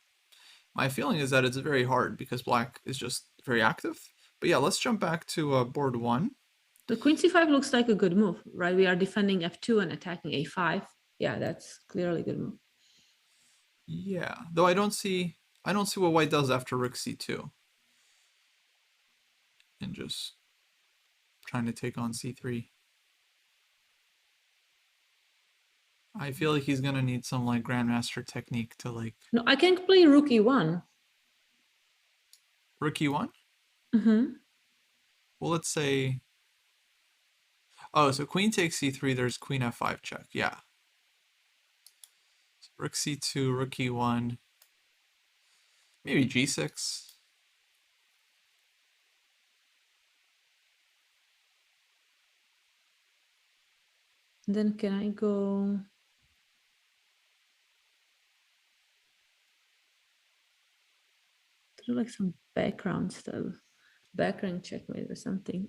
my feeling is that it's very hard because Black is just very active. But yeah, let's jump back to board 1. The Queen c5 looks like a good move, right? We are defending f2 and attacking a5. Yeah, that's clearly a good move. Yeah, though I don't see what White does after Rook c2. And just trying to take on c3. I feel like he's gonna need some like grandmaster technique to like. No, I can play Rook e1. Rook e1? Mm-hmm. Well, let's say, oh, so queen takes c3, there's queen f5 check. Yeah. So rook c2, rook e1, maybe g6. Then can I go to like some background stuff, background checkmate or something?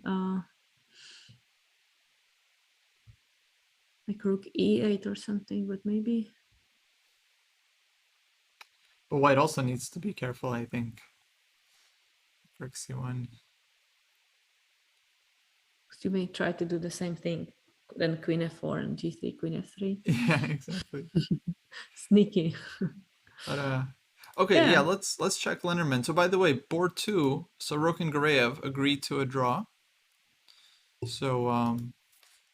Like rook e8 or something, but maybe But white also needs to be careful, I think. Rook c1. you may try to do the same thing. Then queen f4 and g3, queen f3. Yeah, exactly. Sneaky. But okay, yeah, Yeah. let's check Lenderman. So by the way, board two, Sorokin and Gareev agreed to a draw. So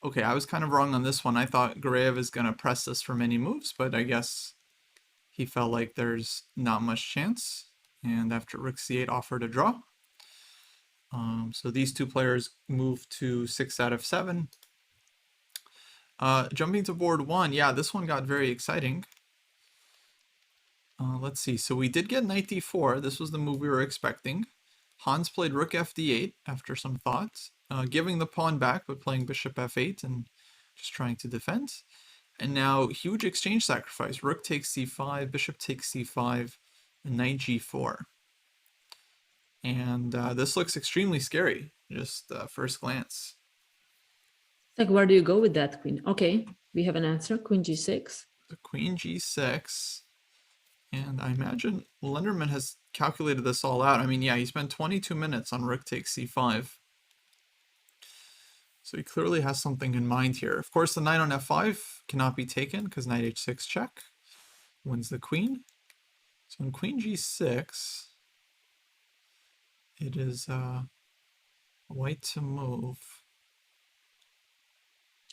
okay, I was kind of wrong on this one. I thought Gareev is gonna press this for many moves, but I guess he felt like there's not much chance. And after rook c8 offered a draw. So these two players move to 6 out of 7. Jumping to board one, yeah, this one got very exciting. Let's see. So we did get knight d4. This was the move we were expecting. Hans played rook fd8 after some thought, giving the pawn back but playing bishop f8 and just trying to defend. And now huge exchange sacrifice. Rook takes c5, bishop takes c5, and knight g4. And this looks extremely scary, just first glance. Like, where do you go with that queen? Okay, we have an answer. Queen g6. The queen g6. And I imagine Lenderman has calculated this all out. I mean, yeah, he spent 22 minutes on rook takes c5. So he clearly has something in mind here. Of course, the knight on f5 cannot be taken because knight h6 check wins the queen. So in queen g6, it is white to move.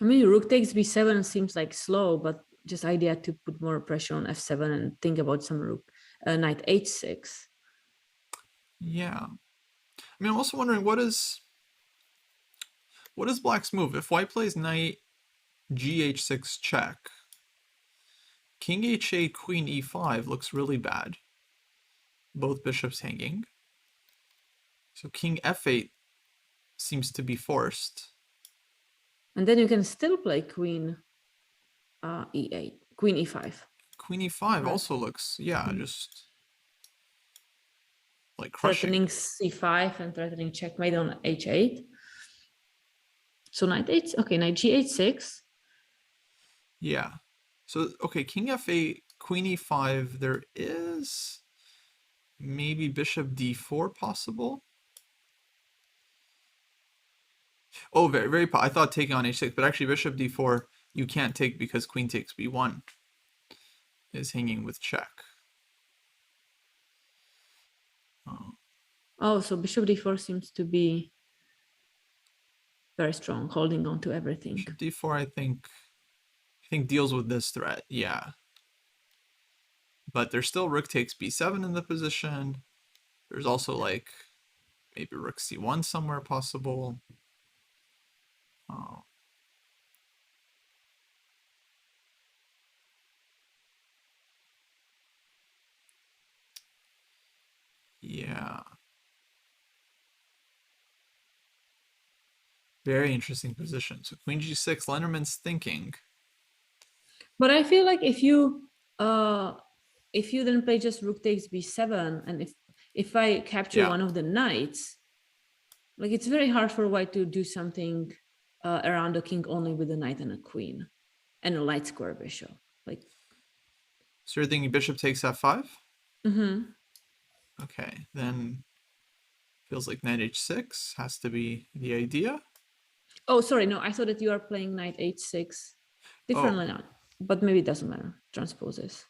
I mean, rook takes b7 seems like slow, but just idea to put more pressure on f7 and think about some rook. Knight h6. Yeah. I mean, I'm also wondering what is black's move? If white plays knight gh6 check, king h8, queen e5 looks really bad. Both bishops hanging. So king f8 seems to be forced. And then you can still play queen e8, queen e5. Queen e5 Right. also looks, yeah, just like Threatening crushing. c5 and threatening checkmate on h8. So knight h, okay, knight g8, 6. Yeah. So, okay, king f8, queen e5, there is maybe bishop d4 possible. Oh, very, very, I thought taking on h6, but actually bishop d4 you can't take because queen takes b1 is hanging with check. Oh, so bishop d4 seems to be very strong, holding on to everything. Bishop d4, I think deals with this threat, yeah. But there's still rook takes b7 in the position. There's also like maybe rook c1 somewhere possible. Oh. Yeah. Very interesting position. So queen g6, Lenderman's thinking. But I feel like if you then play just rook takes b7, and if I capture one of the knights, like it's very hard for white to do something around the king only with a knight and a queen and a light square bishop. Like, so you're thinking bishop takes f5? Mm-hmm. Okay, then feels like knight h6 has to be the idea. Oh, sorry, no, I thought that you are playing knight h6 differently now, but maybe it doesn't matter. Transposes.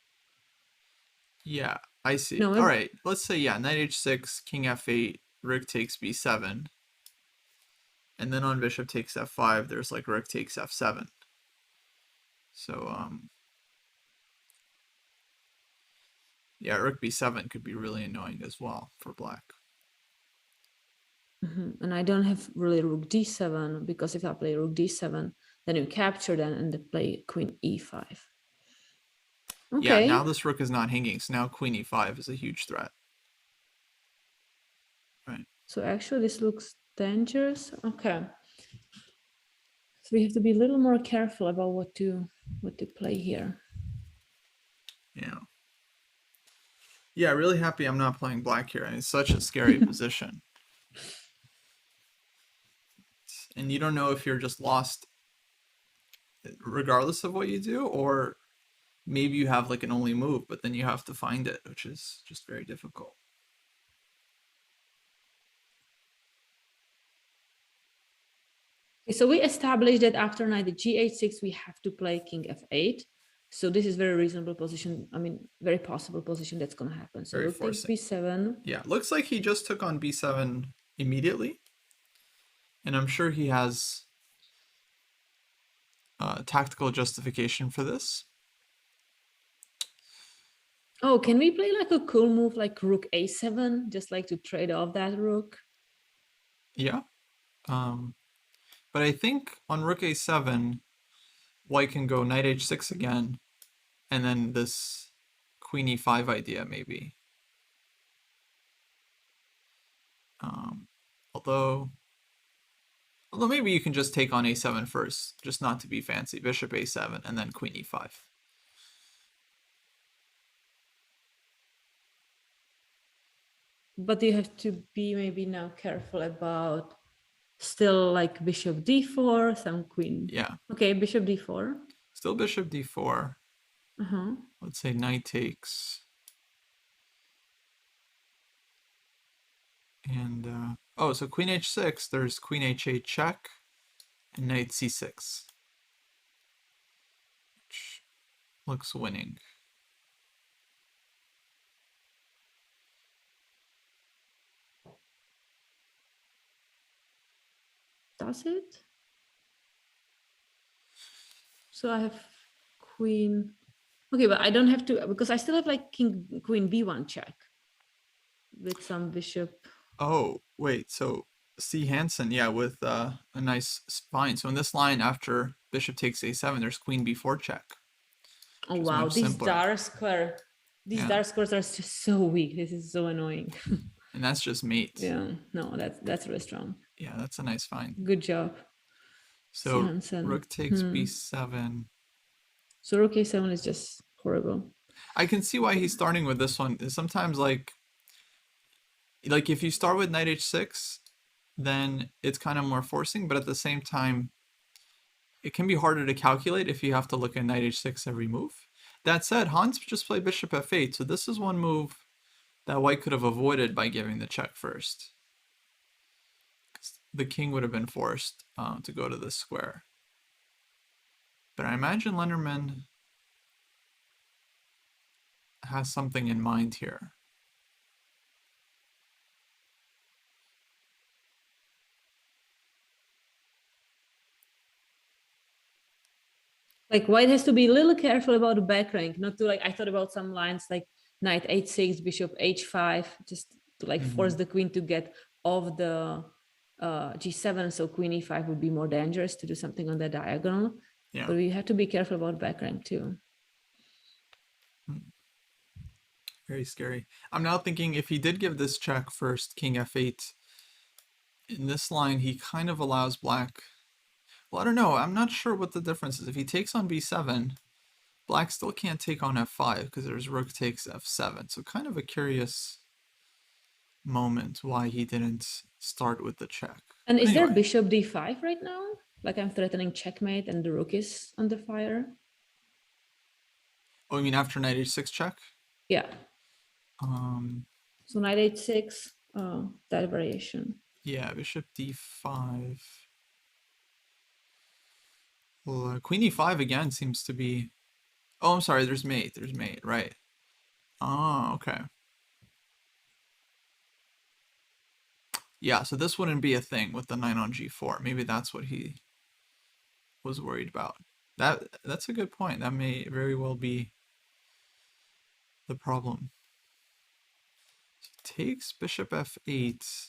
Yeah, I see. No, all right, let's say, yeah, knight h6, king f8, rook takes b7. And then on bishop takes f5, there's like rook takes f7. So, yeah, rook b7 could be really annoying as well for black. And I don't have really rook d7, because if I play rook d7, then you capture them and they play queen e5. Yeah, now Okay. this rook is not hanging, so now queen e5 is a huge threat. Right. So actually this looks dangerous. Okay. So we have to be a little more careful about what to play here. Yeah. Yeah, really happy I'm not playing black here. It's such a scary position. And you don't know if you're just lost regardless of what you do, or maybe you have like an only move, but then you have to find it, which is just very difficult. Okay, so we established that after knight g8-6, we have to play king f8. So this is very reasonable position. I mean, very possible position that's going to happen. So Very rook takes forcing. b7. Yeah, looks like he just took on b7 immediately. And I'm sure he has tactical justification for this. Oh, can we play like a cool move like rook a7, just like to trade off that rook? Yeah. But I think on rook a7, white can go knight h6 again, and then this queen e5 idea maybe. Although maybe you can just take on a7 first, just not to be fancy. Bishop a7 and then queen e5. But you have to be maybe now careful about still like bishop d4, some queen. Yeah. Okay, bishop d4. Still bishop d4. Uh-huh. Let's say knight takes. And, oh, so queen h6, there's queen h8 check, and knight c6. Which looks winning. Does it? So I have queen. Okay, but I don't have to, because I still have like queen b1 check with some bishop. Oh, wait, so C. Hansen, yeah, with a nice spine. So in this line, after bishop takes a7, there's queen b4 check. Oh Which is wow, much these simpler. dark square, these Yeah. dark squares are just so weak. This is so annoying. And that's just mate. Yeah, no, that's really strong. Yeah, that's a nice find. Good job. So rook takes b7. So rook a7 is just horrible. I can see why he's starting with this one. Sometimes like if you start with knight h6, then it's kind of more forcing, but at the same time, it can be harder to calculate if you have to look at knight h6 every move. That said, Hans just played bishop f8, so this is one move that white could have avoided by giving the check first. The king would have been forced to go to this square. But I imagine Lenderman has something in mind here. Like white has to be a little careful about the back rank, not to like, I thought about some lines like knight h6, bishop h5, just to like force the queen to get off the g7, so queen e5 would be more dangerous to do something on the diagonal. Yeah. But we have to be careful about back rank too. Very scary. I'm now thinking if he did give this check first, king f8, in this line he kind of allows black. Well, I don't know. I'm not sure what the difference is. If he takes on b7, black still can't take on f5 because there's rook takes f7. So kind of a curious moment why he didn't start with the check. And is there bishop d5 right now? Like I'm threatening checkmate and the rook is under fire. Oh, you mean after knight h6 check? Yeah. So knight h6, that variation. Yeah, bishop d5. Well, queen e5 again seems to be. Oh, I'm sorry. There's mate. There's mate. Right. Oh, okay. Yeah, so this wouldn't be a thing with the knight on g4. Maybe that's what he was worried about. That's a good point. That may very well be the problem. So takes bishop f8.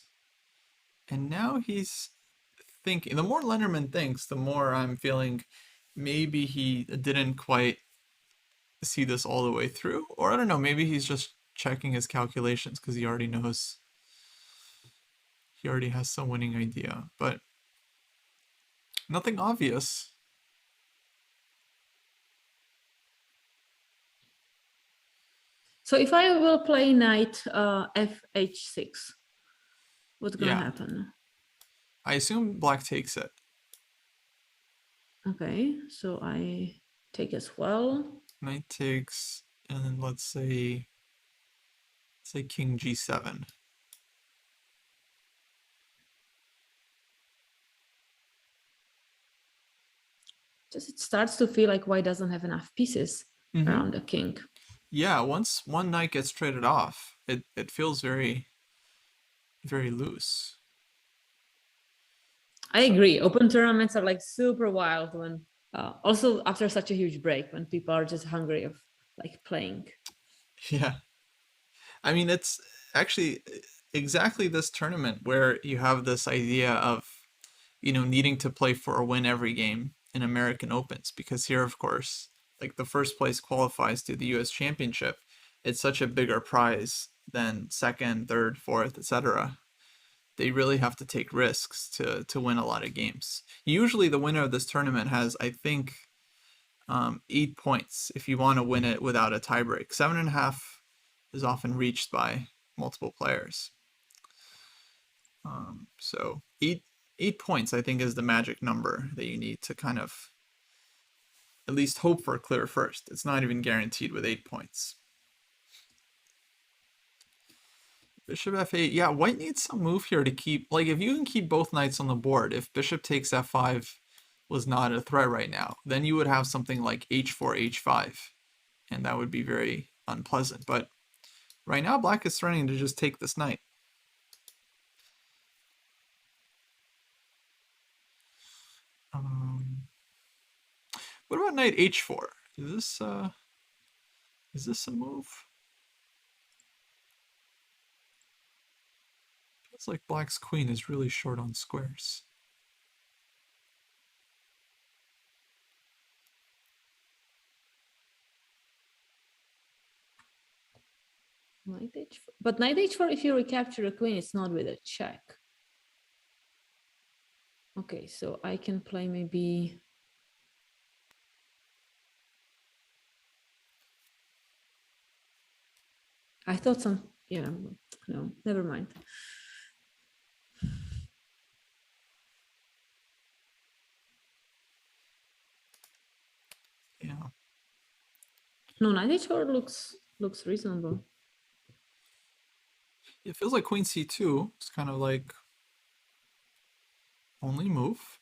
And now he's thinking. The more Lenderman thinks, the more I'm feeling maybe he didn't quite see this all the way through. Or I don't know, maybe he's just checking his calculations because he already knows, he already has some winning idea. But nothing obvious. So if I will play knight fh6, what's gonna Yeah, happen? I assume black takes it. Okay, so I take as well. Knight takes, and then let's say king g7. Just it starts to feel like white doesn't have enough pieces Mm-hmm. around the king. Yeah, once one knight gets traded off, it feels very, very loose. I So agree. Open tournaments are like super wild when, also after such a huge break, when people are just hungry of like playing. yeah, I mean it's actually exactly this tournament where you have this idea of, needing to play for a win every game in American Opens, because here, of course, like the first place qualifies to the US Championship. It's such a bigger prize than second, third, fourth, etc. They really have to take risks to win a lot of games. Usually, the winner of this tournament has, I think, 8 points if you want to win it without a tiebreak. 7.5 is often reached by multiple players. So 8 points, I think, is the magic number that you need to kind of at least hope for a clear first. It's not even guaranteed with 8 points. Bishop f8. Yeah, white needs some move here to keep, like, if you can keep both knights on the board, if bishop takes f5 was not a threat right now, then you would have something like h4, h5, and that would be very unpleasant. But right now, black is threatening to just take this knight. What about knight h4? Is this a move? Feels like black's queen is really short on squares. Knight h4. But knight h4, if you recapture a queen, it's not with a check. Okay, so I can play maybe. I thought yeah, no, never mind. Yeah. No, knight h4 looks reasonable. It feels like queen c2 is kind of like only move,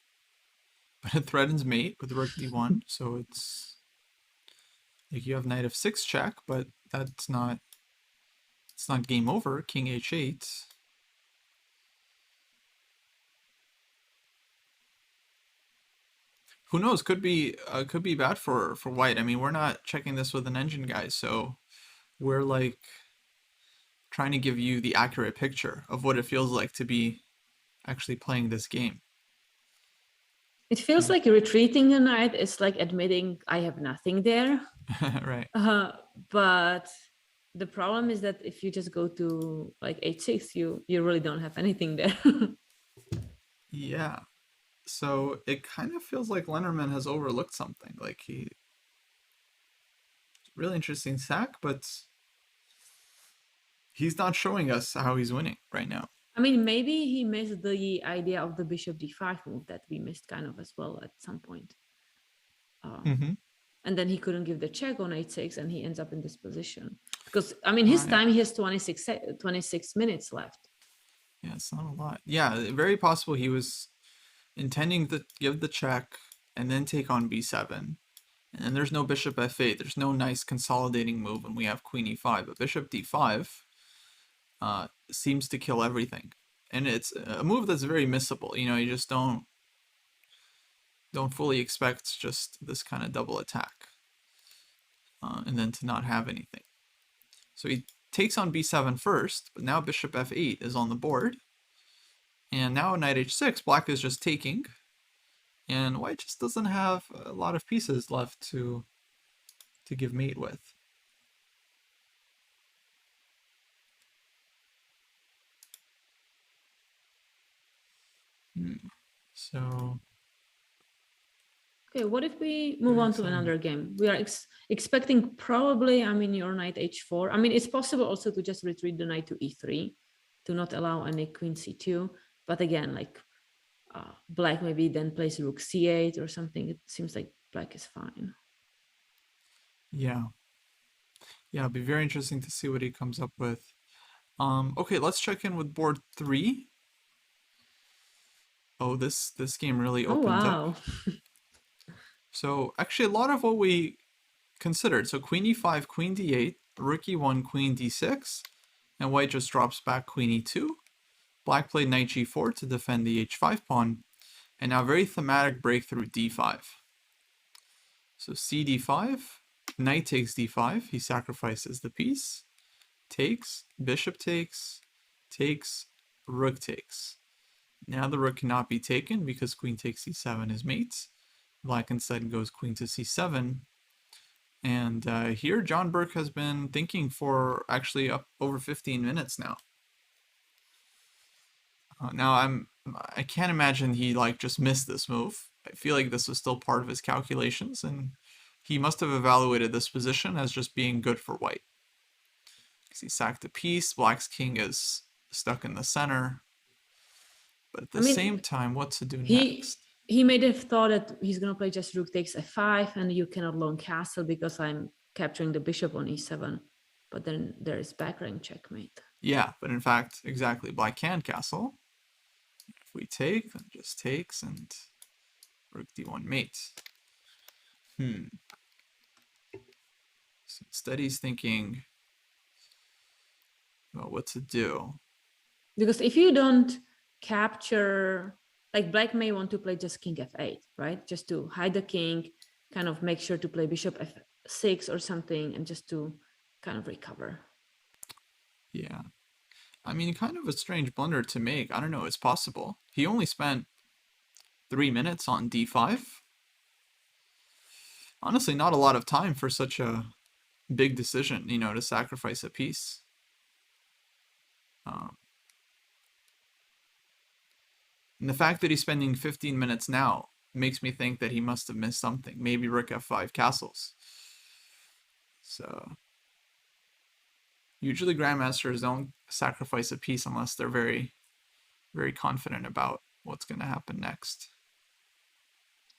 but it threatens mate with rook d1, so it's like you have knight f6 check, but it's not game over. King h8. Who knows? Could be bad for white. I mean, we're not checking this with an engine, guys, so we're like trying to give you the accurate picture of what it feels like to be actually playing this game. It feels like retreating a knight is like admitting I have nothing there. Right. But the problem is that if you just go to like h6, you really don't have anything there. Yeah. So it kind of feels like Lenderman has overlooked something. Like really interesting sack, but he's not showing us how he's winning right now. I mean, maybe he missed the idea of the bishop d5 move that we missed kind of as well at some point. Mm-hmm. And then he couldn't give the check on h6 and he ends up in this position. Because, I mean, his time, he has 26 minutes left. Yeah, it's not a lot. Yeah, very possible he was intending to give the check and then take on b7. And then there's no bishop f8. There's no nice consolidating move when we have queen e5. But bishop d5 seems to kill everything. And it's a move that's very missable. You just don't fully expect just this kind of double attack. And then to not have anything. So he takes on b7 first, but now bishop f8 is on the board. And now knight h6, black is just taking, and white just doesn't have a lot of pieces left to give mate with. So Okay, what if we move very on to exciting. another game? We are expecting probably, I mean, your knight h4. I mean, it's possible also to just retreat the knight to e3 to not allow any queen c2. But again, like black maybe then plays rook c8 or something. It seems like black is fine. Yeah. Yeah, it'll be very interesting to see what he comes up with. Okay, let's check in with board 3. Oh, this game really Oh, opened up. wow. So actually a lot of what we considered. So queen e5, queen d8, rook e1, queen d6, and white just drops back queen e2. Black played knight g4 to defend the h5 pawn, and now very thematic breakthrough d5. So cd5, knight takes d5, he sacrifices the piece, takes, bishop takes, rook takes. Now the rook cannot be taken because queen takes c7 is mate. Black instead goes queen to c7. And here John Burke has been thinking for actually up over 15 minutes now. Now I can't imagine he like just missed this move. I feel like this was still part of his calculations, and he must have evaluated this position as just being good for white. Because he sacked a piece, black's king is stuck in the center. But at I the same mean, time, what to do he next? he may have thought that he's going to play just rook takes f5 and you cannot long castle because I'm capturing the bishop on e7. But then there is back rank checkmate. Yeah, but in fact, exactly, black can castle. If we take, then just takes, and rook d1 mate. So instead he's thinking about what to do. Because if you don't capture, like black may want to play just king f8, right? Just to hide the king, kind of make sure to play bishop f6 or something, and just to kind of recover. Yeah. I mean, kind of a strange blunder to make. I don't know, it's possible. He only spent 3 minutes on d5. Honestly, not a lot of time for such a big decision, you know, to sacrifice a piece. And the fact that he's spending 15 minutes now makes me think that he must have missed something. Maybe rook f5 castles. So usually grandmasters don't sacrifice a piece unless they're very, very confident about what's going to happen next.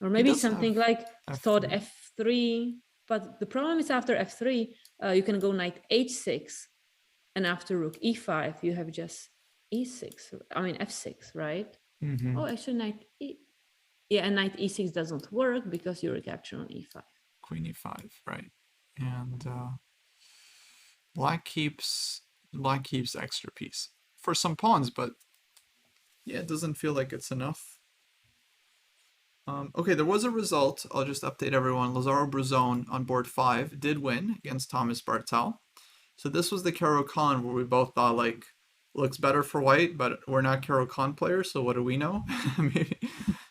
Or He maybe does have something like thought f3. f3, but the problem is after f3, you can go knight h6, and after rook e5, you have just e6. I mean f6, right? Mm-hmm. Oh, actually, knight e. Yeah, and knight e6 doesn't work because you recapture on e5. Queen e5, right? And black keeps extra piece for some pawns, but yeah, it doesn't feel like it's enough. Okay, there was a result. I'll just update everyone. Lazaro Bruzone on board 5 did win against Thomas Bartel. So this was the Caro-Kann where we both thought, like, looks better for white, but we're not Caro-Kann players, so what do we know?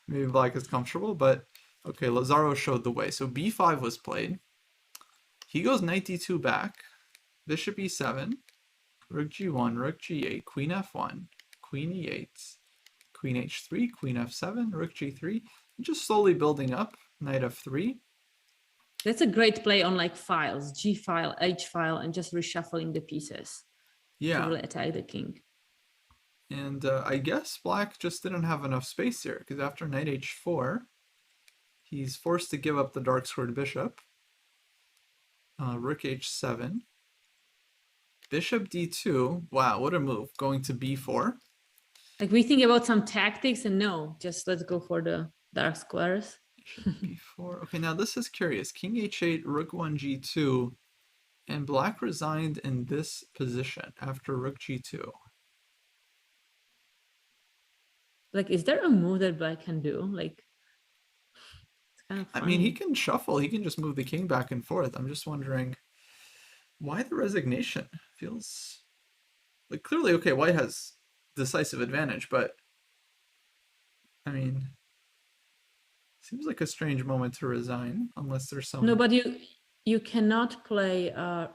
maybe black is comfortable, but okay, Lazaro showed the way. So b5 was played. He goes knight d2 back, bishop e7, rook g1, rook g8, queen f1, queen e8, queen h3, queen f7, rook g3, just slowly building up, knight f3. That's a great play on like files, G file, H file, and just reshuffling the pieces to really attack the king. And I guess black just didn't have enough space here, because after knight h4, he's forced to give up the dark squared bishop. Rook h7. Bishop d2. Wow, what a move. Going to b4. Like we think about some tactics and no, just let's go for the dark squares. b4. Okay, now this is curious. King h8, rook 1 g2, and black resigned in this position after rook g2. Like, is there a move that black can do? Like, it's kind of funny. I mean, he can shuffle. He can just move the king back and forth. I'm just wondering why the resignation. Feels like clearly, okay, white has decisive advantage, but I mean, seems like a strange moment to resign, unless there's No, some. but you cannot play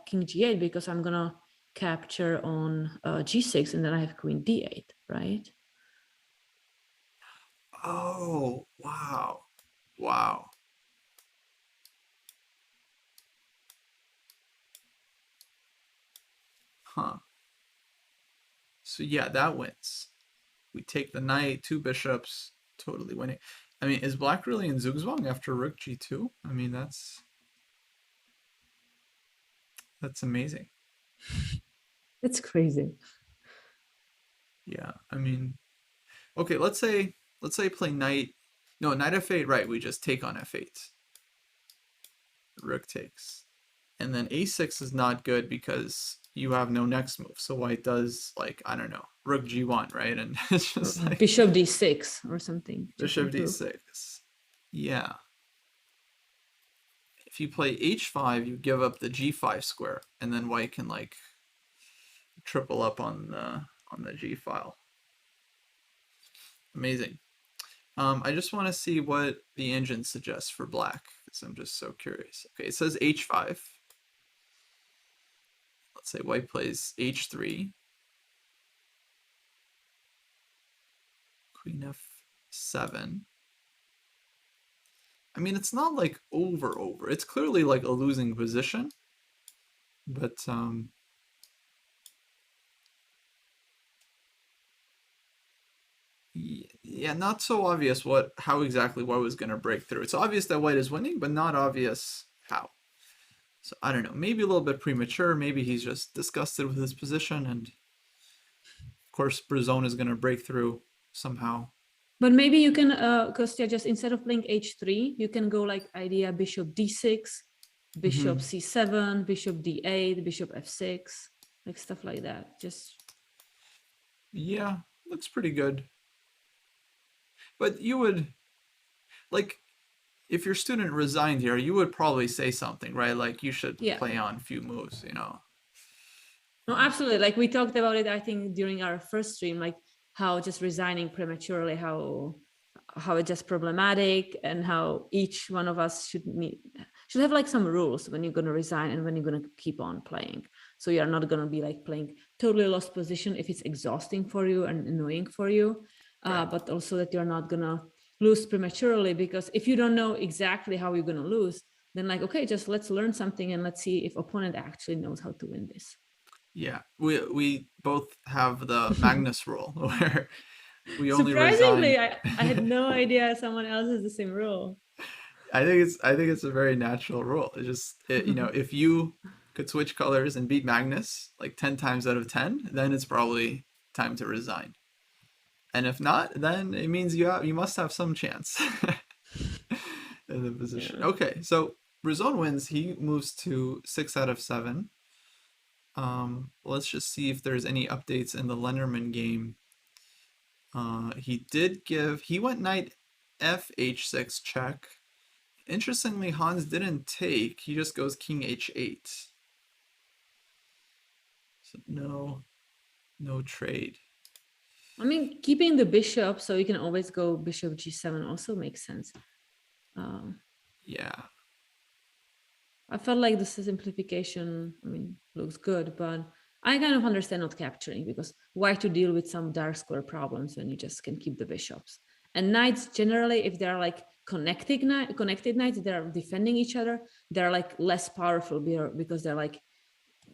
king g8 because I'm gonna capture on g6 and then I have queen d8, right? Oh, wow. Wow. Huh. So yeah, that wins. We take the knight, two bishops, totally winning. I mean, is black really in Zugzwang after rook g2? I mean, that's amazing. It's crazy. Yeah, I mean, okay, let's say play knight. No, knight f8, right, we just take on f8. Rook takes. And then a6 is not good because you have no next move. So white does, like, I don't know, rook g1, right? And it's just like Bishop d6 or something, just bishop improve. d6. Yeah. If you play h5, you give up the g5 square, and then white can like triple up on the g file. Amazing. I just want to see what the engine suggests for black, because I'm just so curious. Okay, it says h5. Let's say white plays h3, queen f7. I mean, it's not like over. It's clearly like a losing position, but yeah, not so obvious how exactly white was going to break through. It's obvious that white is winning, but not obvious how. So I don't know, maybe a little bit premature. Maybe he's just disgusted with his position, and of course Brazone is going to break through somehow. But maybe you can, Kostya, just instead of playing h3, you can go like idea bishop d6, bishop c7, bishop d8, bishop f6, like stuff like that. Just Yeah, looks pretty good. But you would, like, if your student resigned here, you would probably say something, right? Like, you should yeah. play on a few moves, you know? No, absolutely. Like we talked about it, I think, during our first stream, like how just resigning prematurely, how it's just problematic, and how each one of us should have like some rules when you're going to resign and when you're going to keep on playing. So you're not going to be like playing totally lost position if it's exhausting for you and annoying for you, Right. but also that you're not going to lose prematurely, because if you don't know exactly how you're going to lose, then like, okay, just let's learn something and let's see if opponent actually knows how to win this. Yeah, we both have the Magnus rule where we only Surprisingly, resign. I had no idea someone else has the same rule. I think it's a very natural rule. It's just if you could switch colors and beat Magnus like 10 times out of 10, then it's probably time to resign. And if not, then it means you must have some chance in the position. Yeah. Okay, so Brazone wins. He moves to 6 out of 7. Let's just see if there's any updates in the Lenderman game. He went knight f(h6) check. Interestingly, Hans didn't take. He just goes king h8. So no trade. I mean, keeping the bishop so you can always go bishop g7 also makes sense. Yeah. I felt like the simplification, I mean, looks good, but I kind of understand not capturing, because why to deal with some dark square problems when you just can keep the bishops? And knights generally, if they're like connected knights, they're defending each other, they're like less powerful because they're like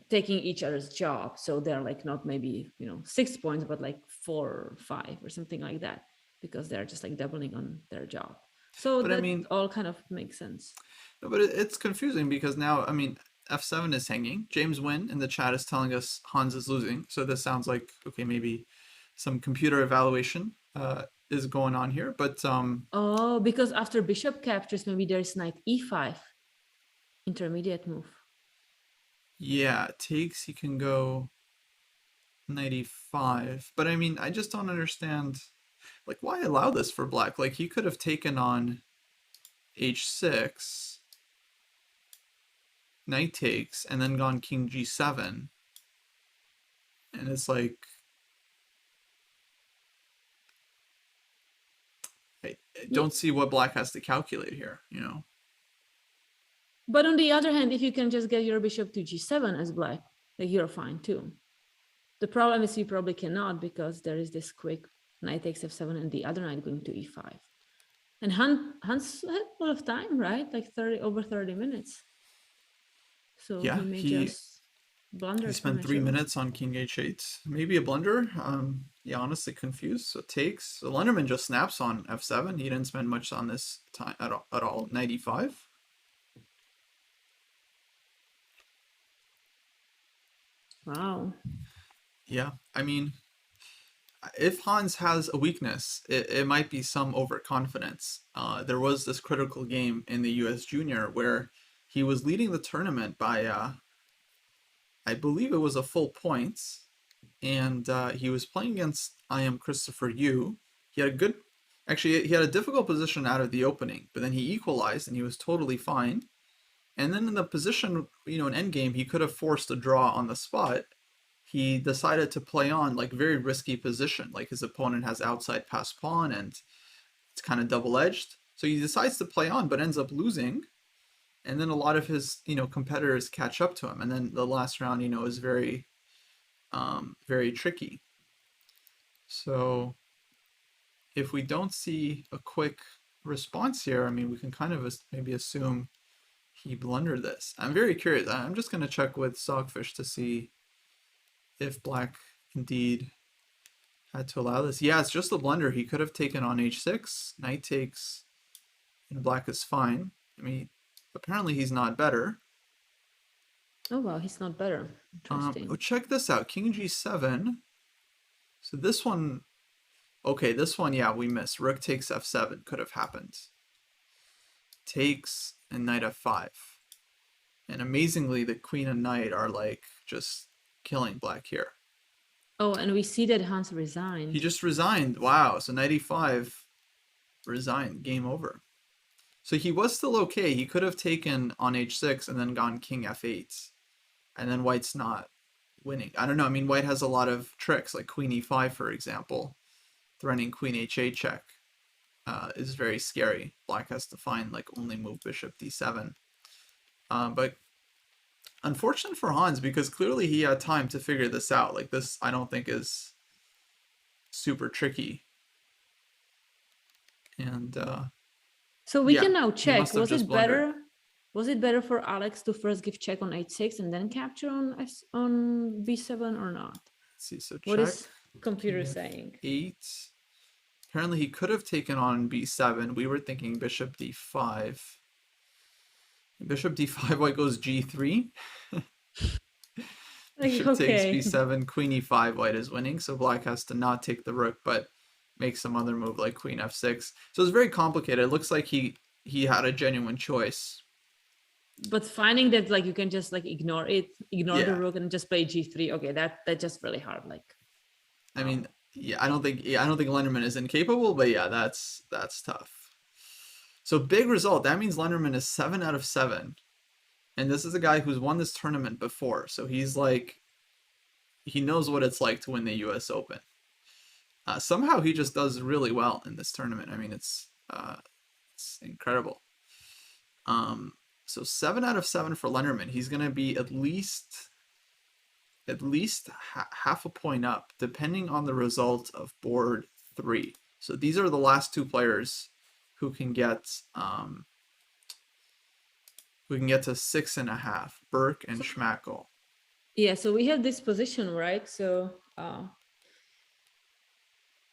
taking each other's job. So they're like not maybe 6 points, but like 4 or 5 or something like that, because they're just like doubling on their job. So But I that mean, all kind of makes sense. no, but it's confusing because now, I mean, f7 is hanging. James Wynn in the chat is telling us Hans is losing. So this sounds like, okay, maybe some computer evaluation is going on here. But Oh, because after bishop captures, maybe there's knight e5, intermediate move. yeah, takes, he can go knight e5. But I mean, I just don't understand, like, why allow this for black? Like, he could have taken on h6, knight takes, and then gone king g7. And it's like, Yeah. don't see what black has to calculate here, you know. But on the other hand, if you can just get your bishop to g7 as black, like you're fine too. The problem is you probably cannot because there is this quick knight takes f7 and the other knight going to e5. And Hans had a lot of time, right? Like over 30 minutes. So Yeah, he may he just blunder spent 3 minutes prematurely. on king h8. Maybe a blunder. Yeah, honestly confused. So takes. So Lenderman just snaps on f7. He didn't spend much on this time at all. Knight e5. Wow. Yeah, I mean, if Hans has a weakness, it might be some overconfidence. There was this critical game in the U.S. Junior where he was leading the tournament by, I believe it was a full point, and he was playing against I am Christopher Yu. He had a good, actually, he had a difficult position out of the opening, but then he equalized and he was totally fine. And then in the position, you know, in endgame, he could have forced a draw on the spot. He decided to play on like very risky position, like his opponent has outside pass pawn and it's kind of double-edged. So he decides to play on, but ends up losing. And then a lot of his, you know, competitors catch up to him. And then the last round, you know, is very, very tricky. So if we don't see a quick response here, I mean, we can kind of maybe assume he blundered this. I'm very curious. I'm just going to check with Sogfish to see if black indeed had to allow this. Yeah, it's just a blunder. He could have taken on h6. Knight takes, and black is fine. I mean, apparently he's not better. Oh, wow. He's not better. Interesting. Oh, check this out. King g7. So this one, okay, this one, yeah, we missed. Rook takes f7 could have happened. Takes and knight f5. And amazingly, the queen and knight are like just killing black here. Oh, and we see that Hans resigned. He just resigned. Wow. So knight e5 resigned. Game over. So he was still okay. He could have taken on h6 and then gone king f8. And then white's not winning. I don't know. I mean, white has a lot of tricks, like queen e5, for example. Threatening queen h8 check is very scary. Black has to find, like, only move bishop d7. But unfortunate for Hans, because clearly he had time to figure this out. Like, this, I don't think, is super tricky. And so we yeah, can now he check. must have Was just it blundered. better? Was it better for Alex to first give check on h6 and then capture on b7 or not? Let's see. So What check. is computer King saying? f8. Apparently he could have taken on b7. We were thinking bishop d5. Bishop d5, white goes g3. Bishop Okay. takes b7, queen e5, white is winning. So black has to not take the rook, but make some other move like queen f6. So it's very complicated. It looks like he had a genuine choice. But finding that like you can just like ignore it, ignore the Yeah. rook and just play g3. Okay, that's just really hard. Like, I mean, yeah, I don't think Lenderman is incapable, but yeah, that's tough. So big result. That means Lenderman is 7 out of 7. And this is a guy who's won this tournament before. So he's like, he knows what it's like to win the US Open. Somehow he just does really well in this tournament. I mean, it's incredible. So 7 out of 7 for Lenderman. He's going to be at least half a point up, depending on the result of board 3. So these are the last two players who can get to 6.5. Burke and Schmackel. yeah, so we have this position, right? So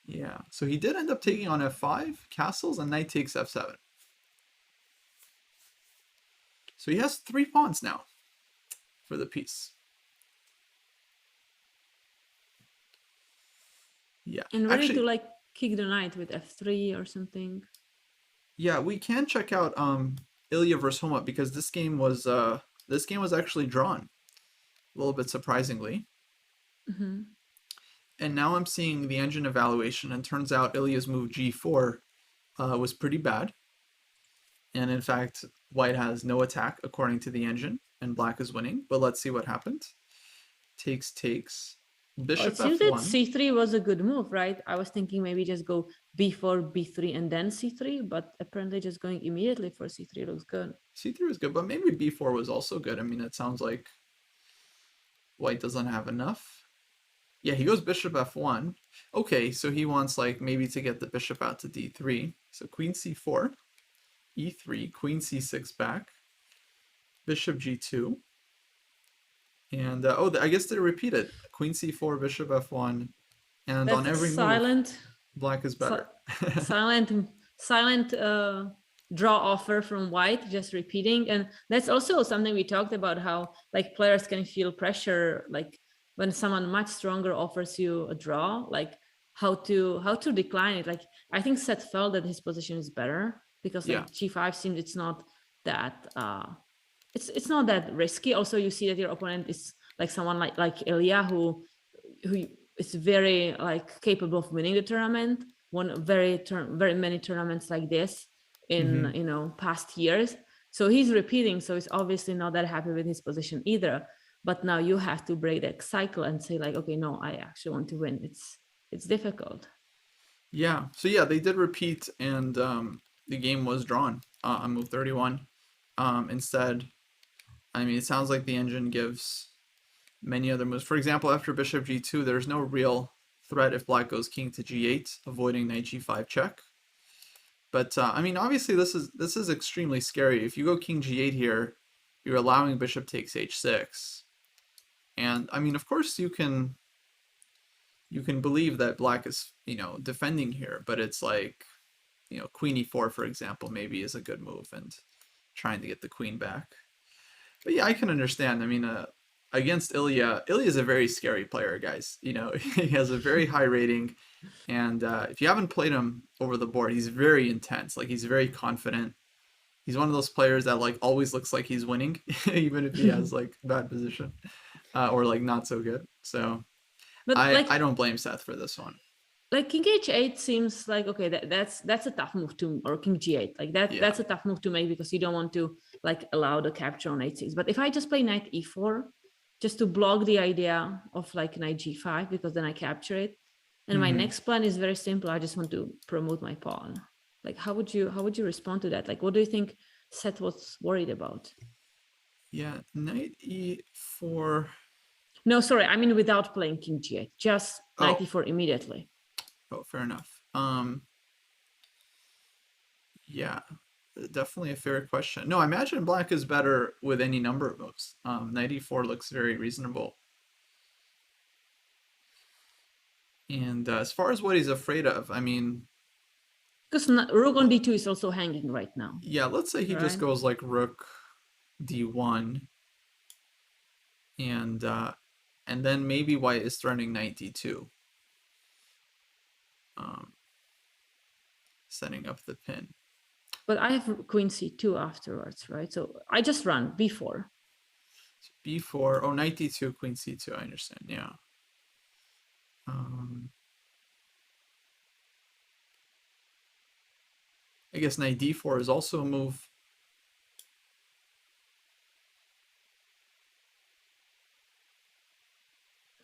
yeah, so he did end up taking on f5, castles, and knight takes f7. So he has 3 pawns now for the piece. Yeah, and ready actually, to like kick the knight with f3 or something. yeah, we can check out Ilya versus Homa because this game was actually drawn, a little bit surprisingly. Mm-hmm. And now I'm seeing the engine evaluation, and turns out Ilya's move g4 was pretty bad. And in fact, white has no attack according to the engine, and black is winning. But let's see what happened. Takes. Bishop It seems f1. that c3 was a good move, right? I was thinking maybe just go b4, b3, and then c3, but apparently just going immediately for c3 looks good. C3 is good, but maybe b4 was also good. I mean, it sounds like white doesn't have enough. Yeah, he goes bishop f1. Okay, so he wants like maybe to get the bishop out to d3. So queen c4, e3, queen c6 back, bishop g2. And I guess they repeat it. Queen c4, bishop f1, and on That's every move, silent, black is better. silent, silent draw offer from white, just repeating. And that's also something we talked about, how like players can feel pressure, like when someone much stronger offers you a draw, like how to decline it. Like I think Seth felt that his position is better because like g5 seems it's not that it's not that risky. Also, you see that your opponent is like someone like Ilya who is very like capable of winning the tournament, won very many tournaments like this in past years. So he's repeating, so he's obviously not that happy with his position either. But now you have to break that cycle and say like, okay, no, I actually want to win. It's difficult. Yeah. So yeah, they did repeat, and the game was drawn on move 31. Instead, I mean, it sounds like the engine gives many other moves. For example, after bishop g2, there's no real threat if black goes king to g8, avoiding knight g5 check. But I mean, obviously, this is extremely scary. If you go king g8 here, you're allowing bishop takes h6, and I mean, of course, you can believe that black is defending here, but it's like queen e4, for example, maybe is a good move, and trying to get the queen back. But yeah, I can understand. I mean, against Ilya is a very scary player, guys. He has a very high rating, and if you haven't played him over the board, he's very intense. Like, he's very confident. He's one of those players that like always looks like he's winning, even if he has like bad position or like not so good. So But I don't blame Seth for this one. Like king h8 seems like okay, that's a tough move to, or king g8, like that's a tough move to make because you don't want to like allow the capture on h6. But if I just play knight e4 just to block the idea of like knight g5, because then I capture it, and my next plan is very simple. I just want to promote my pawn. Like how would you respond to that? Like what do you think Seth was worried about? Yeah, knight e4. No, sorry, I mean without playing king g8, just knight e4 immediately. Oh, fair enough. Yeah, definitely a fair question. No, I imagine black is better with any number of moves. Knight e4 looks very reasonable. And as far as what he's afraid of, I mean, because rook on d2 is also hanging right now. yeah, let's say he just goes like rook d1, and then maybe white is threatening knight d2, setting up the pin. But I have queen c2 afterwards, right? So I just run b4. So b4, oh, knight d2, queen c2, I understand, yeah. I guess knight d4 is also a move.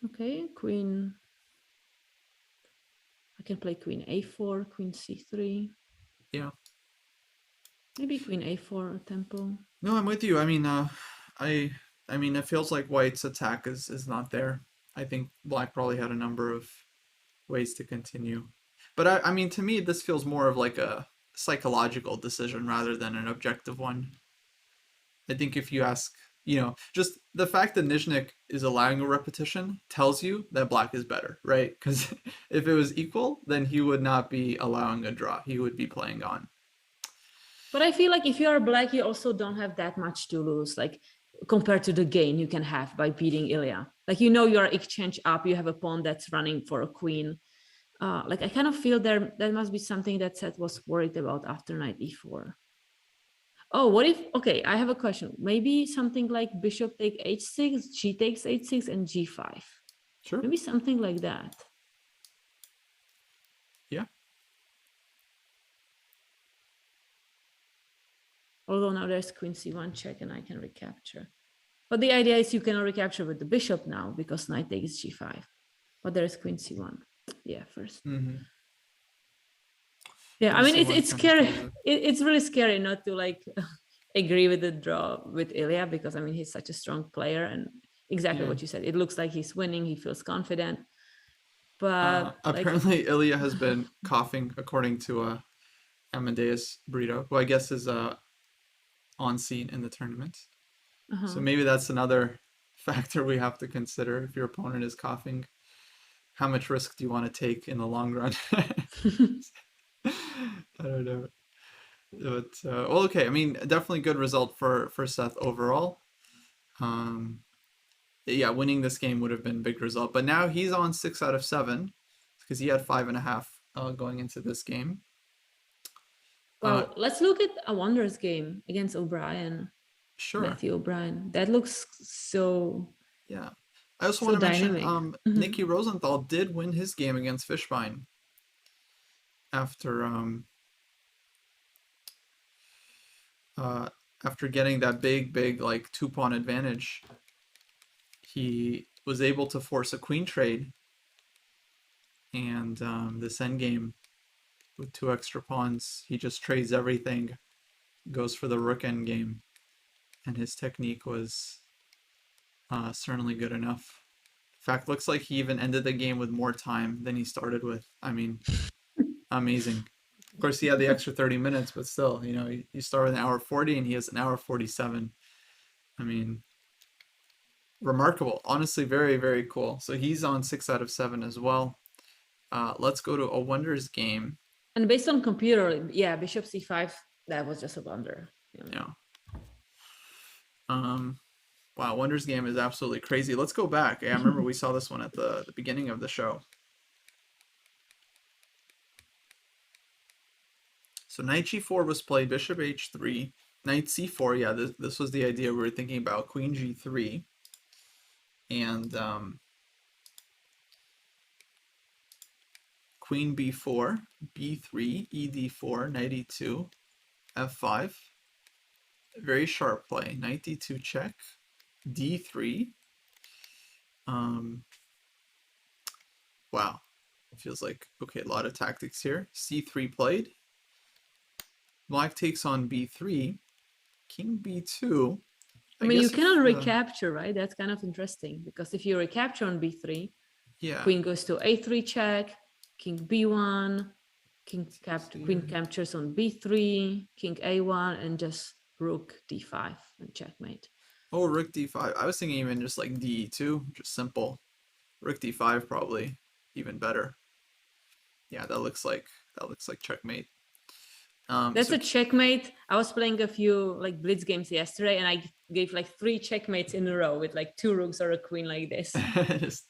Okay, queen. I can play queen a4, queen c3. Yeah. Maybe queen a4 tempo. No, I'm with you. I mean, I mean, it feels like white's attack is not there. I think black probably had a number of ways to continue. But I mean, to me, this feels more of like a psychological decision rather than an objective one. I think if you ask, just the fact that Nizhnik is allowing a repetition tells you that black is better, right? Because if it was equal, then he would not be allowing a draw. He would be playing on. But I feel like if you are black, you also don't have that much to lose, like compared to the gain you can have by beating Ilya. Like, you are exchange up, you have a pawn that's running for a queen. Like I kind of feel there must be something that Seth was worried about after knight e4. Oh, what if, okay, I have a question. Maybe something like bishop take h6, g takes h6, and g5. Sure. Maybe something like that. Yeah. Although now there's queen c1 check and I can recapture. But the idea is you cannot recapture with the bishop now because knight takes g5. But there's queen c1. Yeah, first. Yeah, I mean missing one it's kind of scary. kills it. It's really scary not to like agree with the draw with Ilya, because I mean he's such a strong player, and exactly Yeah. what you said. It looks like he's winning. He feels confident, but like Apparently, Ilya has been coughing, according to Amadeus Brito, who I guess is on scene in the tournament. So uh-huh. maybe that's another factor we have to consider. If your opponent is coughing, how much risk do you want to take in the long run? I don't know. But well, okay. I mean, definitely good result for Seth overall. Um, yeah, winning this game would have been a big result. But now he's on 6 out of 7 because he had 5.5 going into this game. Uh, Well, let's look at a Wonders game against O'Brien, sure. Matthew O'Brien. That looks so Yeah. I also want so to mention dynamic. Nicky Rosenthal did win his game against Fishbein after uh, after getting that big like 2 pawn advantage. He was able to force a queen trade, and this endgame with 2 extra pawns, he just trades everything, goes for the rook endgame, and his technique was certainly good enough. In fact, looks like he even ended the game with more time than he started with. I mean, amazing. Of course, he had the extra 30 minutes, but still, you start with an hour 40 and he has an hour 47. I mean, remarkable. Honestly, very, very cool. So he's on 6 out of 7 as well. Let's go to a Wonders game. And based on computer, yeah, Bishop C5, that was just a blunder. Yeah. Wow, Wonders game is absolutely crazy. Let's go back. Yeah, I remember we saw this one at the beginning of the show. So knight g4 was played, bishop h3, knight c4. Yeah, this was the idea we were thinking about. Queen g3, and queen b4, b3, ed4, knight e2, f5. Very sharp play. Knight d2 check, d3. Wow, feels like okay. A lot of tactics here. c3 played. Black takes on b3, king b2. I I mean, you guess if cannot recapture, right? That's kind of interesting, because if you recapture on b3, yeah, queen goes to a3 check, king b1, queen captures on b3, king a1, and just rook d5 and checkmate. oh, rook d5. I was thinking even just like d2, just simple. Rook d5 probably even better. Yeah, that looks like checkmate. That's So a checkmate. I was playing a few like blitz games yesterday, and I gave like 3 checkmates in a row with like 2 rooks or a queen like this. just,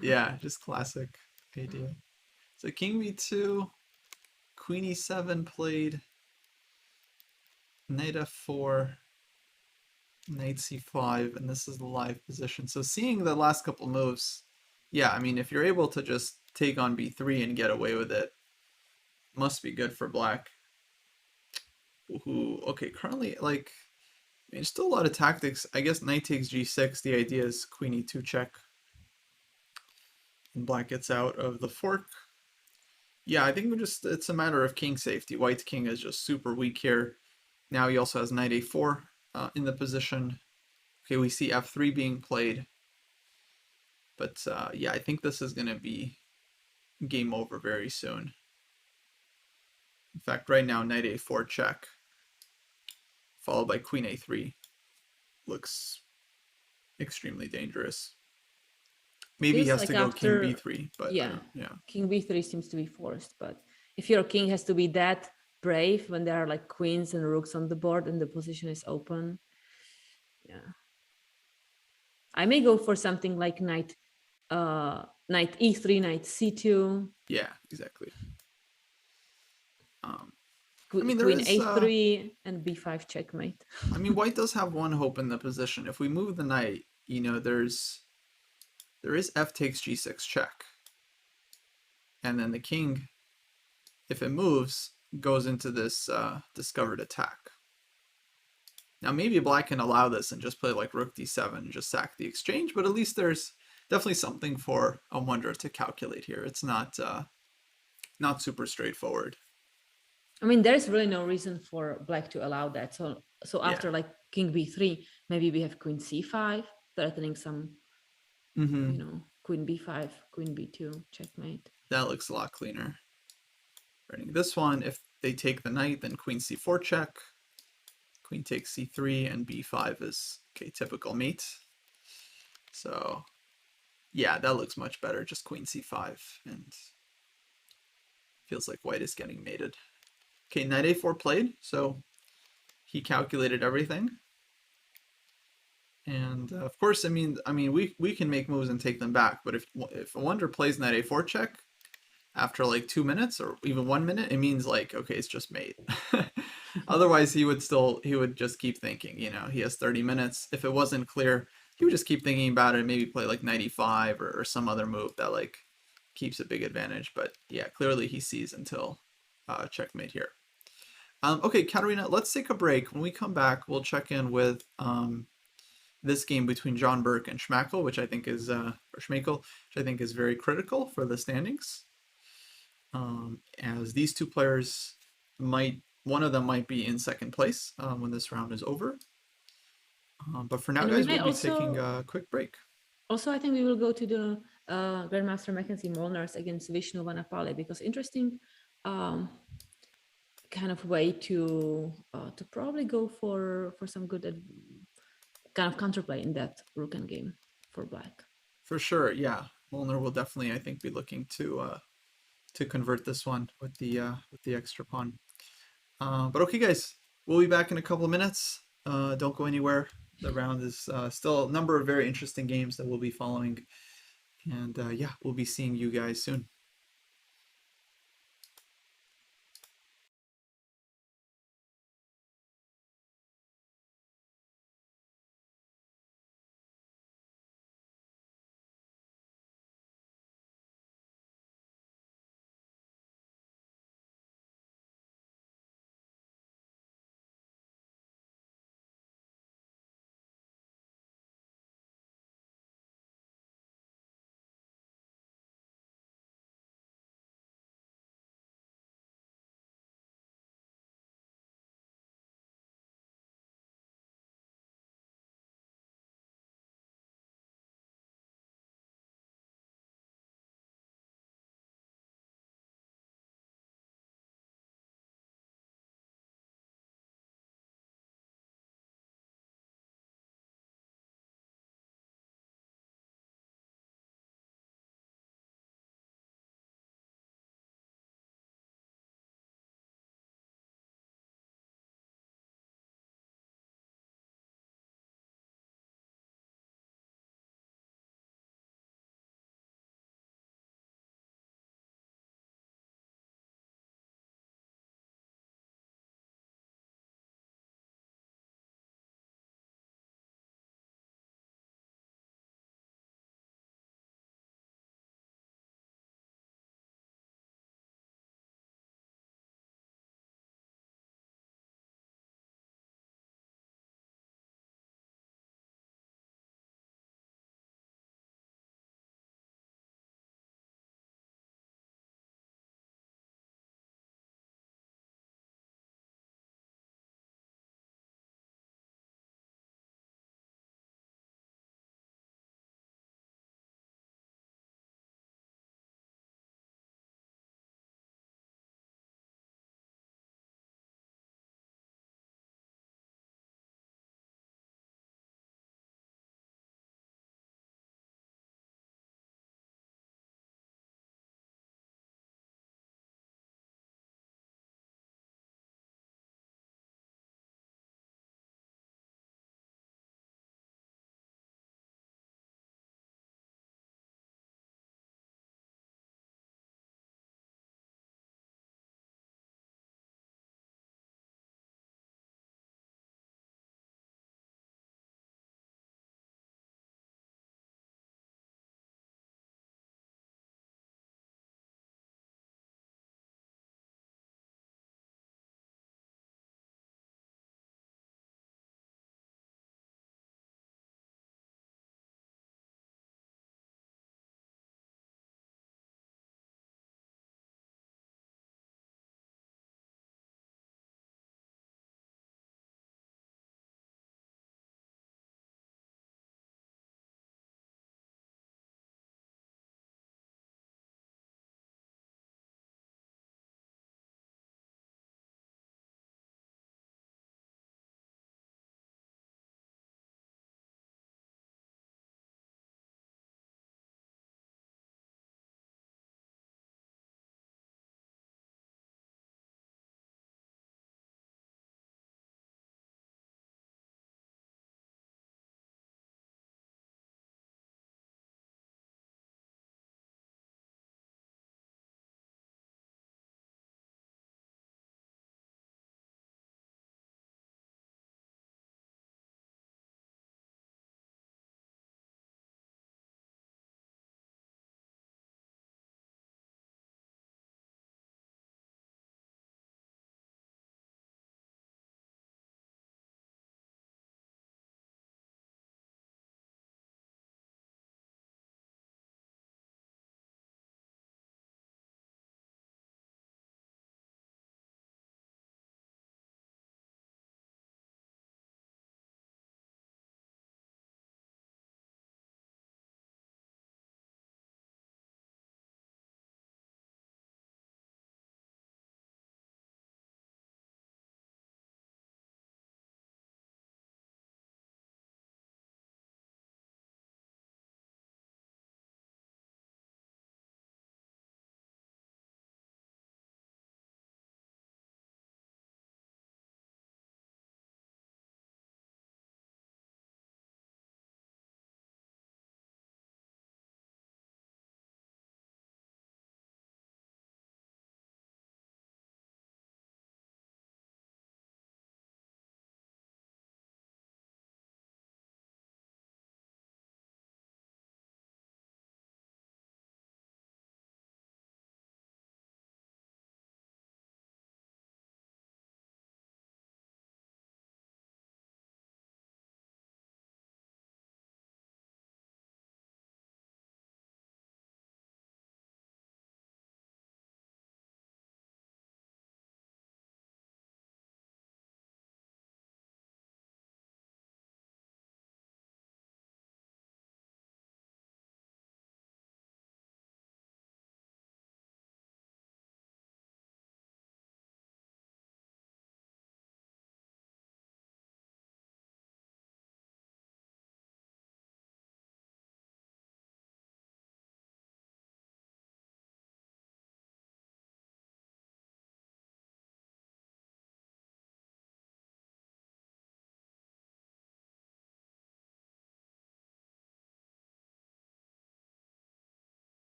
yeah, just classic idea. So king b2, queen e7 played, knight f4, knight c5, and this is the live position. So seeing the last couple moves, yeah, I mean, if you're able to just take on b3 and get away with it, must be good for black. Who, okay, currently, like, I mean, still a lot of tactics. I guess knight takes g6. The idea is queen e2 check. And black gets out of the fork. Yeah, I think it's a matter of king safety. White's king is just super weak here. Now he also has knight a4 in the position. Okay, we see f3 being played. But yeah, I think this is going to be game over very soon. In fact, right now, knight a4 check, followed by queen a3, looks extremely dangerous. Maybe he Feels has like to go king after, b3, but yeah, yeah. king b3 seems to be forced. But if your king has to be that brave when there are like queens and rooks on the board and the position is open, yeah, I may go for something like knight e3, knight c2. Yeah, exactly. I mean, there Queen is. a3 and b5 checkmate. I mean, white does have one hope in the position. If we move the knight, there is f takes g6 check, and then the king, if it moves, goes into this discovered attack. Now maybe black can allow this and just play like rook d7 and just sack the exchange, but at least there's definitely something for a wonder to calculate here. It's not super straightforward. I mean, there's really no reason for black to allow that. So Yeah. after like king b3, maybe we have queen c5, threatening some, Mm-hmm. queen b5, queen b2, checkmate. That looks a lot cleaner. Running this one, if they take the knight, then queen c4 check. Queen takes c3, and b5 is, okay, typical mate. So, yeah, that looks much better. Just queen c5, and feels like white is getting mated. Okay, knight a4 played, so he calculated everything. And of course, we can make moves and take them back. But if a wonder plays knight a4 check after like 2 minutes or even 1 minute, it means like, okay, it's just mate. Otherwise, he would just keep thinking. He has 30 minutes. If it wasn't clear, he would just keep thinking about it. And maybe play like knight e5 or some other move that like keeps a big advantage. But yeah, clearly he sees until checkmate here. Okay, Katerina, let's take a break. When we come back, we'll check in with this game between John Burke and Schmackel, which I think is or Schmeichel, which I think is very critical for the standings. As these two players one of them might be in second place when this round is over. But for now, And we guys, may we'll be taking also, a quick break. I think we will go to the Grandmaster Mackenzie Molnars against Vishnu Vanapale, because interesting kind of way to probably go for some good kind of counterplay in that rook end game for black. For sure, yeah. Molnar will definitely, I think, be looking to convert this one with the extra pawn. But okay, guys, we'll be back in a couple of minutes. Don't go anywhere. The round is still a number of very interesting games that we'll be following. And yeah, we'll be seeing you guys soon.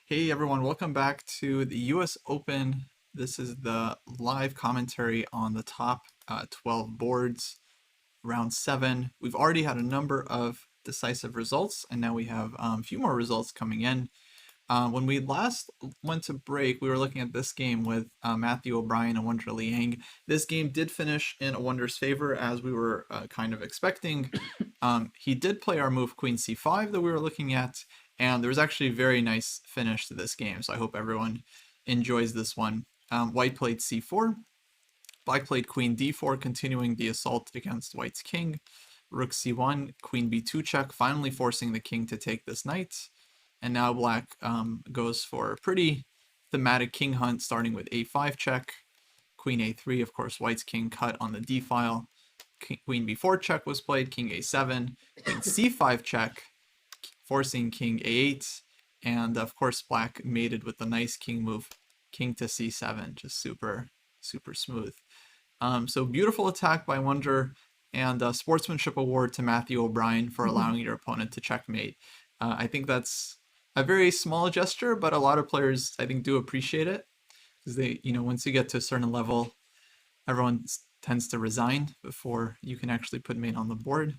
Hey everyone, welcome back to the US Open. This is the live commentary on the top 12 boards, round 7. We've already had a number of decisive results, and now we have a few more results coming in. When we last went to break, we were looking at this game with Matthew O'Brien and Wonder Liang. This game did finish in a Wonder's favor, as we were kind of expecting. He did play our move Queen C5 that we were looking at, and there was actually a very nice finish to this game, so I hope everyone enjoys this one. White played C4, Black played Queen D4, continuing the assault against White's king. Rook C1, Queen B2 check, finally forcing the king to take this knight. And now Black goes for a pretty thematic king hunt, starting with A5 check, Queen A3, of course, White's king cut on the D file. Queen B4 check was played, King A7, Queen C5 check, forcing King A8, and of course Black mated with the nice king move, King to C7, just super, super smooth. So beautiful attack by Wonder, and a sportsmanship award to Matthew O'Brien for allowing your opponent to checkmate. I think that's a very small gesture, but a lot of players, I think, do appreciate it, because they, once you get to a certain level, everyone tends to resign before you can actually put mate on the board.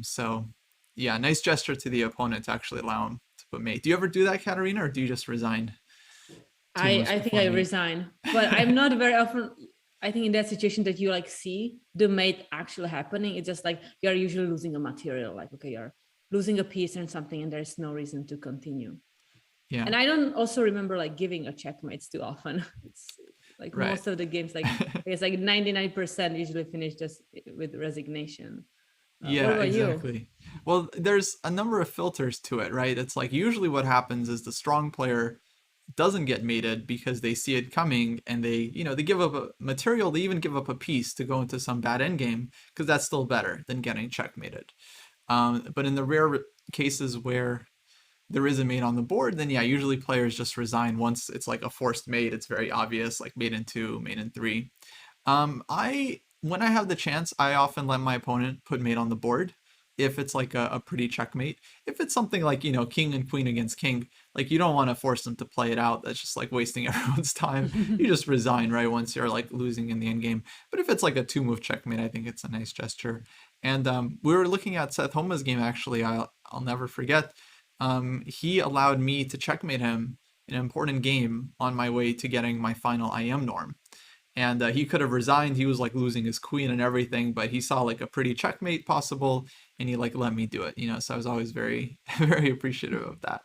So yeah, nice gesture to the opponent to actually allow him to put mate. Do you ever do that, Katarina, or do you just resign 2 moves I think before I mate? resign, but I'm not very often. I think in that situation that you like see the mate actually happening, it's just like you're usually losing a material. Like, okay, you're losing a piece and something, and there's no reason to continue. Yeah, And I don't also remember like giving a checkmates too often. It's like right. most of the games, like it's like 99% usually finish just with resignation. What Yeah, about you? exactly. Well, there's a number of filters to it, right? It's like usually what happens is the strong player doesn't get mated because they see it coming, and they give up a material, they even give up a piece to go into some bad endgame, because that's still better than getting checkmated. But in the rare cases where there is a mate on the board, then yeah, usually players just resign once it's like a forced mate. It's very obvious, like mate in 2, mate in 3. I When I have the chance, I often let my opponent put mate on the board if it's like a pretty checkmate. If it's something like, king and queen against king, like you don't want to force them to play it out. That's just like wasting everyone's time. You just resign right once you're like losing in the end game. But if it's like a 2-move checkmate, I think it's a nice gesture. And we were looking at Seth Homa's game, actually. I'll never forget. He allowed me to checkmate him in an important game on my way to getting my final IM norm. And he could have resigned. He was like losing his queen and everything, but he saw like a pretty checkmate possible, and he like let me do it. So I was always very, very appreciative of that.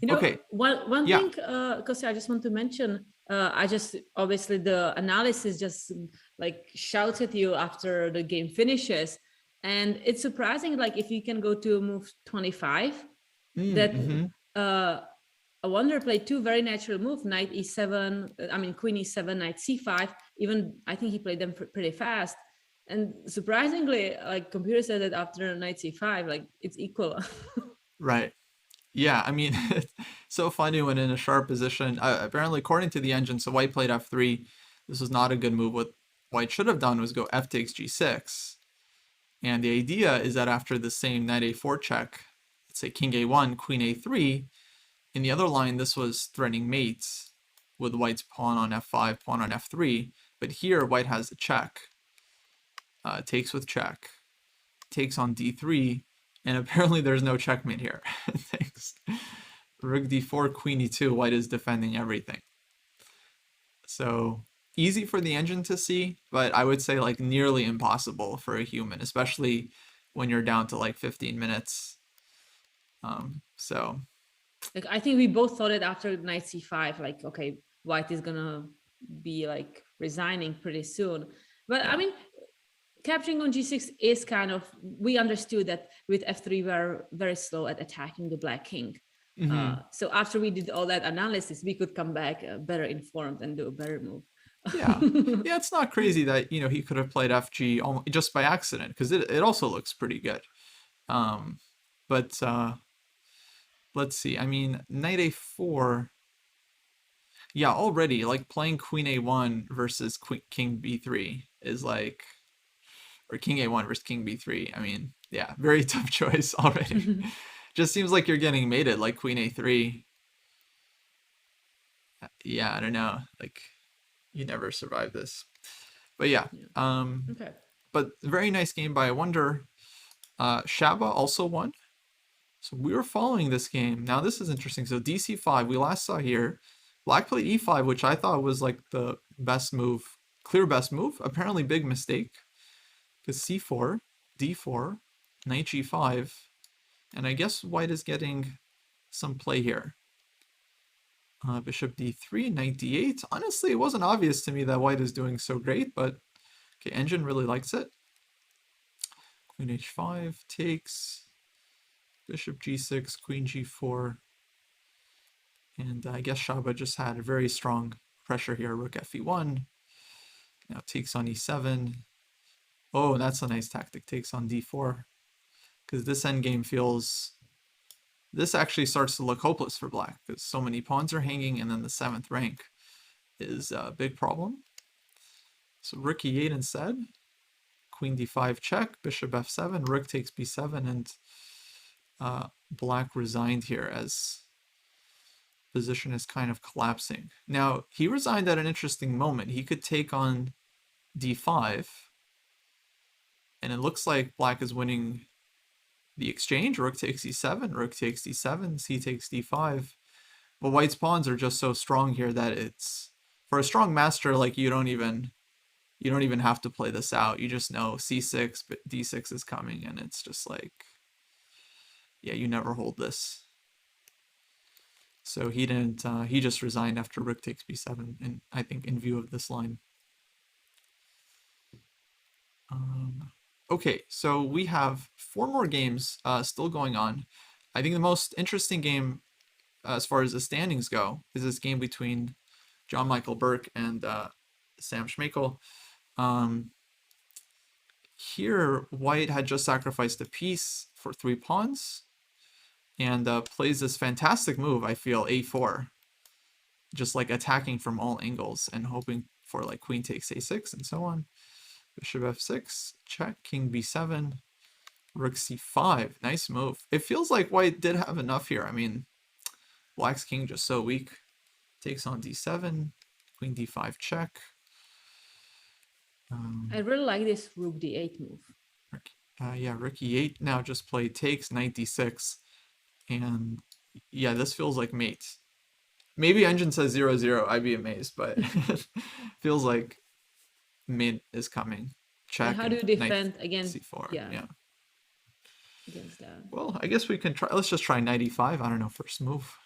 Okay, One yeah. thing, because I just want to mention, I just obviously the analysis just like shouts at you after the game finishes, and it's surprising. Like if you can go to move 25, that Mm-hmm. uh, a Wonder played 2 very natural moves: Knight E7, I mean Queen E7, Knight C5. Even I think he played them pretty fast. And surprisingly, like computer said that after Knight C5, like it's equal. Right. Yeah, I mean, it's so funny when in a sharp position. Apparently, according to the engine, so white played f3. This was not a good move. What white should have done was go f takes g6. And the idea is that after the same knight a4 check, let's say king a1, queen a3, in the other line, this was threatening mates with white's pawn on f5, pawn on f3. But here, white has a check, takes with check, takes on d3, and apparently there's no checkmate here. Thanks. Rook d4, queen e2, white is defending everything. So easy for the engine to see, but I would say like nearly impossible for a human, especially when you're down to like 15 minutes. So Like I think we both thought it after Knight C5, like okay, White is gonna be like resigning pretty soon. But I yeah. mean, capturing on G6 is kind of, we understood that with F3 we're very slow at attacking the Black King. Mm-hmm. So after we did all that analysis, we could come back better informed and do a better move. Yeah. Yeah, it's not crazy that, he could have played FG just by accident, because it also looks pretty good. But let's see. I mean, knight a4. Yeah, already like playing queen a1 versus king b3 is like, or king a1 versus king b3. I mean, yeah, very tough choice already. Just seems like you're getting mated, like queen a3. Yeah, I don't know. Like, you never survive this. But yeah, Yeah. um, Okay. but very nice game by Wonder. Shaba also won. So we were following this game. Now this is interesting. So DC5, we last saw here. Black played E5, which I thought was like the best move, clear best move. Apparently big mistake. Because C4, D4, Knight G5, and I guess White is getting some play here. Bishop D3, Knight D8. Honestly, it wasn't obvious to me that White is doing so great, but okay, Engine really likes it. Queen H5 takes. Bishop G6, Queen G4. And I guess Shaba just had a very strong pressure here. Rook Fe1. Now takes on E7. Oh, that's a nice tactic. Takes on D4. Because this endgame feels... This actually starts to look hopeless for black. Because so many pawns are hanging, and then the 7th rank is a big problem. So Rook E8 instead. Queen D5 check. Bishop F7. Rook takes B7. And black resigned here as... position is kind of collapsing. Now, he resigned at an interesting moment. He could take on d5, and it looks like black is winning the exchange. Rook takes e7, rook takes d7, c takes d5. But white's pawns are just so strong here that it's, for a strong master, like you don't even have to play this out. You just know c6, but d6 is coming, and it's just like, yeah, you never hold this. So he didn't. He just resigned after rook takes b7, and I think in view of this line. Okay, so we have 4 more games still going on. I think the most interesting game, as far as the standings go, is this game between John Michael Burke and Sam Schmeichel. Here, White had just sacrificed a piece for 3 pawns, and plays this fantastic move, I feel, a4. Just like attacking from all angles and hoping for like queen takes a6 and so on. Bishop f6, check, king b7, rook c5. Nice move. It feels like white did have enough here. I mean, black's king just so weak. Takes on d7, queen d5 check. I really like this rook d8 move. Yeah, rook e8 now just played takes, knight d6. And yeah, this feels like mate. Maybe engine says 0-0, I'd be amazed, but feels like mate is coming. Check. And how do you defend against c4? Yeah, against that? Well, I guess we can try. Let's just try knight e5. I don't know, first move.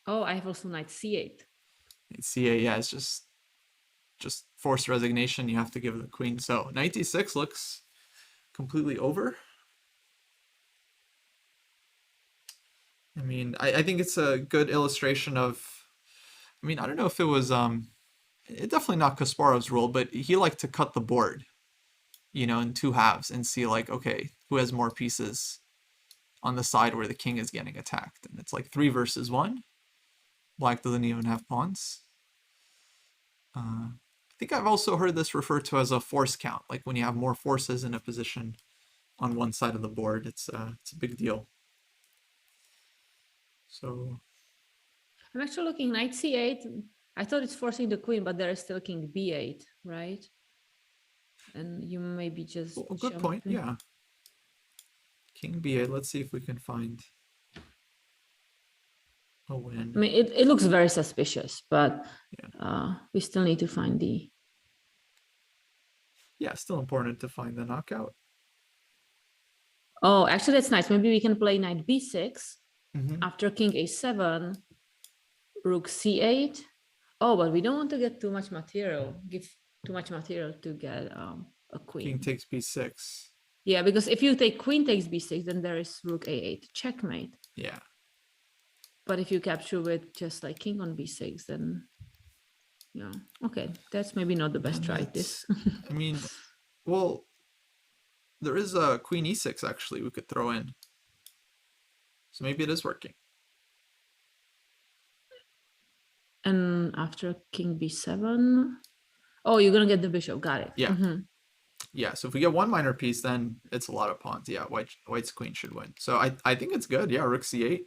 Oh, I have also knight c8. C8, yeah, it's just forced resignation. You have to give the queen. So knight d6 looks completely over. I mean, I think it's a good illustration of, I mean, I don't know if it was, it definitely not Kasparov's rule, but he liked to cut the board, you know, in 2 halves and see like, okay, who has more pieces on the side where the king is getting attacked. And it's like 3 versus 1. Black doesn't even have pawns. I think I've also heard this referred to as a force count, like when you have more forces in a position on one side of the board, it's a big deal. So I'm actually looking knight c8. I thought it's forcing the queen, but there is still king b8, right? And you maybe just... well, good point, yeah. King b8, let's see if we can find a win. I mean, it looks very suspicious, but yeah. We still need to find the... Yeah, still important to find the knockout. Oh, actually, that's nice. Maybe we can play knight b6 after king a7, rook c8. Oh, but we don't want to get too much material, give too much material to get a queen. King takes b6. Yeah, because if you take queen takes b6, then there is rook a8, checkmate. Yeah. But if you capture with just like king on b6, then yeah, okay, that's maybe not the best try. This. I mean, well, there is a queen e6 actually we could throw in. So maybe it is working. And after king b7, oh, you're gonna get the bishop. Got it. Yeah. Yeah, so if we get one minor piece, then it's a lot of pawns. Yeah, white's queen should win. So I think it's good. Yeah, rook c8.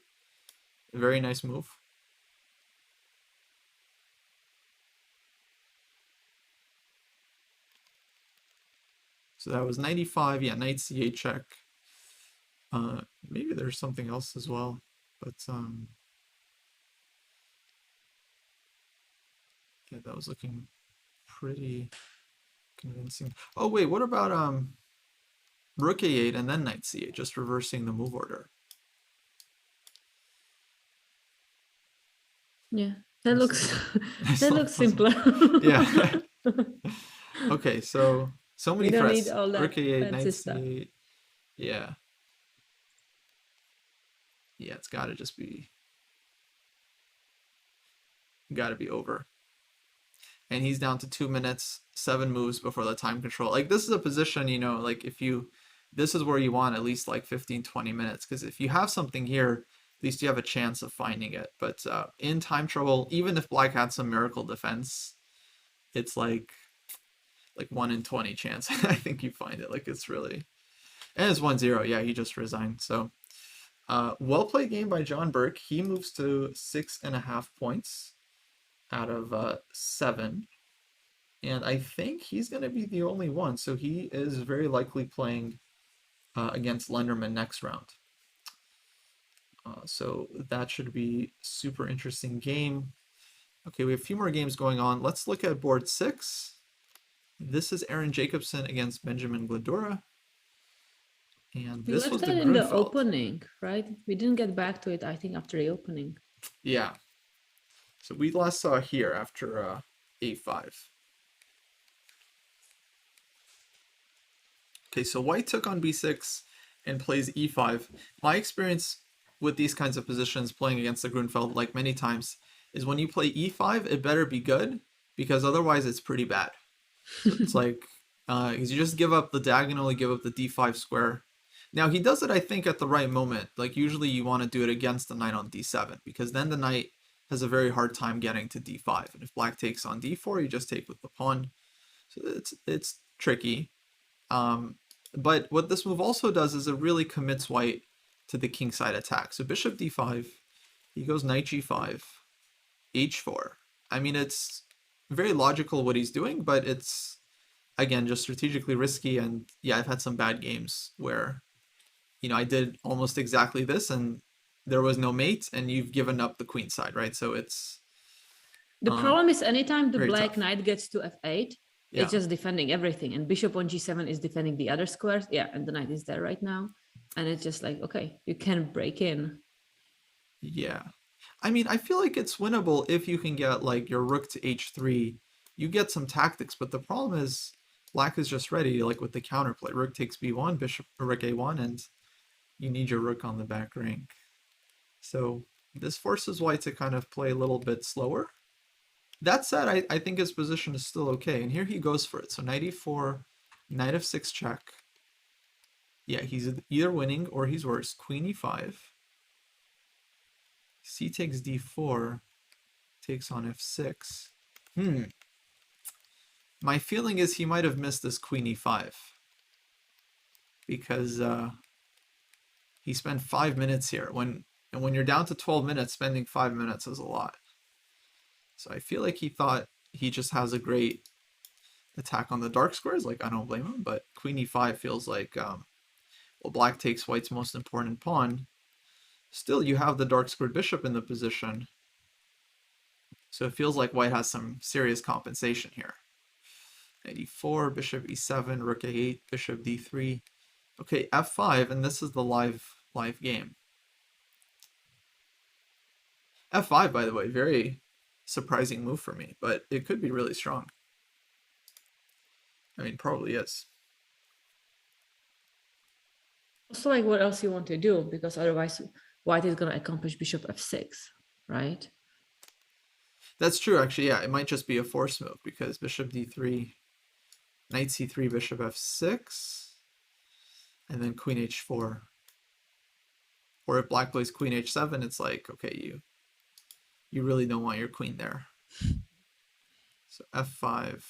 Very nice move. So that was 95. Yeah, knight c8 check. Maybe there's something else as well, but yeah, that was looking pretty convincing. Oh wait, what about rook a8 and then knight c8, just reversing the move order? Yeah, that Nice looks little, that nice little looks puzzle. simpler. Yeah. Okay, so We many don't need threats. all Rook that a8, knight fancy stuff. c8. Yeah. Yeah, it's gotta be over. And he's down to 2 minutes, 7 moves before the time control. Like this is a position, like this is where you want at least like 15, 20 minutes. Because if you have something here, at least you have a chance of finding it. But in time trouble, even if black had some miracle defense, it's like 1 in 20 chance. I think you find it. Like it's really, and it's 1-0. Yeah, he just resigned. So well played game by John Burke. He moves to 6.5 points out of 7. And I think he's going to be the only one. So he is very likely playing against Lenderman next round. So that should be super interesting game. Okay, we have a few more games going on. Let's look at board 6. This is Aaron Jacobson against Benjamin Gladura. And We this left was the that in the Grunfeld. opening, right? We didn't get back to it, I think, after the opening. Yeah. So we last saw here after a5. Okay, so white took on b6 and plays e5. My experience with these kinds of positions playing against the Grunfeld, like many times, is when you play e5, it better be good, because otherwise it's pretty bad. It's like, because you just give up the diagonal, you give up the d5 square. Now, he does it, I think, at the right moment. Like, usually you want to do it against the knight on d7, because then the knight has a very hard time getting to d5. And if black takes on d4, you just take with the pawn. So it's tricky. But what this move also does is it really commits white to the kingside attack. So bishop d5, he goes knight g5, h4. I mean, it's very logical what he's doing, but it's, again, just strategically risky. And yeah, I've had some bad games where, I did almost exactly this and there was no mate and you've given up the queen side, right? So it's The problem is anytime the very black tough. knight gets to f8, Yeah. it's just defending everything. And bishop on g7 is defending the other squares. Yeah, and the knight is there right now. And it's just like, okay, you can break in. Yeah. I mean, I feel like it's winnable if you can get like your rook to h3. You get some tactics, but the problem is black is just ready, like with the counterplay. Rook takes b1, bishop rook a1, and you need your rook on the back rank. So this forces white to kind of play a little bit slower. That said, I think his position is still okay. And here he goes for it. So knight e4, knight f6 check. Yeah, he's either winning or he's worse. Queen e5. C takes d4, takes on f6. My feeling is he might have missed this queen e5 because he spent 5 minutes here. And when you're down to 12 minutes, spending 5 minutes is a lot. So I feel like he thought he just has a great attack on the dark squares. Like, I don't blame him, but queen e5 feels like, well, black takes white's most important pawn. Still, you have the dark squared bishop in the position. So it feels like white has some serious compensation here. Knight e4, bishop e7, rook a8, bishop d3. Okay, f5, and this is the live game. f5, by the way, very surprising move for me, but it could be really strong. I mean, probably is. Also, like, what else you want to do? Because otherwise, white is going to accomplish bishop f6, right? That's true, actually. Yeah, it might just be a force move because bishop d3, knight c3, bishop f6, and then queen h4. Or if black plays queen h7, it's like, okay, you really don't want your queen there. So f5.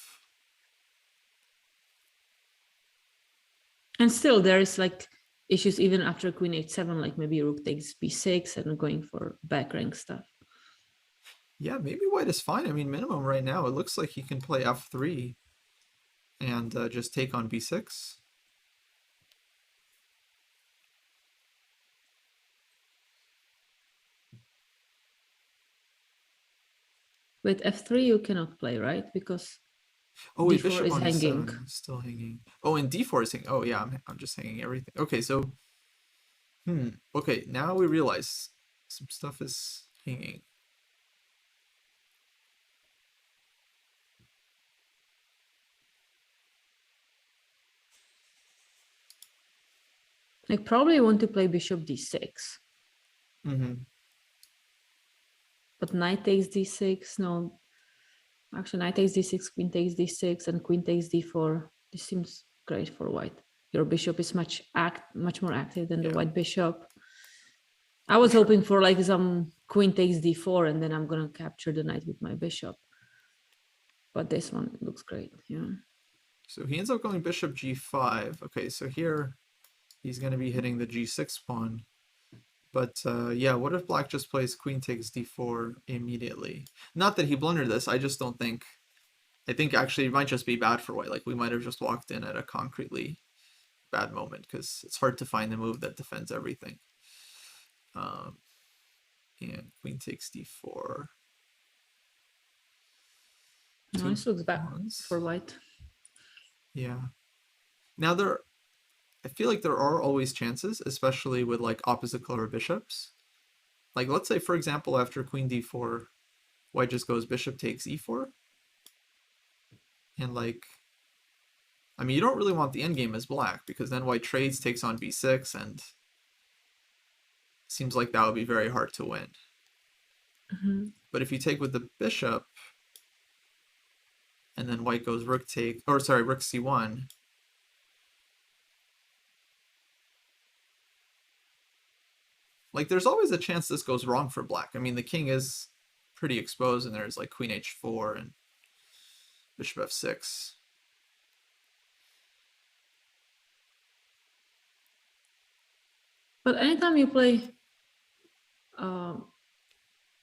And still, there is like issues even after queen h7, like maybe rook takes b6 and going for back rank stuff. Yeah, maybe white is fine. I mean, minimum right now, it looks like he can play f3 and just take on b6. With f3, you cannot play, right? Because Oh wait, d4 bishop is on hanging. e7, still hanging. Oh, and d4 is hanging. Oh yeah, I'm just hanging everything. Okay, so okay, now we realize some stuff is hanging. I probably want to play bishop d6. But knight takes d6. No, actually, knight takes d6, queen takes d6, and queen takes d4. This seems great for white. Your bishop is much more active than the Yeah, white bishop. I was for sure. hoping for like some queen takes d4, and then I'm gonna capture the knight with my bishop. But this one looks great. Yeah. So he ends up going bishop g5. Okay, so here he's going to be hitting the g6 pawn. But yeah, what if black just plays queen takes d4 immediately? Not that he blundered this, I just don't think. I think actually it might just be bad for white. Like we might have just walked in at a concretely bad moment because it's hard to find the move that defends everything. And queen takes d4. No, this looks bad Pawns. for white. Yeah. Now I feel like there are always chances, especially with like opposite color bishops. Like let's say for example after queen d4, white just goes bishop takes e4. And like I mean you don't really want the endgame as black because then white trades, takes on b6, and seems like that would be very hard to win. But if you take with the bishop and then white goes rook take, or sorry, rook c1, like there's always a chance this goes wrong for black. I mean the king is pretty exposed and there's like queen h4 and bishop f6. But anytime you play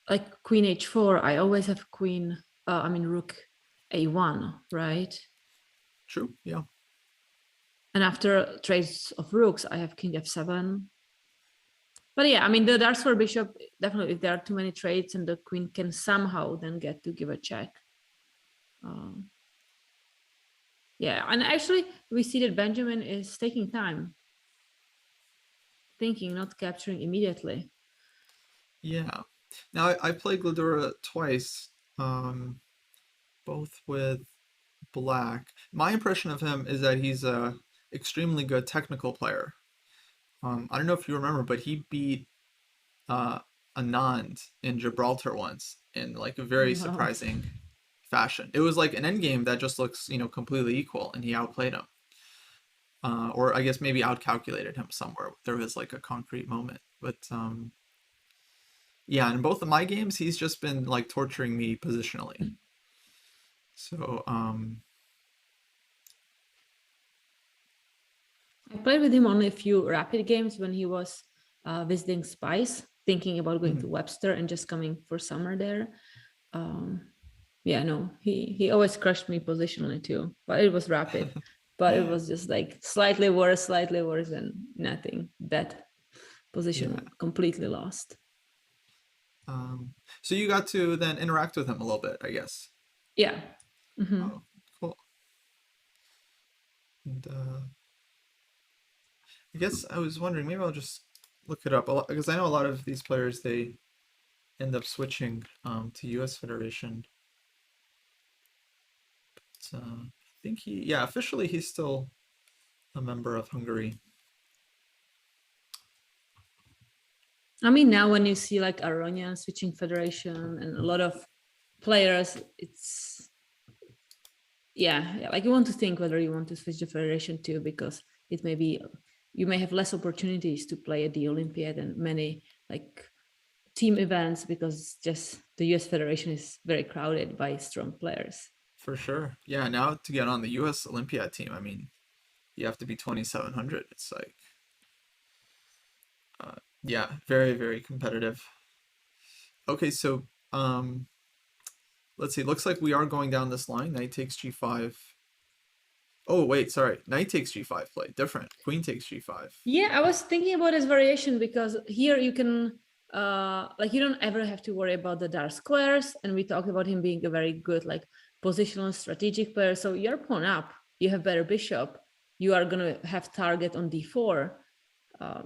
like queen h4, I always have rook a1, right? True, yeah. And after trades of rooks, I have king f7. But yeah, I mean, the dark square bishop, definitely, if there are too many trades and the queen can somehow then get to give a check. Yeah, and actually, we see that Benjamin is taking time, thinking, not capturing immediately. Yeah. Now I played Gladura twice, both with black. My impression of him is that he's a extremely good technical player. I don't know if you remember, but he beat Anand in Gibraltar once in like a very Wow. surprising fashion. It was like an endgame that just looks, completely equal, and he outplayed him. Or I guess maybe outcalculated him somewhere. There was like a concrete moment. But yeah, in both of my games, he's just been like torturing me positionally. So I played with him only a few rapid games when he was visiting Spice, thinking about going to Webster and just coming for summer there. Yeah, no, he always crushed me positionally too, but it was rapid. But it was just like slightly worse, and nothing. That position yeah. completely lost. So you got to then interact with him a little bit, I guess. Yeah. Mm-hmm. Oh, cool. And I guess I was wondering, maybe I'll just look it up a lot because I know a lot of these players they end up switching to U.S. Federation. But, I think yeah, officially he's still a member of Hungary. I mean, now when you see like Aronian switching federation and a lot of players, it's yeah, like you want to think whether you want to switch the federation too, because it may be you may have less opportunities to play at the Olympiad and many like team events because just the US Federation is very crowded by strong players. For sure. Yeah, now to get on the U.S. Olympiad team, I mean, you have to be 2700. It's like, yeah, very, very competitive. Okay, so let's see. Looks like we are going down this line. Knight takes g5. Oh, wait, sorry. Knight takes g5 play. Different. Queen takes g5. Yeah, I was thinking about this variation because here you can, like, you don't ever have to worry about the dark squares. And we talked about him being a very good, like, positional strategic player. So you're pawn up, you have better bishop, you are going to have target on d4. Uh,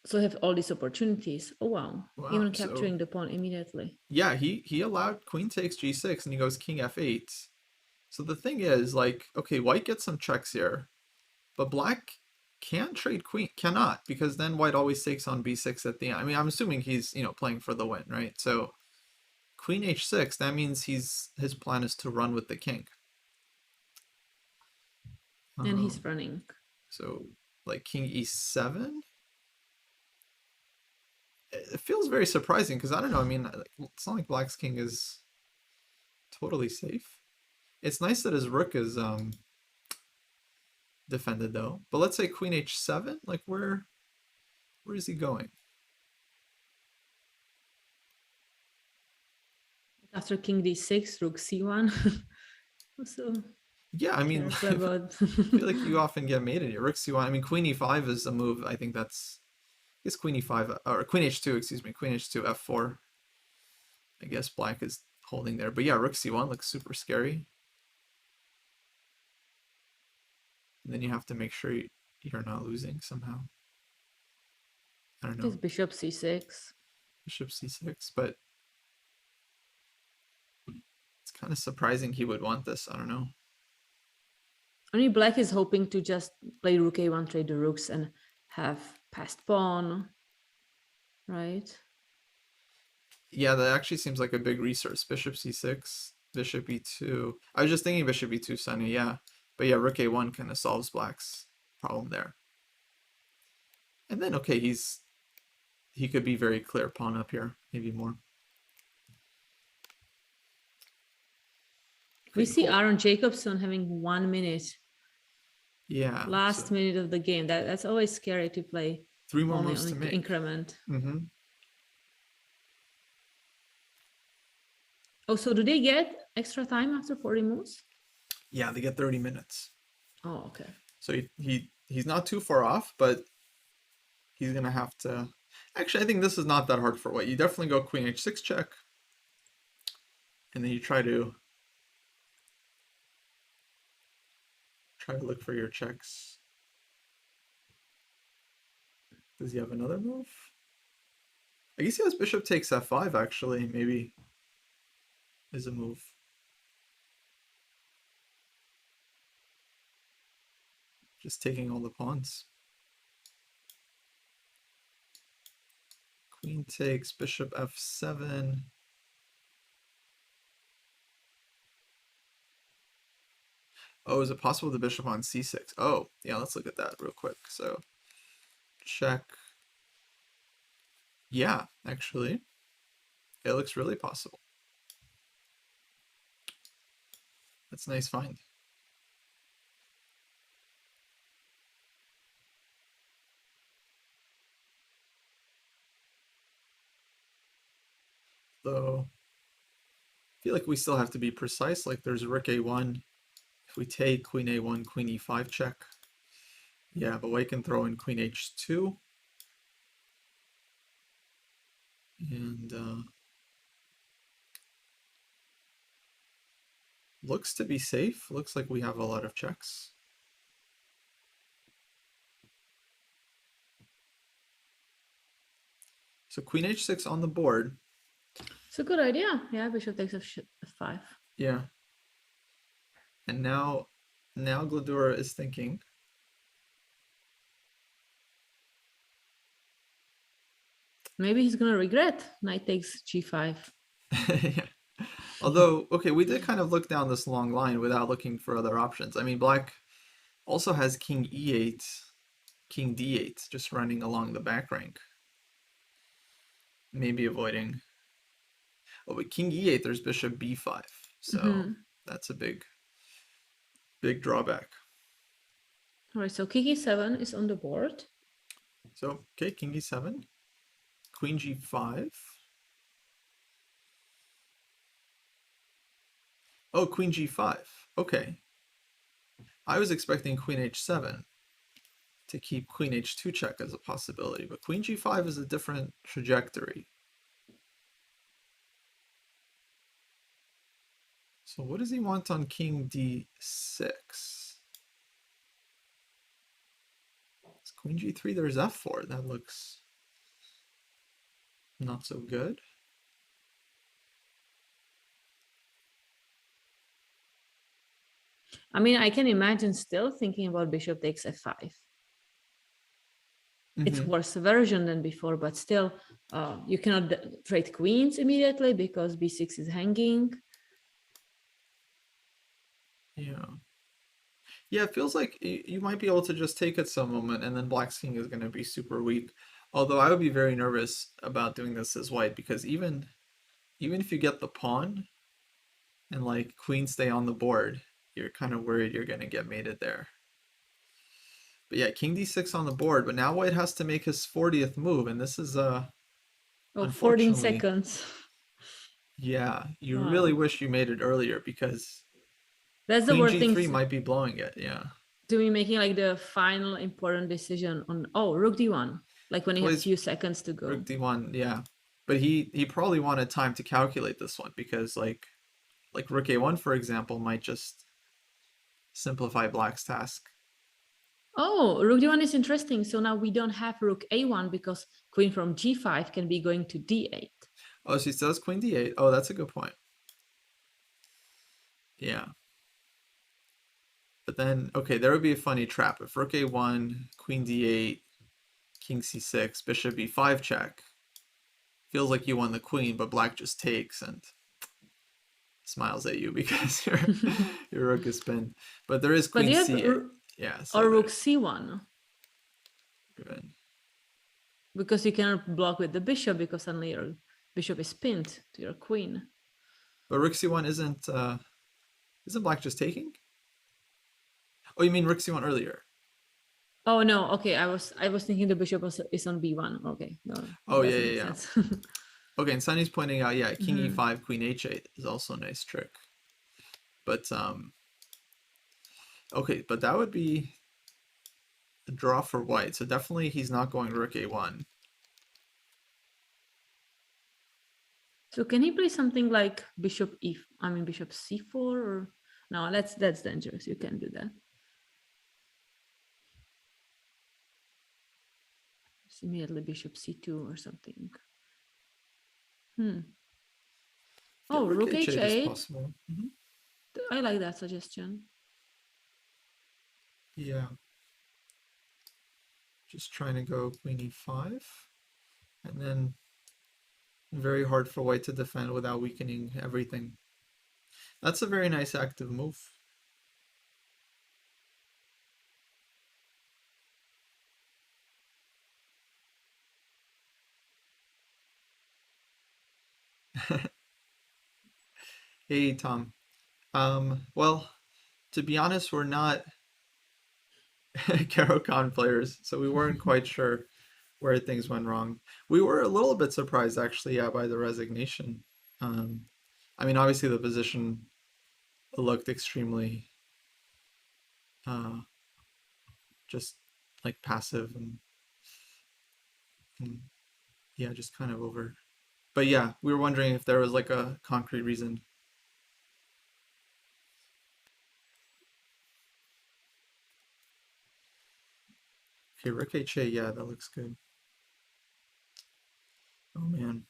so you have all these opportunities. Oh, wow. Wow. Even So capturing the pawn immediately. yeah, he allowed queen takes g6 and he goes king f8. So the thing is, like, okay, white gets some checks here, but black can trade queen, cannot, because then white always takes on b6 at the end. I mean, I'm assuming he's, playing for the win, right? So queen h6, that means his plan is to run with the king. And he's Um, running. so like king e7, it feels very surprising because I don't know. I mean, it's not like black's king is totally safe. It's nice that his rook is defended though. But let's say queen h7, like where is he going? After king d6, rook c1. So Yeah, I mean, careful I about. feel like you often get mated here. Rook c1. I mean, queen e5 is a move. I think that's. I guess queen e5 or queen h2. Excuse me, queen h2 f4. I guess black is holding there, but yeah, rook c1 looks super scary. And then you have to make sure you're not losing somehow. I don't know. It's bishop c6. Bishop c6, but it's kind of surprising he would want this. I don't know. I mean, black is hoping to just play rook a1, trade the rooks, and have passed pawn, right? Yeah, that actually seems like a big resource. Bishop c6, bishop e2. I was just thinking bishop e2, Sunny, yeah. But yeah, rook a1 kind of solves black's problem there. And then, okay, he could be very clear pawn up here, maybe more. Okay, We see cool. Aaron Jacobson having 1 minute, Yeah. last minute of the game. That's always scary to play. 3 more only moves to on make. increment. Mm-hmm. Oh, so do they get extra time after 40 moves? Yeah, they get 30 minutes. Oh, okay. So he's not too far off, but he's gonna have to. Actually, I think this is not that hard for white. You definitely go queen h6 check, and then you try to look for your checks. Does he have another move? I guess he has bishop takes f5 actually, maybe is a move. Just taking all the pawns. Queen takes, bishop f7. Oh, is it possible the bishop on c6? Oh, yeah, let's look at that real quick. So, check. Yeah, actually, it looks really possible. That's a nice find. Though, I feel like we still have to be precise. Like there's rook a1. If we take queen a1, queen e5 check. Yeah, but white can throw in queen h2. And looks to be safe. Looks like we have a lot of checks. So queen h6 on the board. It's a good idea. Yeah, bishop takes f5. Yeah. And now Gladura is thinking. Maybe he's gonna regret knight takes g5. Yeah. Although, okay, we did kind of look down this long line without looking for other options. I mean, black also has king e8, king d8, just running along the back rank. Maybe avoiding. Oh, but king e8, there's bishop b5. So that's a big drawback. All right, so king e7 is on the board. So, okay, king e7, queen g5. Oh, queen g5. Okay. I was expecting queen h7 to keep queen h2 check as a possibility, but queen g5 is a different trajectory. So what does he want on king d6? It's queen g3, there's f4. That looks not so good. I mean, I can imagine still thinking about bishop takes f5. It's worse version than before, but still, you cannot trade queens immediately because b6 is hanging. Yeah. Yeah, it feels like you might be able to just take at some moment, and then black's king is going to be super weak. Although I would be very nervous about doing this as white, because even if you get the pawn and like queen stay on the board, you're kind of worried you're going to get mated there. But yeah, king d6 on the board, but now white has to make his 40th move, and this is Oh, 14 unfortunately, seconds. yeah, you really Wow. wish you made it earlier, because That's the queen worst thing g3 might be blowing it. Yeah. to be making like the final important decision on, oh, rook d1, like when you Well, have he's few seconds to go. rook d1, yeah. But he probably wanted time to calculate this one, because like rook a1, for example, might just simplify black's task. Oh, rook d1 is interesting. So now we don't have rook a1 because queen from g5 can be going to d8. Oh, so he says queen d8. Oh, that's a good point. Yeah. But then, okay, there would be a funny trap. If rook a1, queen d8, king c6, bishop e5 check, feels like you won the queen, but black just takes and smiles at you because your rook is pinned. But there is But queen you have c8. Yeah, or so rook c1 good. because you cannot block with the bishop because suddenly your bishop is pinned to your queen. But rook c1 isn't black just taking? Oh, you mean rook c1 earlier? Oh no, okay. I was thinking the bishop is on b1. Okay, no, Oh, yeah, doesn't yeah, make yeah. sense. Okay, and Sunny's pointing out, yeah, king Mhm. e5, queen h8 is also a nice trick. But okay, but that would be a draw for white. So definitely he's not going rook a1. So can he play something like bishop c4 or no? That's dangerous. You can't do that. It's immediately bishop c2 or something. Yeah, Oh, rook rook h8 is h8. possible. I like that suggestion. Yeah, just trying to go queen e5. And then very hard for white to defend without weakening everything. That's a very nice active move. Hey, Tom. Well, to be honest, we're not Caro-Kann players, so we weren't quite sure where things went wrong. We were a little bit surprised, actually, yeah, by the resignation. Um, I mean, obviously the position looked extremely uh, just like passive and yeah, just kind of over. But yeah, we were wondering if there was like a concrete reason. Okay, Rook HA, yeah, that looks good. Oh man.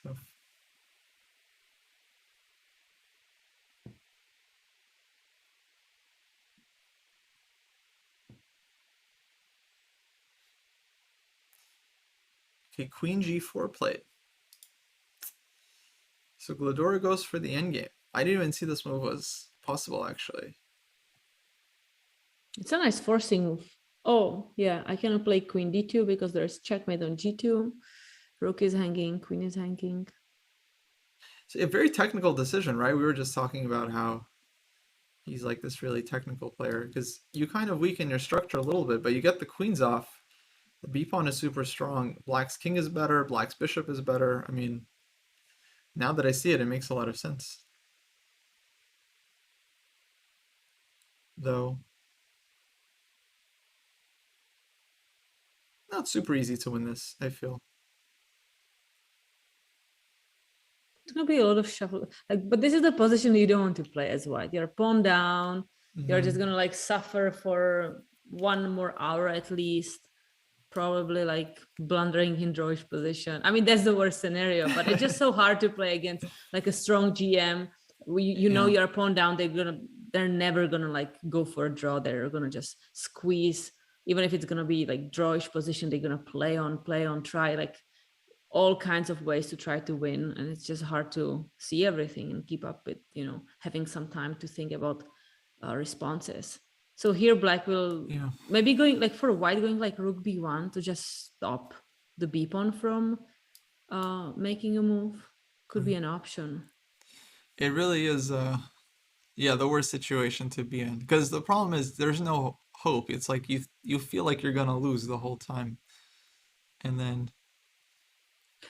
So, okay, Queen G4 played. So Glodora goes for the endgame. I didn't even see this move was possible, actually. It's a nice forcing move. Oh, yeah, I cannot play queen d2 because there's checkmate on g2. Rook is hanging, queen is hanging. a very technical decision, right? We were just talking about how he's like this really technical player because you kind of weaken your structure a little bit, but you get the queens off. The b pawn is super strong. Black's king is better. Black's bishop is better. I mean, now that I see it, it makes a lot of sense. Though not super easy to win this, I feel. It's gonna be a lot of shuffle. Like, but this is the position you don't want to play as white. You're pawn down. You're just gonna like suffer for 1 more hour at least. Probably like blundering in drawish position. I mean, that's the worst scenario, but it's just so hard to play against like a strong GM. You know Yeah. you're pawn down. They're never gonna like go for a draw. They're gonna just squeeze. Even if it's gonna be like drawish position, they're gonna play on, try like all kinds of ways to try to win, and it's just hard to see everything and keep up with having some time to think about responses. So here black will Yeah. maybe going like for white, going like rook b1 to just stop the b pawn from making a move could be an option. It really is yeah, the worst situation to be in. Because the problem is there's no hope. It's like you feel like you're gonna lose the whole time. And then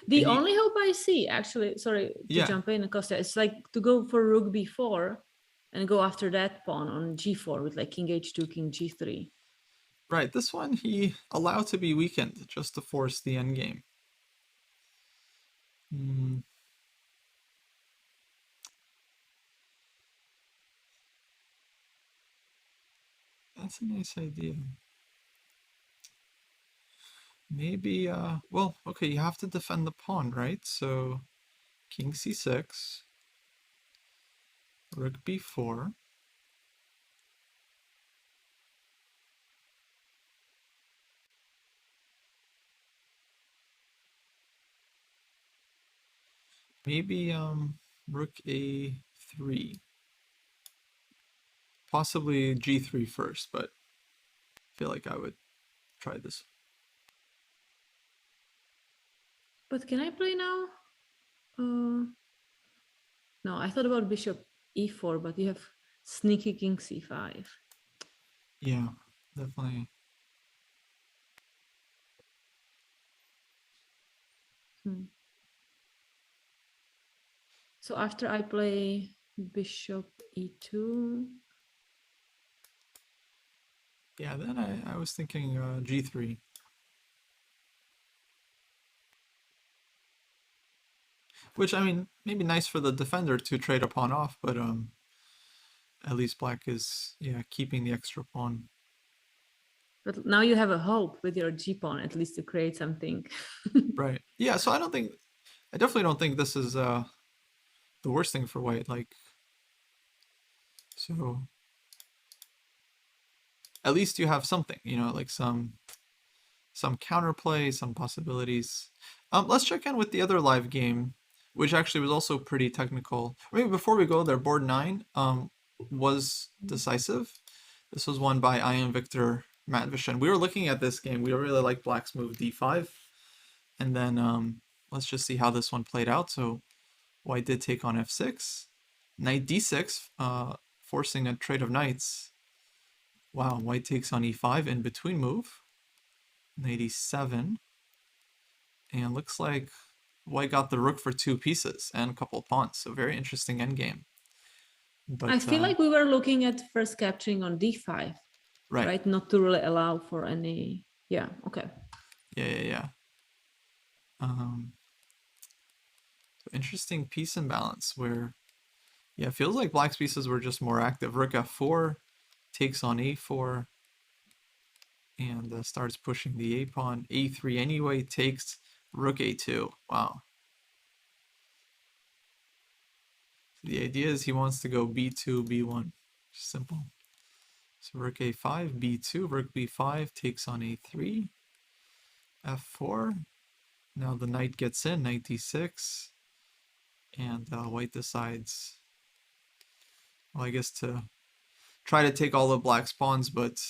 The and you only hope I see, actually, sorry to yeah, jump in, Costa, it's like to go for rook b4 and go after that pawn on g4 with like king h2, king g3. right. This one he allowed to be weakened just to force the endgame. Mm, that's a nice idea. Maybe well, okay, you have to defend the pawn, right? So king c6, rook b4. Maybe rook a3. Possibly g3 first, but I feel like I would try this. But can I play now? No, I thought about bishop e4, but you have sneaky king c5. Yeah, definitely. So after I play bishop e2, Yeah, then I was thinking g3. Which, I mean, maybe nice for the defender to trade a pawn off, but at least black is, yeah, keeping the extra pawn. but now you have a hope with your g pawn at least to create something. Right. Yeah, so I definitely don't think this is the worst thing for white. Like, so at least you have something, like some counterplay, some possibilities. Let's check in with the other live game, which actually was also pretty technical. Maybe before we go there, board 9 was decisive. This was won by I Am Victor Matvishin. We were looking at this game. We really like black's move d5. And then let's just see how this one played out. So white did take on f6. Knight d6, forcing a trade of knights. Wow, white takes on e5 in between move. Knight e7. And looks like white got the rook for 2 pieces and a couple of pawns. So very interesting endgame. I But feel like we were looking at first capturing on d5, right. right? Not to really allow for any, yeah, okay. Yeah. So interesting piece imbalance where, yeah, it feels like black's pieces were just more active. Rook f4 takes on a4 and starts pushing the a pawn. a3 anyway takes rook a2. Wow. The idea is he wants to go b2, b1. Simple. So rook a5, b2, rook b5 takes on a3, f4. Now the knight gets in, knight d6, and white decides, well, I guess to try to take all of black's pawns, but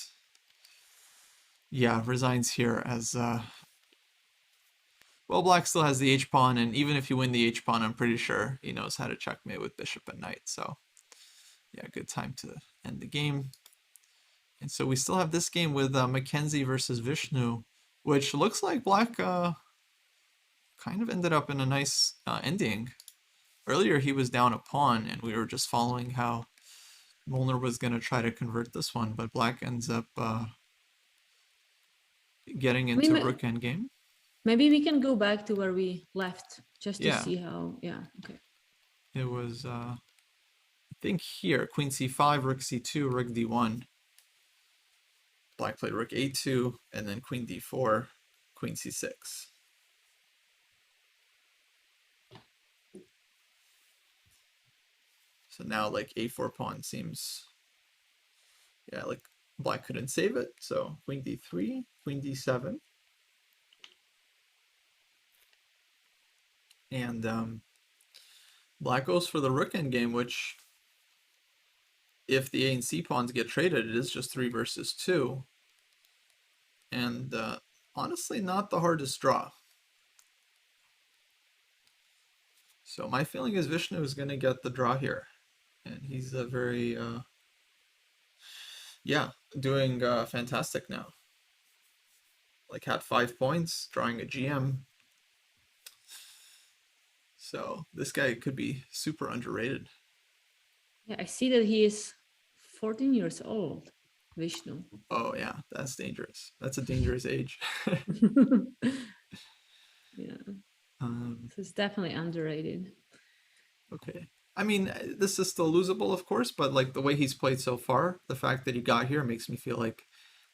yeah, resigns here as Well, black still has the h-pawn, and even if you win the h-pawn, I'm pretty sure he knows how to checkmate with bishop and knight. So yeah, good time to end the game. And so we still have this game with Mackenzie versus Vishnu, which looks like black kind of ended up in a nice ending. Earlier he was down a pawn, and we were just following how Molnar was going to try to convert this one, but black ends up getting I mean, into rook endgame. maybe we can go back to where we left just to Yeah, see how, yeah, okay. it was, I think here, queen c5, rook c2, rook d1. Black played rook a2, and then queen d4, queen c6. So now like a4 pawn seems, yeah, like black couldn't save it. So queen d3, queen d7. And black goes for the rook endgame, which if the a and c pawns get traded, it is just 3 versus 2. And honestly, not the hardest draw. So my feeling is Vishnu is going to get the draw here. And he's a very, yeah, doing fantastic now. Like had 5 points, drawing a GM. So this guy could be super underrated. Yeah, I see that he is 14 years old, Vishnu. Oh yeah, that's dangerous. That's a dangerous age. Yeah, um, so it's definitely underrated. okay. I mean, this is still losable, of course, but like the way he's played so far, the fact that he got here makes me feel like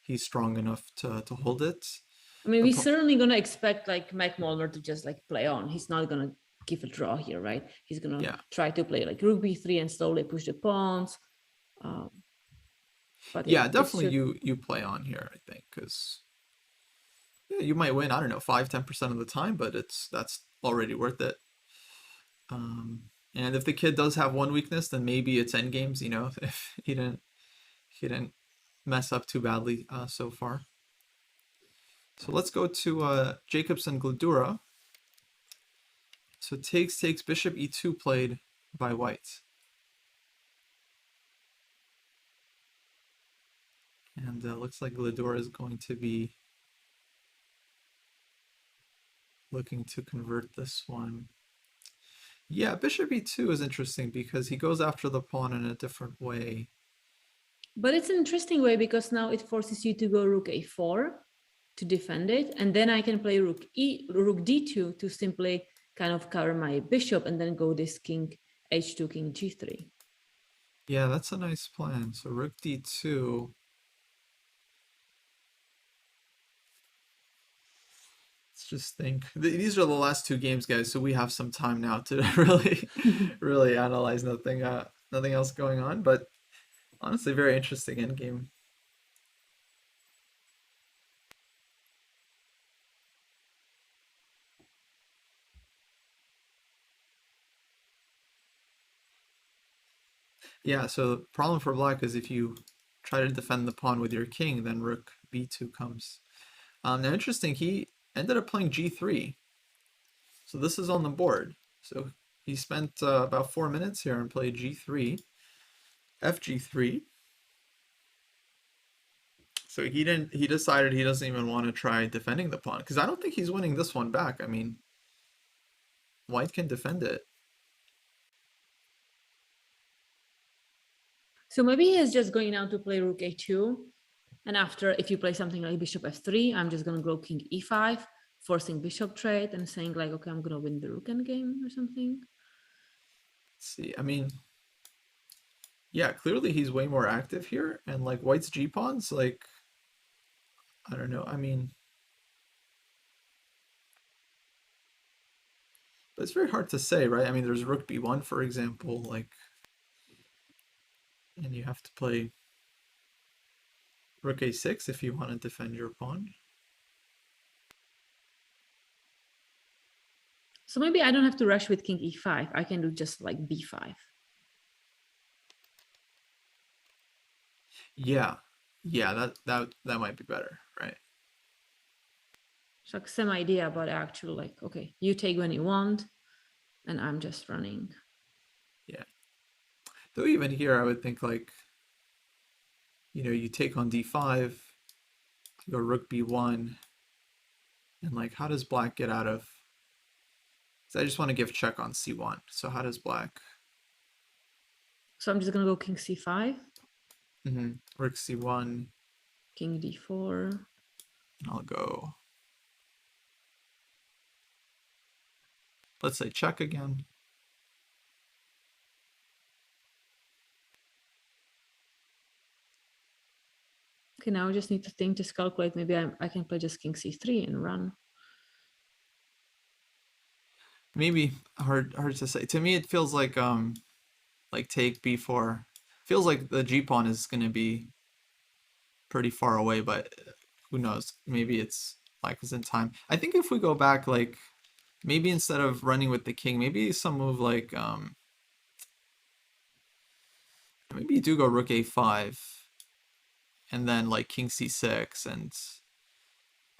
he's strong enough to hold it. I mean, we're certainly gonna expect like Mike Molnar to just like play on. He's not gonna give a draw here, right? He's gonna try to play like rook b3 and slowly push the pawns. But yeah, definitely you play on here, I think, because yeah, you might win, I don't know, 5-10% of the time, but that's already worth it. And if the kid does have one weakness, then maybe it's end games, you know, if he didn't mess up too badly so far. So let's go to Jacobson Gladura. So takes bishop e2 played by white. And looks like Gladura is going to be looking to convert this one. Yeah, bishop e2 is interesting because he goes after the pawn in a different way. But it's an interesting way because now it forces you to go rook a4 to defend it, and then I can play rook d2 to simply kind of cover my bishop and then go this king h2, king g3. Yeah, that's a nice plan. So rook d2. Let's just think. These are the last 2 games, guys, so we have some time now to really analyze nothing else going on, but honestly very interesting endgame. Yeah, so the problem for black is if you try to defend the pawn with your king, then rook b2 comes. Now interesting, he ended up playing g3. So this is on the board. So he spent about 4 minutes here and played g3, fg3. So he decided he doesn't even want to try defending the pawn, because I don't think he's winning this one back. I mean, white can defend it. So maybe he's just going now to play rook a2. And after, if you play something like bishop f3, I'm just going to go king e5, forcing bishop trade and saying like, okay, I'm going to win the rook endgame or something. Let's see, I mean, yeah, clearly he's way more active here. And like white's g-pawns, like, I don't know, I mean, but it's very hard to say, right? I mean, there's rook b1, for example, like, and you have to play rook a6 if you want to defend your pawn. So maybe I don't have to rush with king e5. I can do just like b5. Yeah, that might be better, right? It's like same idea, but actually like, okay, you take when you want, and I'm just running. Yeah. Though even here, I would think like, you take on d5, you go rook b1, and like, how does black get out of? So I just want to give check on c1. So how does black? So I'm just gonna go king c5, Rook c1. king d4. I'll go. Let's say check again. Okay, now I just need to think, just calculate. Maybe I can play just king c3 and run. Maybe hard to say. To me, it feels like take b4. Feels like the g pawn is going to be pretty far away, but who knows? Maybe it's like it's in time. I think if we go back, like maybe instead of running with the king, maybe some move like maybe you do go rook a5 and then like king c6, and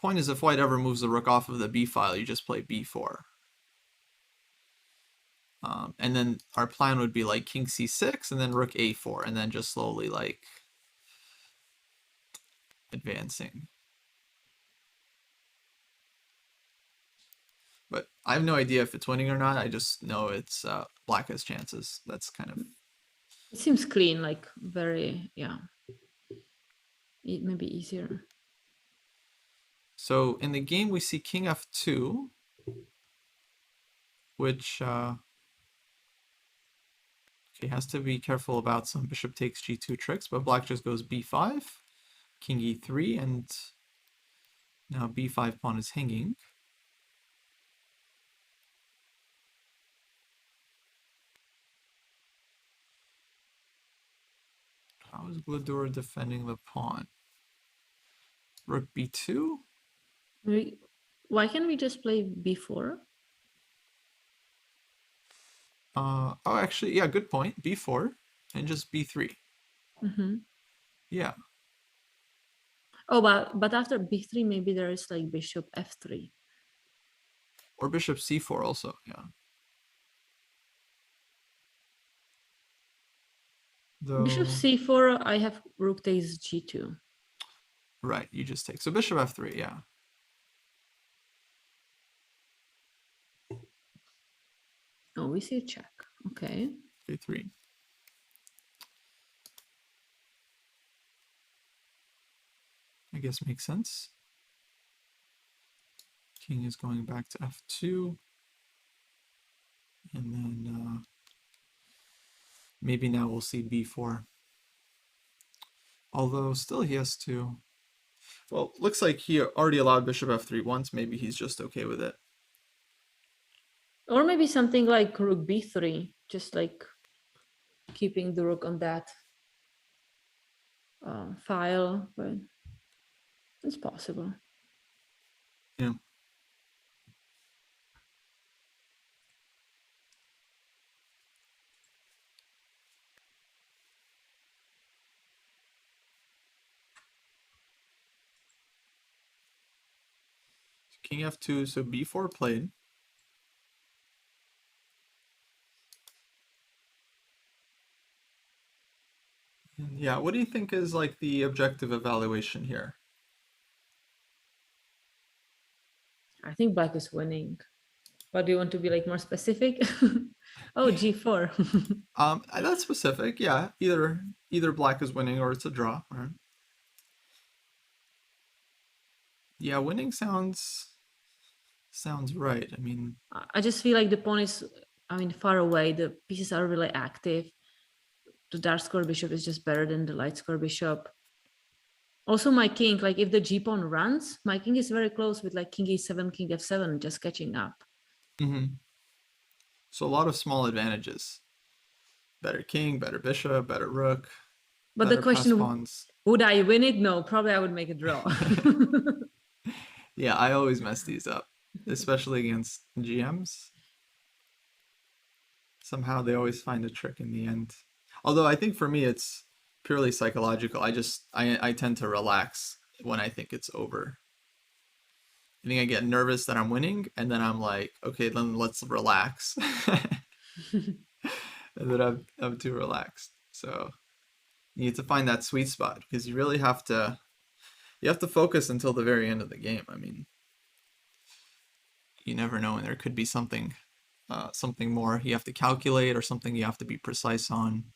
point is if white ever moves the rook off of the b file, you just play b4. And then our plan would be like king c6 and then rook a4 and then just slowly like advancing. But I have no idea if it's winning or not. I just know it's black has chances. That's kind of... It seems clean, like very, yeah. It may be easier. So in the game we see king f2, which okay, has to be careful about some bishop takes g2 tricks, but black just goes b5, king e3, and now b5 pawn is hanging. How is Gladura defending the pawn? Rook b2? Why can't we just play b4? Oh, actually, yeah, good point. b4 and just b3. Yeah. Oh, but after b3, maybe there is like bishop f3. Or bishop c4 also, yeah. Bishop Though, c4, I have rook takes g2. right, you just take. So bishop f3, yeah. Oh, we see a check. Okay. a3. I guess makes sense. King is going back to f2. And then maybe now we'll see b4. Although still he has to... Well, looks like he already allowed bishop f3 once. Maybe he's just okay with it. Or maybe something like rook b3, just like keeping the rook on that file, but it's possible. Yeah. King f2, so b4 played. And yeah, what do you think is like the objective evaluation here? I think black is winning. But do you want to be like more specific? Oh, g4. That's specific, yeah. Either black is winning or it's a draw, right? Yeah, winning sounds right. I mean, I just feel like the pawn is, far away. The pieces are really active. The dark square bishop is just better than the light square bishop. Also, my king, like if the g pawn runs, my king is very close with like king e7, king f7, just catching up. so a lot of small advantages. Better king, better bishop, better rook, But the better pass question, pawns. would I win it? No, probably I would make a draw. Yeah, I always mess these up, especially against GMs. Somehow they always find a trick in the end. Although I think for me it's purely psychological. I tend to relax when I think it's over. I think I get nervous that I'm winning, and then I'm like, okay, then let's relax. And then I'm too relaxed. So you need to find that sweet spot because you have to focus until the very end of the game. I mean, you never know, and there could be something more you have to calculate or something you have to be precise on.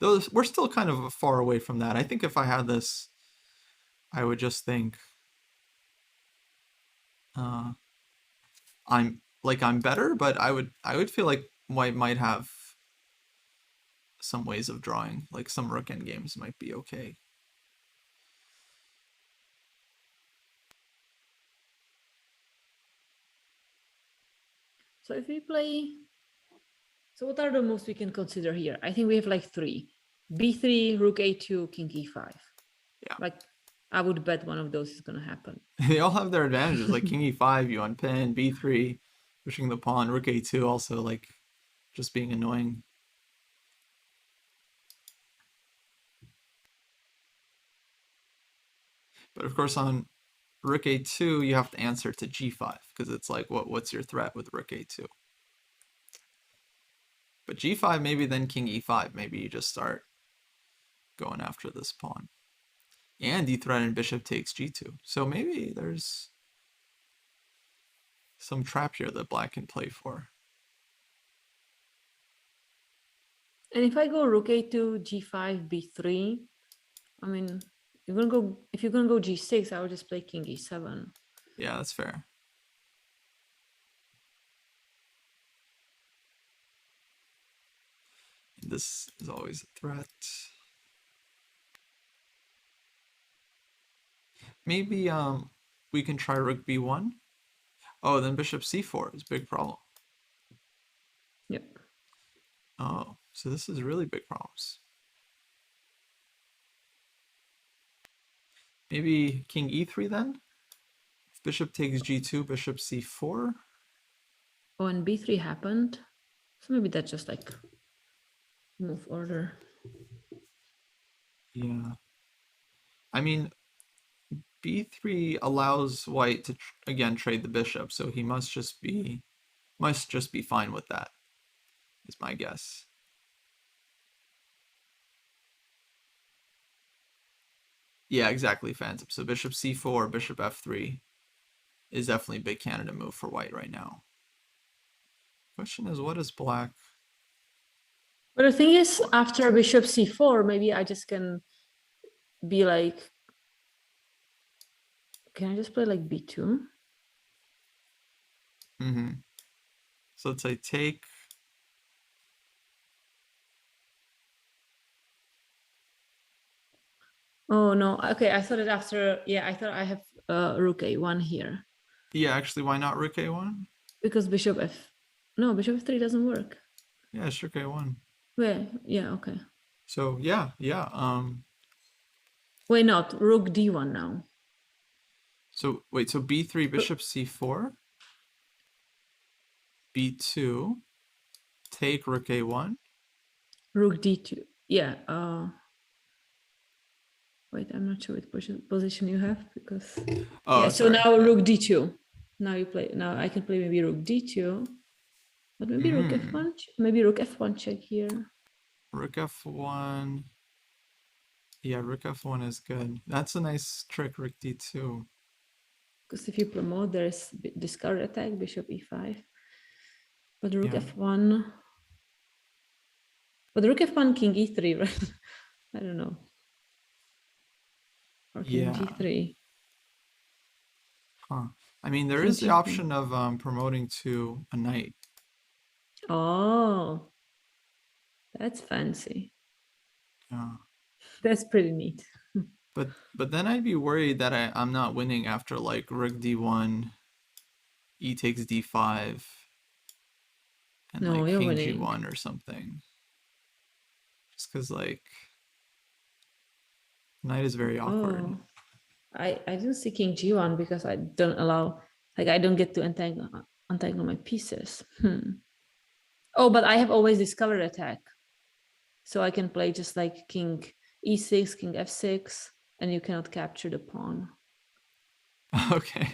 Those we're still kind of far away from that. I think if I had this, I would just think uh, I'm better, but I would feel like white might have some ways of drawing. Like some rook end games might be okay. So if we play, so what are the moves we can consider here? I think we have like three: b3, rook a2, king e5. Yeah. Like I would bet one of those is gonna happen. They all have their advantages. Like king e5, you unpin, b3, pushing the pawn, rook a2, also like just being annoying. But of course, on rook a2, you have to answer to g5 because it's like, what's your threat with rook a2? But g5, maybe then king e5. Maybe you just start going after this pawn. And you threaten bishop takes g2. So maybe there's some trap here that black can play for. And if I go rook a2, g5, b3, I mean, if you're gonna go g6, I would just play king e7. Yeah, that's fair. This is always a threat. Maybe we can try rook b1. Oh, then bishop c4 is a big problem. Yep. Oh, so this is really big problems. Maybe king e3 then? If bishop takes g2, bishop c4. Oh, and b3 happened. So maybe that's just like move order. Yeah. I mean, b3 allows white to again trade the bishop, so he must just be fine with that, is my guess. Yeah, exactly, Phantom. So bishop c4, bishop f3 is definitely a big candidate move for white right now. Question is, what is black? But the thing is, after bishop c4, maybe I just can be like, can I just play like b2? Mm-hmm. So let's say take. Oh no, okay, I thought it after, yeah, I thought I have rook a1 here. Yeah, actually, why not rook a1? Because bishop bishop f3 doesn't work. Yeah, it's rook a1. Yeah, okay. So yeah. Wait, not rook d1 now. So wait, so b3, bishop c4, b2, take rook a1. Rook d2. Yeah. Wait, I'm not sure what position you have because. Oh, yeah. So sorry. now rook d2. Now you play. Now I can play maybe rook d2, but maybe rook f1. Maybe rook f1 check here. Rook f1. Yeah, rook f1 is good. That's a nice trick, rook d2. Because if you promote, there's discard attack, bishop e5. But rook Yeah. f1. But rook f1, king e3, right? I don't know. Or king g3. Huh. I mean, there King is the g3. option of promoting to a knight. Oh, that's fancy. Yeah. That's pretty neat. But then I'd be worried that I'm not winning after like rook d1, e takes d5, and No, like you're king winning. g1 or something. Just because like knight is very awkward. Oh, I don't see king g1 because I don't allow, like I don't get to untangle my pieces. Oh, but I have always discovered attack. So I can play just like king e6, king f6, and you cannot capture the pawn. Okay.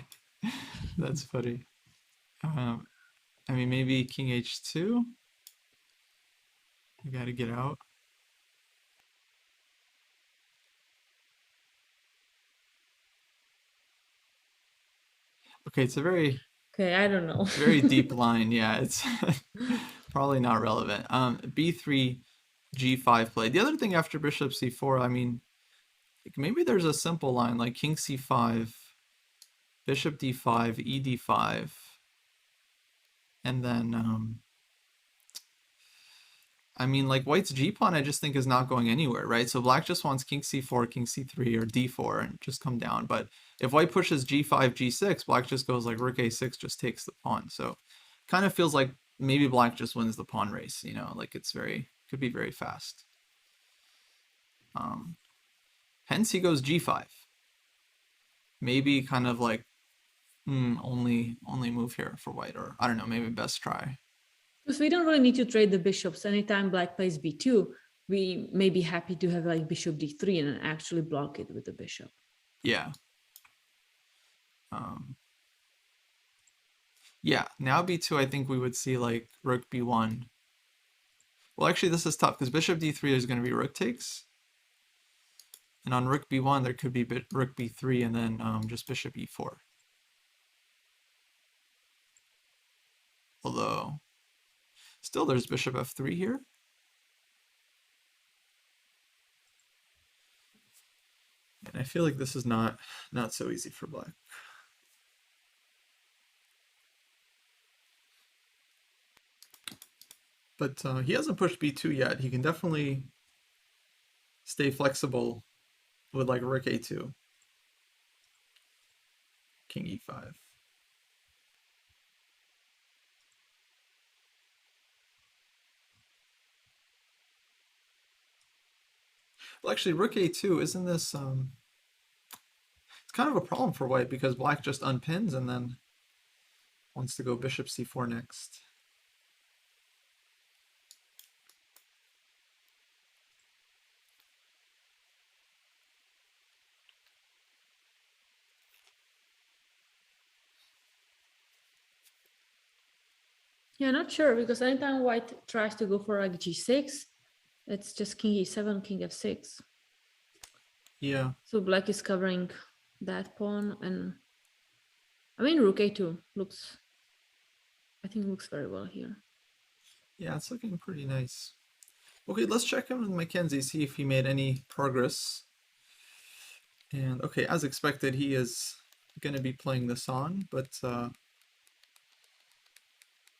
That's funny. Um, I mean, maybe king h2. You gotta get out. Okay, it's a very, Okay, I don't know. very deep line. Yeah, it's probably not relevant. B3, G5 play. The other thing after bishop C4, I mean, like maybe there's a simple line like king C5, bishop D5, E D5, and then I mean, like white's G pawn, I just think is not going anywhere, right? So black just wants king C4, king C3, or D4, and just come down. But if white pushes G5, G6, black just goes like rook A6, just takes the pawn. So kind of feels like maybe black just wins the pawn race, you know, like it's very, could be very fast. Um, Hence he goes G5. Maybe kind of like only move here for white, or I don't know, maybe best try. Because we don't really need to trade the bishops. Anytime black plays b2, we may be happy to have like bishop d3 and actually block it with the bishop. Yeah. Yeah, now b2, I think we would see like rook b1. Well, actually, this is tough because bishop d3 is going to be rook takes. And on rook b1, there could be rook b3 and then just bishop e4. Although, still there's bishop f3 here. And I feel like this is not so easy for black. But he hasn't pushed b2 yet. He can definitely stay flexible with like rook a2, king e5. Well, actually, rook a2, isn't this it's kind of a problem for white because black just unpins and then wants to go bishop c4 next. Yeah, not sure, because anytime white tries to go for like g6, it's just king e7, king f6. Yeah. So black is covering that pawn, and I mean rook a2 looks, I think looks very well here. Yeah, it's looking pretty nice. Okay, let's check in with Mackenzie, see if he made any progress. And okay, as expected, he is going to be playing this on, but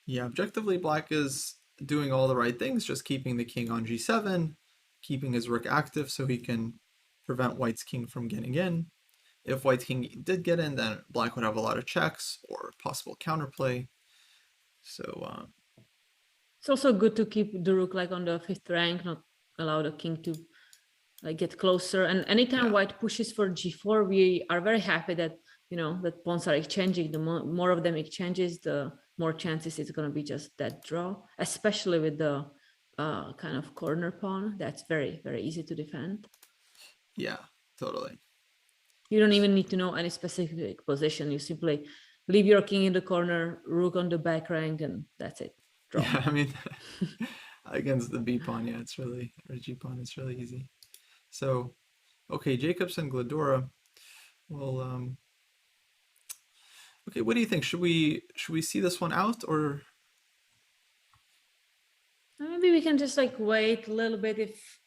yeah, objectively, black is doing all the right things, just keeping the king on g7, keeping his rook active so he can prevent white's king from getting in. If white's king did get in, then black would have a lot of checks or possible counterplay. So It's also good to keep the rook like on the 5th rank, not allow the king to like get closer. And anytime yeah, white pushes for g4, we are very happy that, you know, that pawns are exchanging. The more of them exchanges, the more chances it's going to be just that draw, especially with the kind of corner pawn. That's very, very easy to defend. yeah, totally. You don't even need to know any specific position. You simply leave your king in the corner, rook on the back rank, and that's it. Draw. Yeah, I mean, against the b pawn, yeah, it's really, or g pawn, it's really easy. So, okay, Jacobson, Gladora. Well, okay, what do you think? Should we see this one out or? Maybe we can just like wait a little bit if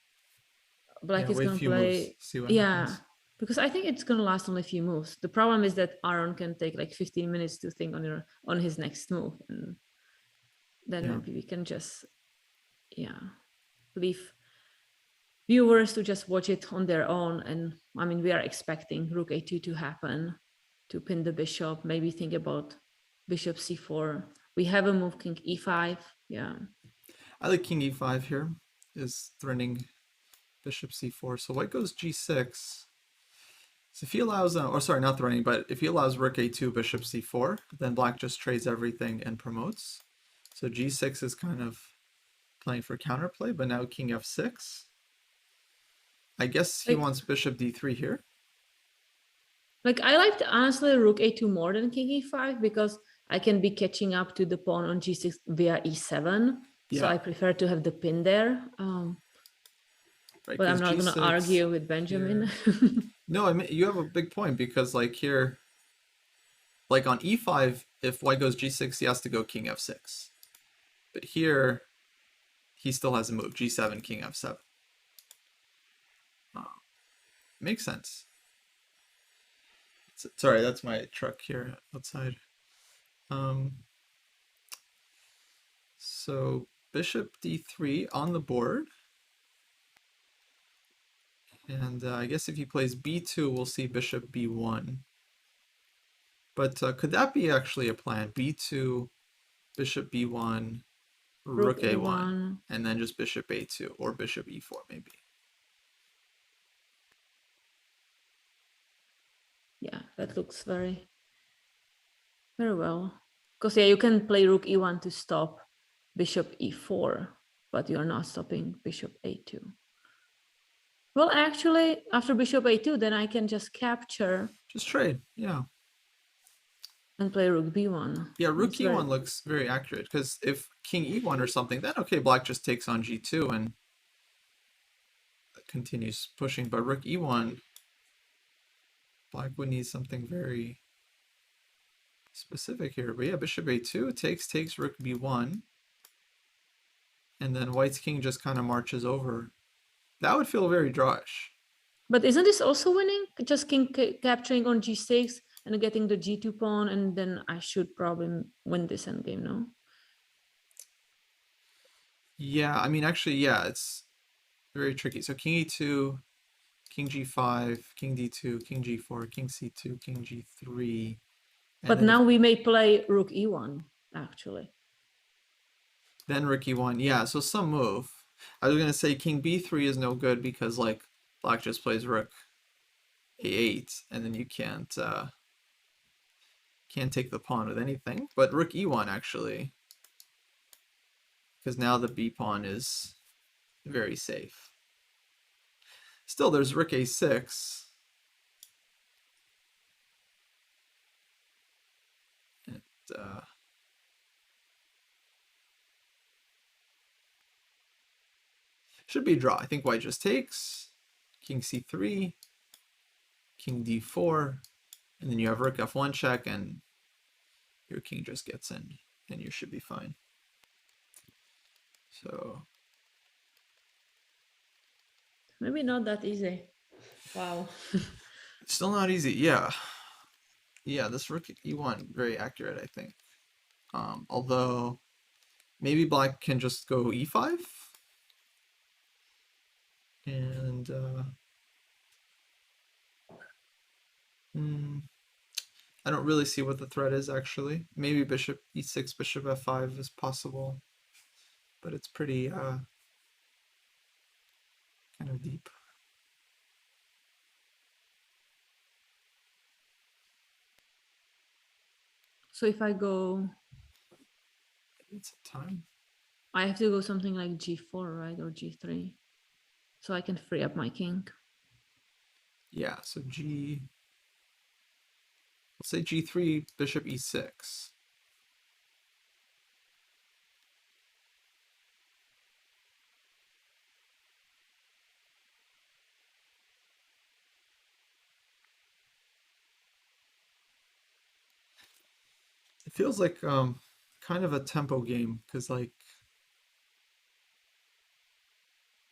black Yeah, is wait a going to few moves, play. see what Yeah, happens. because I think it's going to last only a few moves. The problem is that Aaron can take like 15 minutes to think on his next move, and then Yeah, maybe we can just leave viewers to just watch it on their own. And I mean, we are expecting rook a2 to happen to pin the bishop. Maybe think about bishop c4. We have a move king e5. Yeah. I like king e5 here, is threatening bishop c4. So white goes g6. So if he allows, or sorry, not threatening, but if he allows rook a2, bishop c4, then black just trades everything and promotes. So g6 is kind of playing for counterplay, but now king f6. I guess he Like, wants bishop d3 here. Like I liked honestly rook a2 more than king e5 because I can be catching up to the pawn on g6 via e7. So Yeah. I prefer to have the pin there. Right, But I'm because not going to G6 argue with Benjamin. here. No, I mean, you have a big point because like here, like on E5, if white goes G6, he has to go King F6. But here, he still has a move, G7, King F7. Makes sense. Sorry, that's my truck here outside. Um, so bishop D3 on the board. And I guess if he plays B2, we'll see bishop B1. But could that be actually a plan? B2, bishop B1, Rook rook A1, a1. and then just bishop A2 or bishop E4 maybe. Yeah, that looks very well. Because yeah, you can play rook e1 to stop bishop e4, but you're not stopping bishop a2. Well, actually, after bishop a2, then I can just capture. Just trade, yeah. And play rook b1. Yeah, rook E1 looks very accurate because if king E1 or something, then okay, black just takes on G2 and continues pushing. But rook E1, black would need something very specific here. But yeah, bishop A2 takes rook B1, and then white's king just kind of marches over. That would feel very drawish. But isn't this also winning? Just king capturing on g6 and getting the g2 pawn, and then I should probably win this endgame, no? Yeah, I mean, actually, yeah, it's very tricky. So king E2, king G5, king D2, king G4, king C2, king G3. But now we may play rook e1, actually. Then rook E1, yeah, so some move. I was gonna say king B3 is no good because like black just plays rook A8, and then you can't take the pawn with anything. But rook E1 actually, because now the B pawn is very safe. Still, there's rook A6. And, should be a draw. I think white just takes. King C3, king D4, and then you have rook F1 check, and your king just gets in, and you should be fine. So maybe not that easy. Wow. still not easy. Yeah, yeah. This rook E1 very accurate, I think. Although maybe black can just go E5, and I don't really see what the threat is actually. Maybe bishop E6, bishop F5 is possible, but it's pretty kind of deep. So if I go, It's time. I have to go something like g4, right? Or g3. So I can free up my king. Yeah, so let's say G3, bishop E6. It feels like kind of a tempo game because like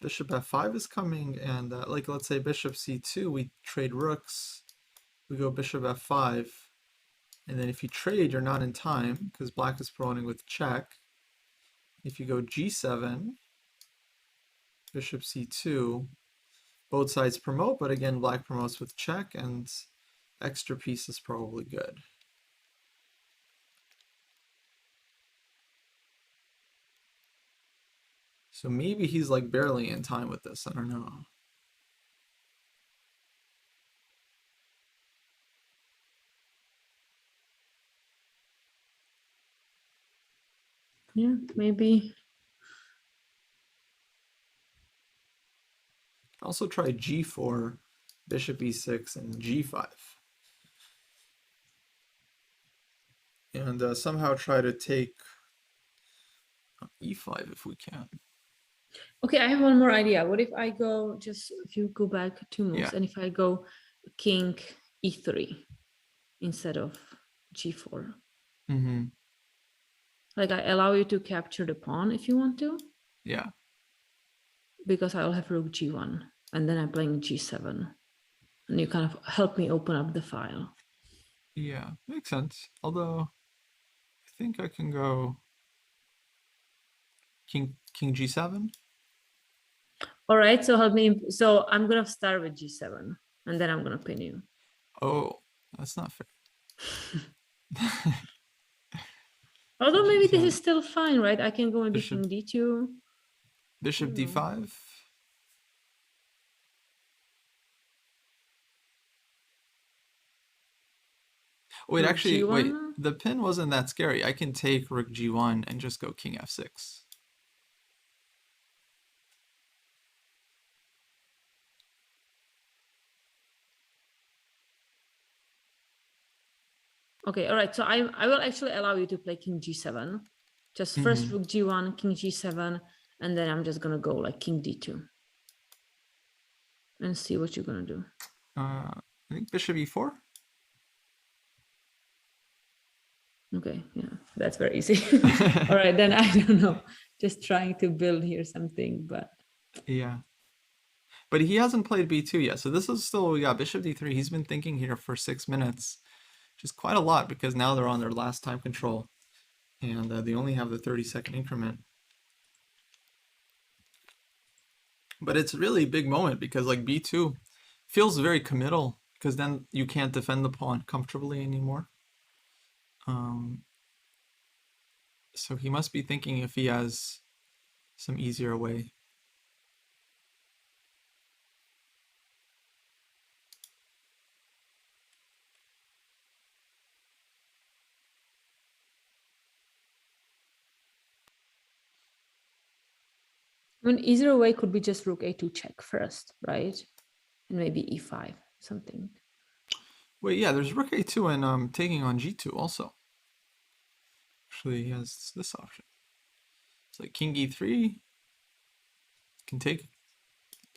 bishop F5 is coming, and like let's say bishop C2, we trade rooks, we go bishop F5, and then if you trade, you're not in time because black is promoting with check. If you go G7, bishop C2, both sides promote, but again, black promotes with check, and extra piece is probably good. So maybe he's like barely in time with this. I don't know. Yeah, maybe. Also try G4, bishop E6, and G5. and somehow try to take e5 if we can. Okay, I have one more idea. What if I go just if you go back 2 moves, Yeah. and if I go king e3 instead of g4? Mm-hmm. Like I allow you to capture the pawn if you want to, Yeah. because I'll have rook g1, and then I'm playing g7, and you kind of help me open up the file. Yeah, makes sense. Although I think I can go king g7. All right, so help me. So I'm gonna start with g7, and then I'm gonna pin you. Oh, that's not fair. Although maybe this g7. is still fine, right? I can go maybe Bishop king d2. bishop d5. Wait, Rook actually, wait. g1. The pin wasn't that scary. I can take rook g1 and just go king f6. Okay, all right. So I will actually allow you to play king g7. Just first rook g1, king g7, and then I'm just gonna go like king d2 and see what you're gonna do. I think bishop e4. Okay, yeah, that's very easy. All right, then I don't know. Just trying to build here something, but Yeah. But he hasn't played b2 yet, so this is still, we got bishop d3. He's been thinking here for 6 minutes, which is quite a lot because now they're on their last time control, and they only have the 30-second increment. But it's really a big moment because like b2 feels very committal because then you can't defend the pawn comfortably anymore. So he must be thinking if he has some easier way. I mean, easier way could be just rook a2 check first, right? And maybe e5 something. Wait, yeah, there's rook a2 and taking on g2 also. Actually, he has this option. It's like king e3 can take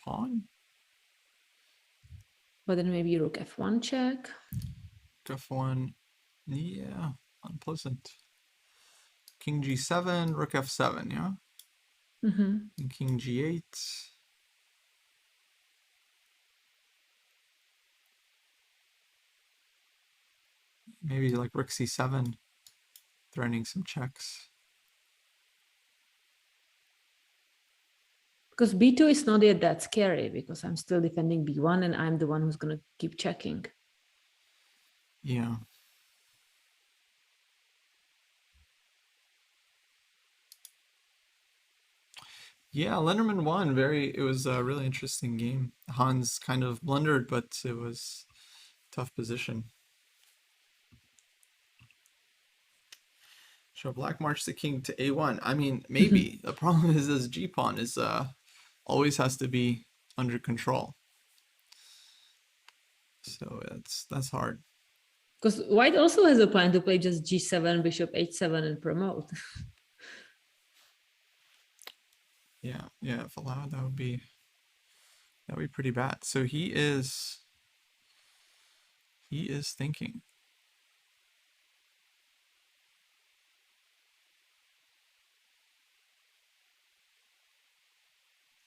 pawn. But then maybe rook f1 check. F1, yeah, unpleasant. King g7, rook f7, yeah? And king g8. Maybe like rook c7, threatening some checks. Because b2 is not yet that scary because I'm still defending b1 and I'm the one who's going to keep checking. Yeah. Yeah, Lenderman won. It was a really interesting game. Hans kind of blundered, but it was a tough position. So black marched the king to a1. I mean, maybe. The problem is this g-pawn is always has to be under control. So that's hard. Because white also has a plan to play just g7, bishop h7 and promote. Yeah, if allowed, that would be pretty bad. So he is thinking.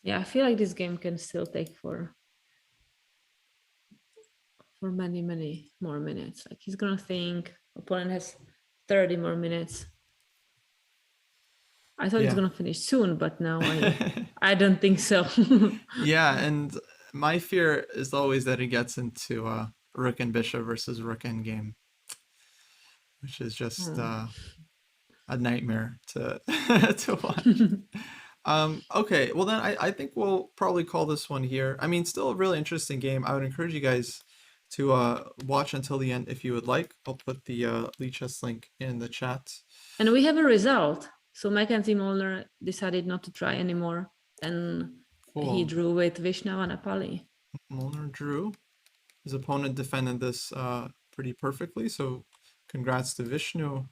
Yeah, I feel like this game can still take for many more minutes. Like he's gonna think opponent has 30 more minutes. I thought it's gonna finish soon, but now I don't think so. Yeah, and my fear is always that it gets into rook and bishop versus rook endgame, which is just a nightmare to to watch. Okay, well then I think we'll probably call this one here. I mean, still a really interesting game. I would encourage you guys to watch until the end if you would like. I'll put the lead chess link in the chat. And we have a result. So Mackenzie Molnar decided not to try anymore, and he drew with Vishnava Nepali. Molnar drew. His opponent defended this pretty perfectly, so congrats to Vishnu.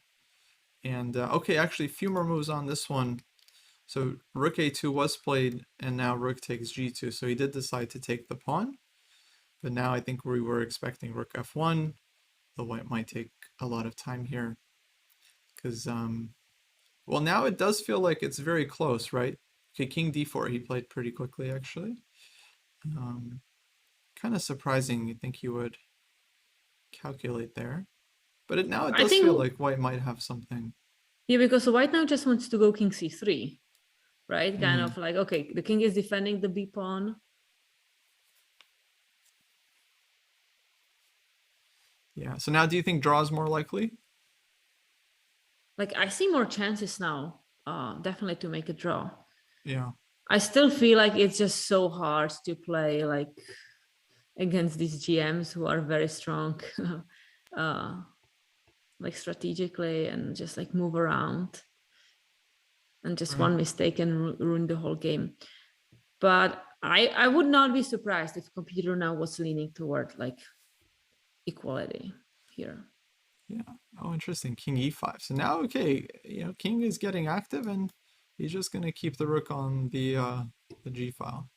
And okay, actually, a few more moves on this one. So rook a2 was played, and now rook takes g2. So he did decide to take the pawn. But now I think we were expecting rook f1. The white might take a lot of time here. Because, well, now it does feel like it's very close, right? Okay, king d4, he played pretty quickly, actually. Kind of surprising. You'd think he would calculate there. But now it I does feel think, like white might have something. yeah, because white now just wants to go king c3, right? Kind of like, okay, the king is defending the b pawn. Yeah. So now do you think draw is more likely? Like, I see more chances now, definitely to make a draw. Yeah. I still feel like it's just so hard to play like against these GMs who are very strong, like strategically, and just like move around, and just Right. one mistake can ruin the whole game. But I would not be surprised if computer now was leaning toward like equality here. Yeah. Oh, interesting. King e5. So now, okay, king is getting active, and he's just gonna keep the rook on the g file.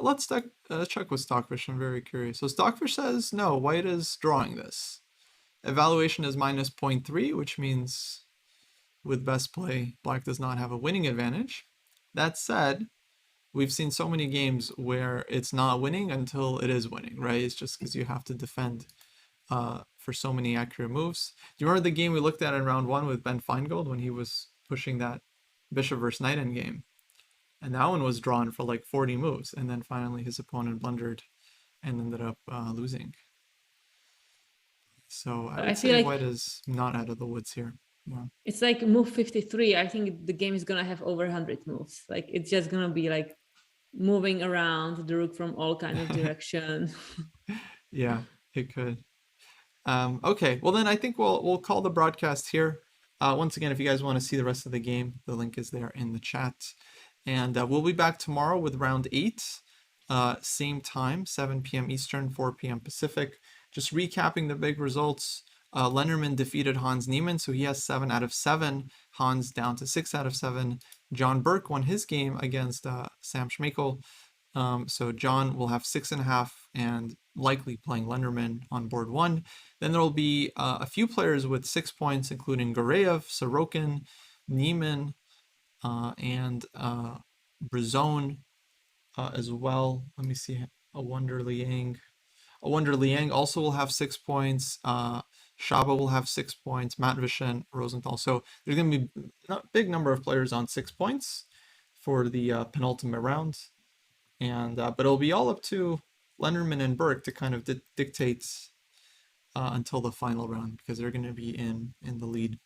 Let's check with Stockfish. I'm very curious. So Stockfish says no. White is drawing this. Evaluation is minus 0.3, which means with best play, black does not have a winning advantage. That said, we've seen so many games where it's not winning until it is winning, right? It's just because you have to defend for so many accurate moves. Do you remember the game we looked at in round one with Ben Feingold when he was pushing that bishop versus knight endgame? And that one was drawn for like 40 moves, and then finally his opponent blundered and ended up losing. So I I would feel say like white is not out of the woods here. Yeah. it's like move 53. I think the game is gonna have over 100 moves. Like it's just gonna be like moving around the rook from all kind of direction. Yeah, it could. Okay, well then I think we'll call the broadcast here. Once again, if you guys want to see the rest of the game, the link is there in the chat. And we'll be back tomorrow with round 8, same time, 7 p.m. Eastern, 4 p.m. Pacific. Just recapping the big results. Lenderman defeated Hans Niemann, so he has 7 out of 7. Hans down to 6 out of 7. John Burke won his game against Sam Schmeichel. So John will have 6.5 and likely playing Lenderman on board 1. Then there will be a few players with 6 points, including Goreyev, Sorokin, Niemann, and Brizone as well. Let me see. A Wonder Liang. A Wonder Liang also will have 6 points. Shaba will have 6 points. Matvishin, Rosenthal. So there's going to be a big number of players on 6 points for the penultimate round. And but it'll be all up to Lenderman and Burke to kind of dictate until the final round, because they're going to be in the lead.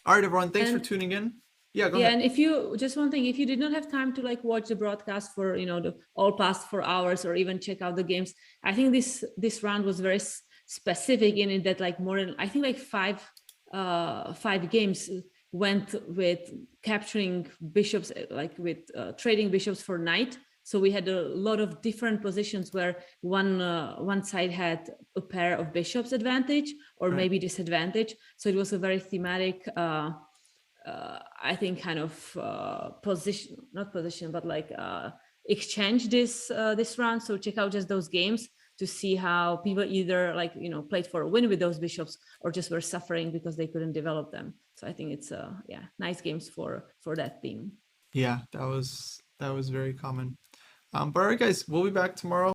All right, everyone. Thanks for tuning in. Yeah, go ahead. And if you just one thing, if you did not have time to like watch the broadcast for the all past 4 hours or even check out the games, I think this round was very specific in it that like more than I think like five games went with capturing bishops, like with trading bishops for knight. So we had a lot of different positions where one side had a pair of bishops advantage or maybe disadvantage. So it was a very thematic, I think, kind of position, not position, but like exchange this round. So check out just those games to see how people either like played for a win with those bishops or just were suffering because they couldn't develop them. So I think it's nice games for that theme. Yeah, that was very common. But all right, guys, we'll be back tomorrow.